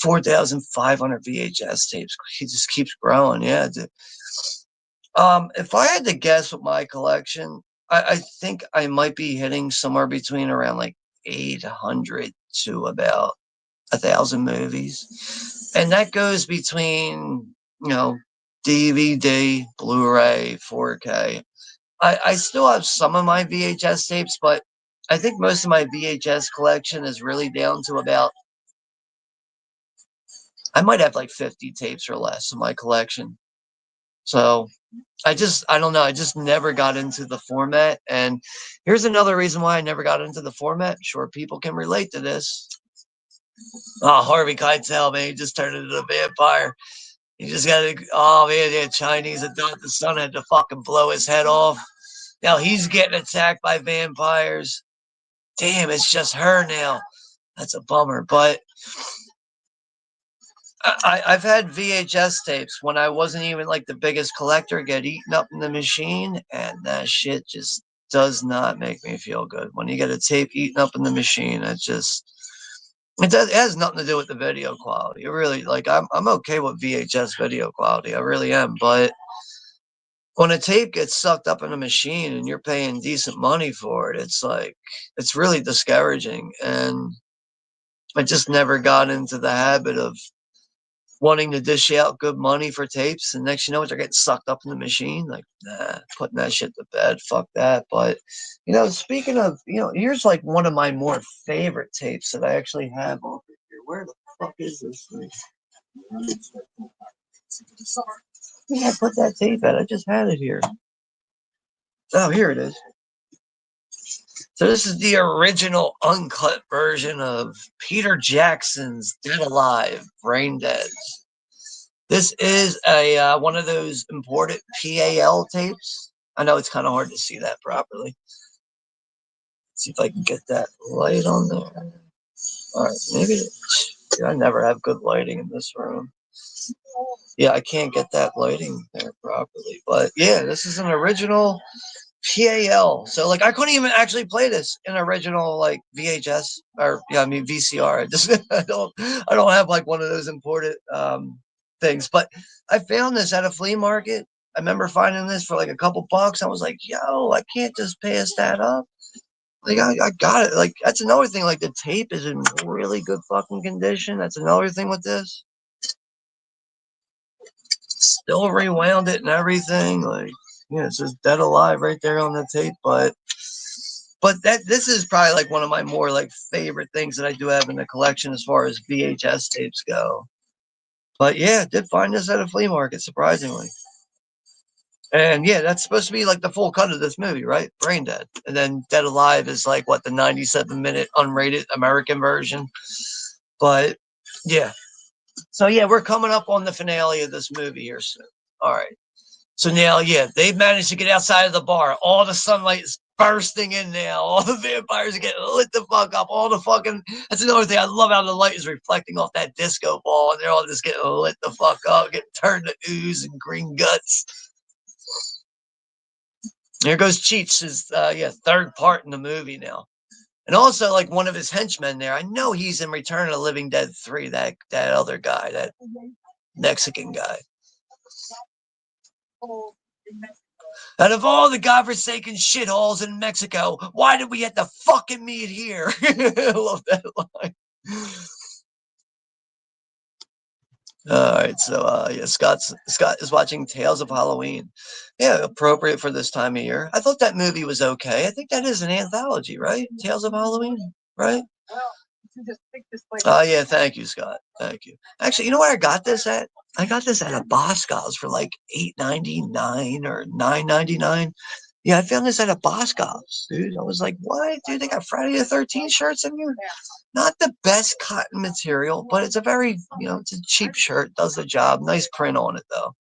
4,500 VHS tapes. He just keeps growing. Yeah. If I had to guess with my collection, I think I might be hitting somewhere between around like 800 to about 1,000 movies. And that goes between, DVD, Blu-ray, 4K. I still have some of my VHS tapes, but I think most of my VHS collection is really down to about, I might have like 50 tapes or less in my collection. So I don't know. I just never got into the format. And here's another reason why I never got into the format. Sure, people can relate to this. Oh, Harvey Keitel, man, he just turned into a vampire. You just got to, oh man, yeah, Chinese adopted son had to fucking blow his head off. Now he's getting attacked by vampires. Damn, it's just her now. That's a bummer. But I've had VHS tapes when I wasn't even like the biggest collector get eaten up in the machine, and that shit just does not make me feel good. When you get a tape eaten up in the machine, it has nothing to do with the video quality. It really, like, I'm okay with VHS video quality. I really am. But when a tape gets sucked up in a machine and you're paying decent money for it, it's like, it's really discouraging. And I just never got into the habit of wanting to dish out good money for tapes. And next, you know what, they're getting sucked up in the machine. Like, nah, putting that shit to bed. Fuck that. But, speaking of, here's like one of my more favorite tapes that I actually have over here. Where the fuck is this thing? Yeah, I put that tape at. I just had it here. Oh, here it is. So this is the original uncut version of Peter Jackson's Dead Alive, Brain Dead. This is a one of those imported PAL tapes. I know it's kind of hard to see that properly. Let's see if I can get that light on there. All right, maybe. I never have good lighting in this room. Yeah, I can't get that lighting there properly. But yeah, this is an original PAL. So like I couldn't even actually play this in original like VHS or VCR. I don't have like one of those imported things. But I found this at a flea market. I remember finding this for like a couple bucks. I was like, yo, I can't just pass that up. Like I got it. Like that's another thing. Like the tape is in really good fucking condition. That's another thing with this. Still rewound it and everything. Like, it says Dead Alive right there on the tape. But this is probably like one of my more like favorite things that I do have in the collection as far as VHS tapes go. But yeah, did find this at a flea market, surprisingly. And yeah, that's supposed to be like the full cut of this movie, right? Brain Dead. And then Dead Alive is like what, the 97-minute unrated American version. But yeah. So yeah, we're coming up on the finale of this movie here soon. All right. So now, yeah, they've managed to get outside of the bar. All the sunlight is bursting in now. All the vampires are getting lit the fuck up. All the fucking, that's another thing. I love how the light is reflecting off that disco ball, and they're all just getting lit the fuck up, getting turned to ooze and green guts. There goes Cheech, his third part in the movie now. And also, like, one of his henchmen there, I know he's in Return of the Living Dead 3, that other guy, that Mexican guy. Out of all the godforsaken shitholes in Mexico, why did we have to fucking meet here? I love that line. All right, so yeah, Scott is watching Tales of Halloween. Yeah, appropriate for this time of year. I thought that movie was okay. I think that is an anthology, right? Tales of Halloween, right? Oh yeah, thank you, Scott. Thank you. Actually, you know where I got this at? I got this at a Boscov's for like $8.99 or $9.99. Yeah, I found this at a Boscov's, dude. I was like, what, dude? They got Friday the 13th shirts in here. Not the best cotton material, but it's a very, it's a cheap shirt. Does the job. Nice print on it, though.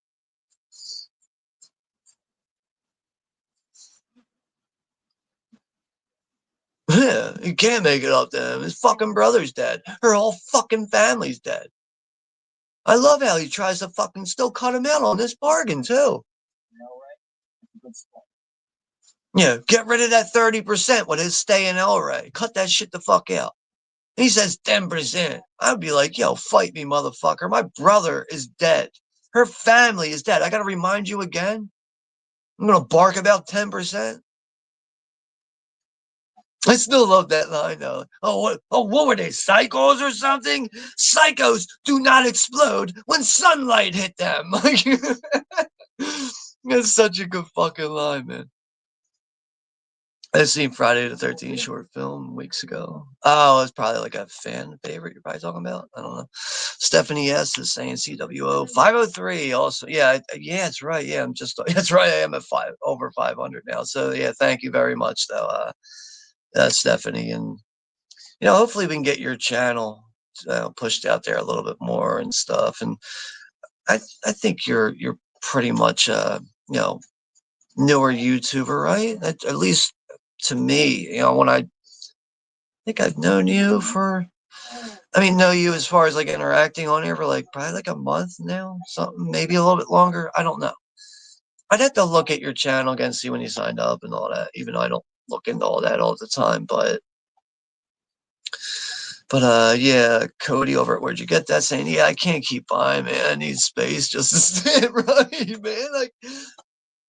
Yeah, you can't make it up to him. His fucking brother's dead. Her whole fucking family's dead. I love how he tries to fucking still cut him out on this bargain, too. Yeah, get rid of that 30% with his stay in El Rey. Cut that shit the fuck out. He says 10%. I'd be like, yo, fight me, motherfucker. My brother is dead. Her family is dead. I got to remind you again. I'm going to bark about 10%. I still love that line, though. What were they, psychos or something? Psychos do not explode when sunlight hit them. That's such a good fucking line, man. I seen Friday the 13th short film weeks ago. Oh, it's probably like a fan favorite you're probably talking about. I don't know. Stephanie S is saying CWO 503 also. Yeah, yeah, it's right. Yeah, that's right. I am at over 500 now. So yeah, thank you very much though, Stephanie. And hopefully we can get your channel pushed out there a little bit more and stuff. And I think you're pretty much newer YouTuber, right? At least to me, when I think I've known you know you as far as like interacting on here for like probably like a month now, something, maybe a little bit longer. I don't know. I'd have to look at your channel again, see when you signed up and all that, even though I don't look into all that all the time. But yeah, Cody over at Where'd You Get That saying, yeah, I can't keep buying, man. I need space just to stand right, man. Like,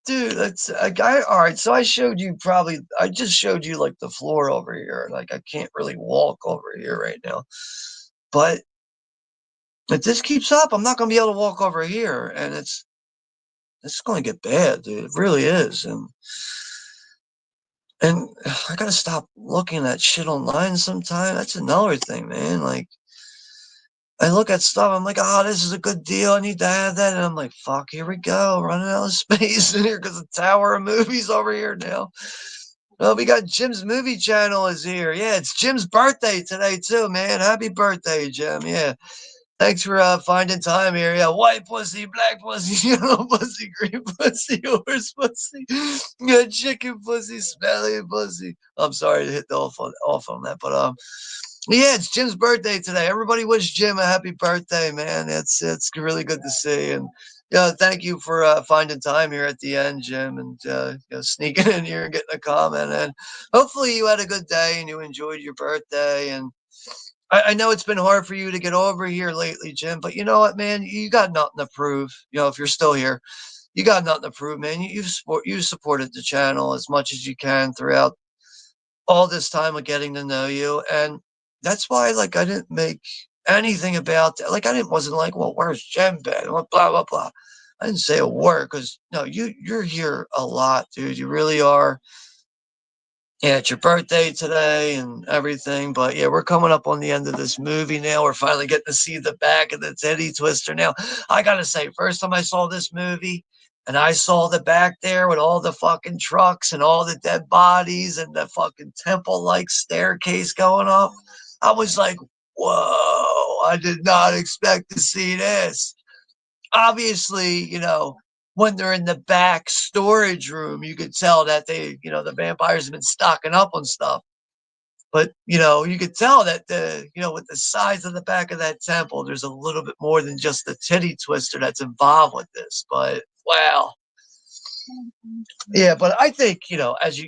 dude, that's a guy. All right, so I just showed you like the floor over here. Like, I can't really walk over here right now. But if this keeps up, I'm not going to be able to walk over here. And it's going to get bad, dude. It really is. And I got to stop looking at shit online sometime. That's another thing, man. Like, I look at stuff, I'm like, oh, this is a good deal. I need to have that. And I'm like, fuck, here we go. Running out of space in here because the Tower of Movies over here now. Oh, we got Jim's movie channel is here. Yeah, it's Jim's birthday today, too, man. Happy birthday, Jim. Yeah. Thanks for finding time here. Yeah, white pussy, black pussy, yellow pussy, green pussy, horse pussy, yeah, chicken pussy, smelly pussy. I'm sorry to hit the off on that, but yeah, it's Jim's birthday today. Everybody wish Jim a happy birthday, man. It's really good to see. And yeah, thank you for finding time here at the end, Jim, and sneaking in here and getting a comment. And hopefully you had a good day and you enjoyed your birthday. And I know it's been hard for you to get over here lately, Jim, but you know what, man? You got nothing to prove. If you're still here, you got nothing to prove, man. You've supported the channel as much as you can throughout all this time of getting to know you, and that's why, like, I didn't make anything about that. Like, wasn't like, well, where's Jim been? Blah blah blah. I didn't say a word because no, you're here a lot, dude. You really are. Yeah, it's your birthday today and everything, but yeah, we're coming up on the end of this movie now. We're finally getting to see the back of the titty twister. Now, I gotta say, first time I saw this movie and I saw the back there with all the fucking trucks and all the dead bodies and the fucking temple-like staircase going up, I was like, whoa, I did not expect to see this. Obviously, when they're in the back storage room, you could tell that the vampires have been stocking up on stuff. But, you could tell that with the size of the back of that temple, there's a little bit more than just the titty twister that's involved with this. But, wow. Yeah, but I think, as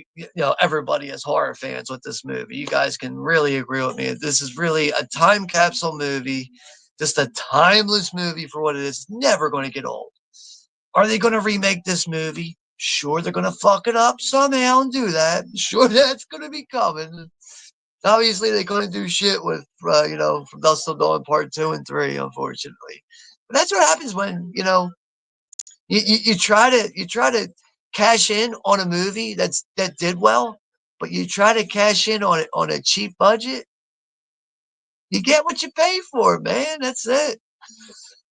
everybody as horror fans with this movie, you guys can really agree with me. This is really a time capsule movie, just a timeless movie for what it is. Never going to get old. Are they going to remake this movie? Sure, they're gonna fuck it up somehow and do that. Sure, that's gonna be coming. Obviously, they couldn't do shit with, from Dust Till Dawn Part 2 and 3, unfortunately. But that's what happens when, you try to cash in on a movie that did well, but you try to cash in on it on a cheap budget. You get what you pay for, man. That's it.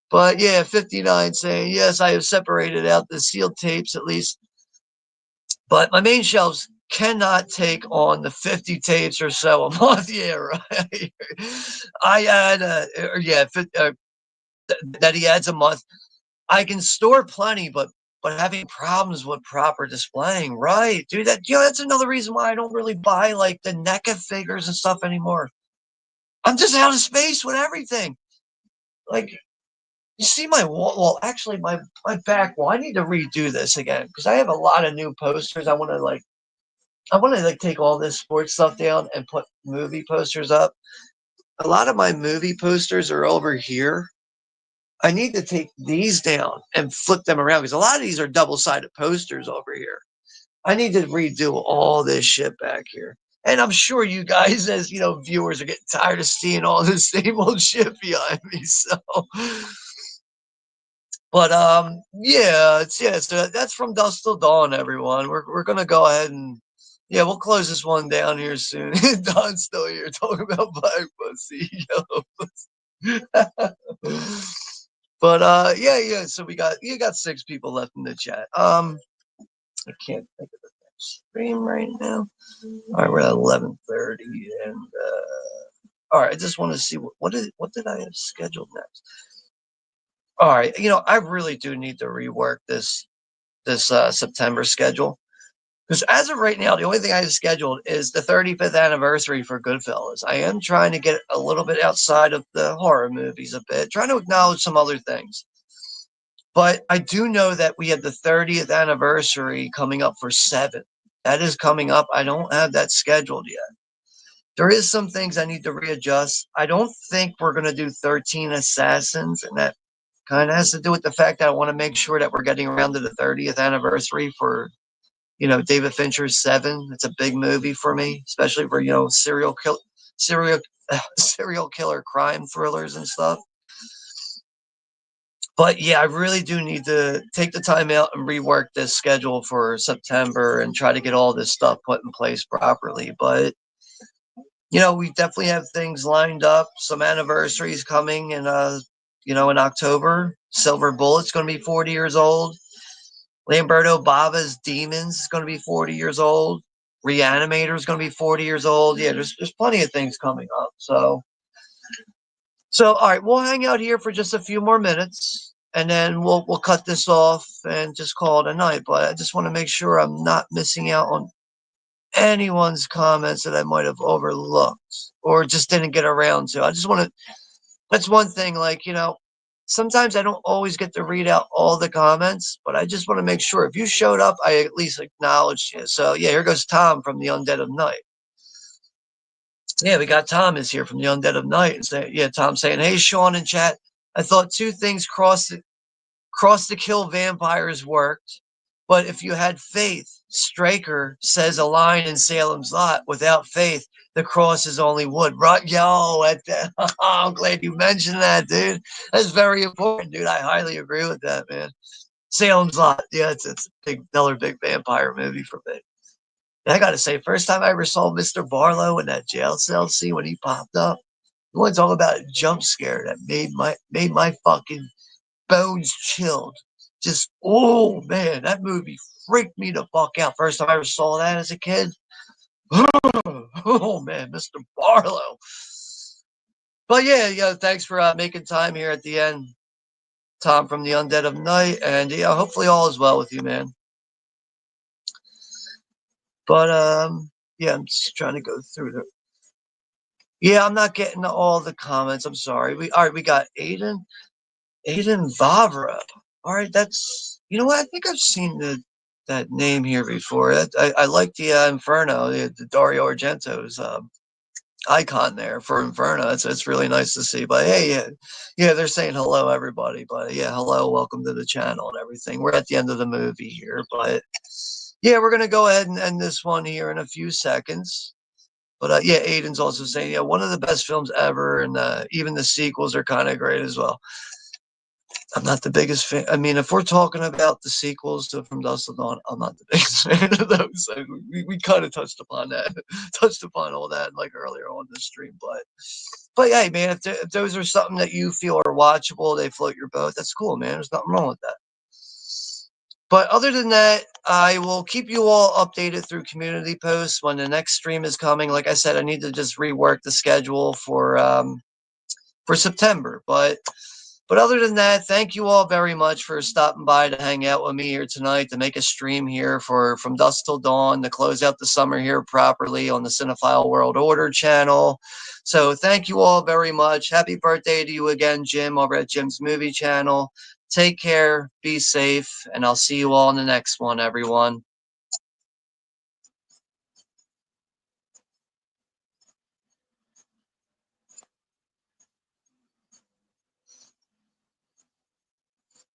But yeah, 59 saying, yes, I have separated out the sealed tapes at least, but my main shelves cannot take on the 50 tapes or so a month. Yeah, right. I add, that he adds a month. I can store plenty, but having problems with proper displaying. Right, dude. That's another reason why I don't really buy like the NECA figures and stuff anymore. I'm just out of space with everything. Like, you see my wall? Well, actually, my back wall. I need to redo this again because I have a lot of new posters. I want to take all this sports stuff down and put movie posters up. A lot of my movie posters are over here. I need to take these down and flip them around because a lot of these are double-sided posters over here. I need to redo all this shit back here. And I'm sure you guys, as viewers, are getting tired of seeing all this same old shit behind me. So, but so that's from Dusk Till Dawn, everyone. We're gonna go ahead and we'll close this one down here soon. Don's still here talking about Black Pussy, yellow pussy. But yeah. So you got 6 people left in the chat. I can't think of the next stream right now. All right, we're at 11:30, and all right. I just want to see what did I have scheduled next. All right, I really do need to rework this September schedule because as of right now, the only thing I have scheduled is the 35th anniversary for Goodfellas. I am trying to get a little bit outside of the horror movies a bit, trying to acknowledge some other things. But I do know that we have the 30th anniversary coming up for 7. That is coming up. I don't have that scheduled yet. There is some things I need to readjust. I don't think we're going to do 13 Assassins, and that kind of has to do with the fact that I want to make sure that we're getting around to the 30th anniversary for, David Fincher's 7. It's a big movie for me, especially for, serial serial killer crime thrillers and stuff. But yeah, I really do need to take the time out and rework this schedule for September and try to get all this stuff put in place properly. But we definitely have things lined up. Some anniversaries coming in in October. Silver Bullet's going to be 40 years old. Lamberto Bava's Demons is going to be 40 years old. Reanimator is going to be 40 years old. Yeah, there's plenty of things coming up. So all right, we'll hang out here for just a few more minutes, and then we'll cut this off and just call it a night. But I just want to make sure I'm not missing out on anyone's comments that I might have overlooked or just didn't get around to. I just want to. That's one thing. Like sometimes I don't always get to read out all the comments, but I just want to make sure if you showed up, I at least acknowledged you. So yeah, here goes Tom from the Undead of Night. Yeah, we got Thomas here from the Undead of Night, and Tom saying, "Hey, Sean in chat, I thought 2 things cross to kill vampires worked, but if you had faith, Straker says a line in Salem's Lot, without faith, the cross is only wood." Right, I'm glad you mentioned that, dude. That's very important, dude. I highly agree with that, man. Salem's Lot, yeah, it's another big vampire movie for me. And I gotta say, first time I ever saw Mr. Barlow in that jail cell scene when he popped up, you want to talk about a jump scare that made my fucking bones chilled. Just, oh man, that movie freaked me the fuck out. First time I ever saw that as a kid. Oh man, Mr. Barlow. But yeah, thanks for making time here at the end, Tom from the Undead of Night, and hopefully all is well with you, man. But yeah, I'm just trying to go through the. Yeah, I'm not getting to all the comments. I'm sorry. All right, we got Aiden Vavra. All right, that's what I think I've seen that name here before. I like the Inferno, the Dario Argento's icon there for Inferno. It's really nice to see. But hey, yeah, they're saying hello, everybody. But yeah, hello, welcome to the channel and everything. We're at the end of the movie here, but yeah, we're gonna go ahead and end this one here in a few seconds. But yeah, Aiden's also saying, yeah, one of the best films ever, and even the sequels are kind of great as well. I'm not the biggest fan. I mean, if we're talking about the sequels to From Dusk Till Dawn, I'm not the biggest fan of those. So we kind of touched upon that, touched upon all that like earlier on the stream. But hey, man, if those are something that you feel are watchable, they float your boat. That's cool, man. There's nothing wrong with that. But other than that, I will keep you all updated through community posts when the next stream is coming. Like I said, I need to just rework the schedule for September. But other than that, thank you all very much for stopping by to hang out with me here tonight, to make a stream here for From Dusk Till Dawn, to close out the summer here properly on the Cinephile World Order channel. So thank you all very much. Happy birthday to you again, Jim, over at Jim's Movie Channel. Take care, be safe, and I'll see you all in the next one, everyone.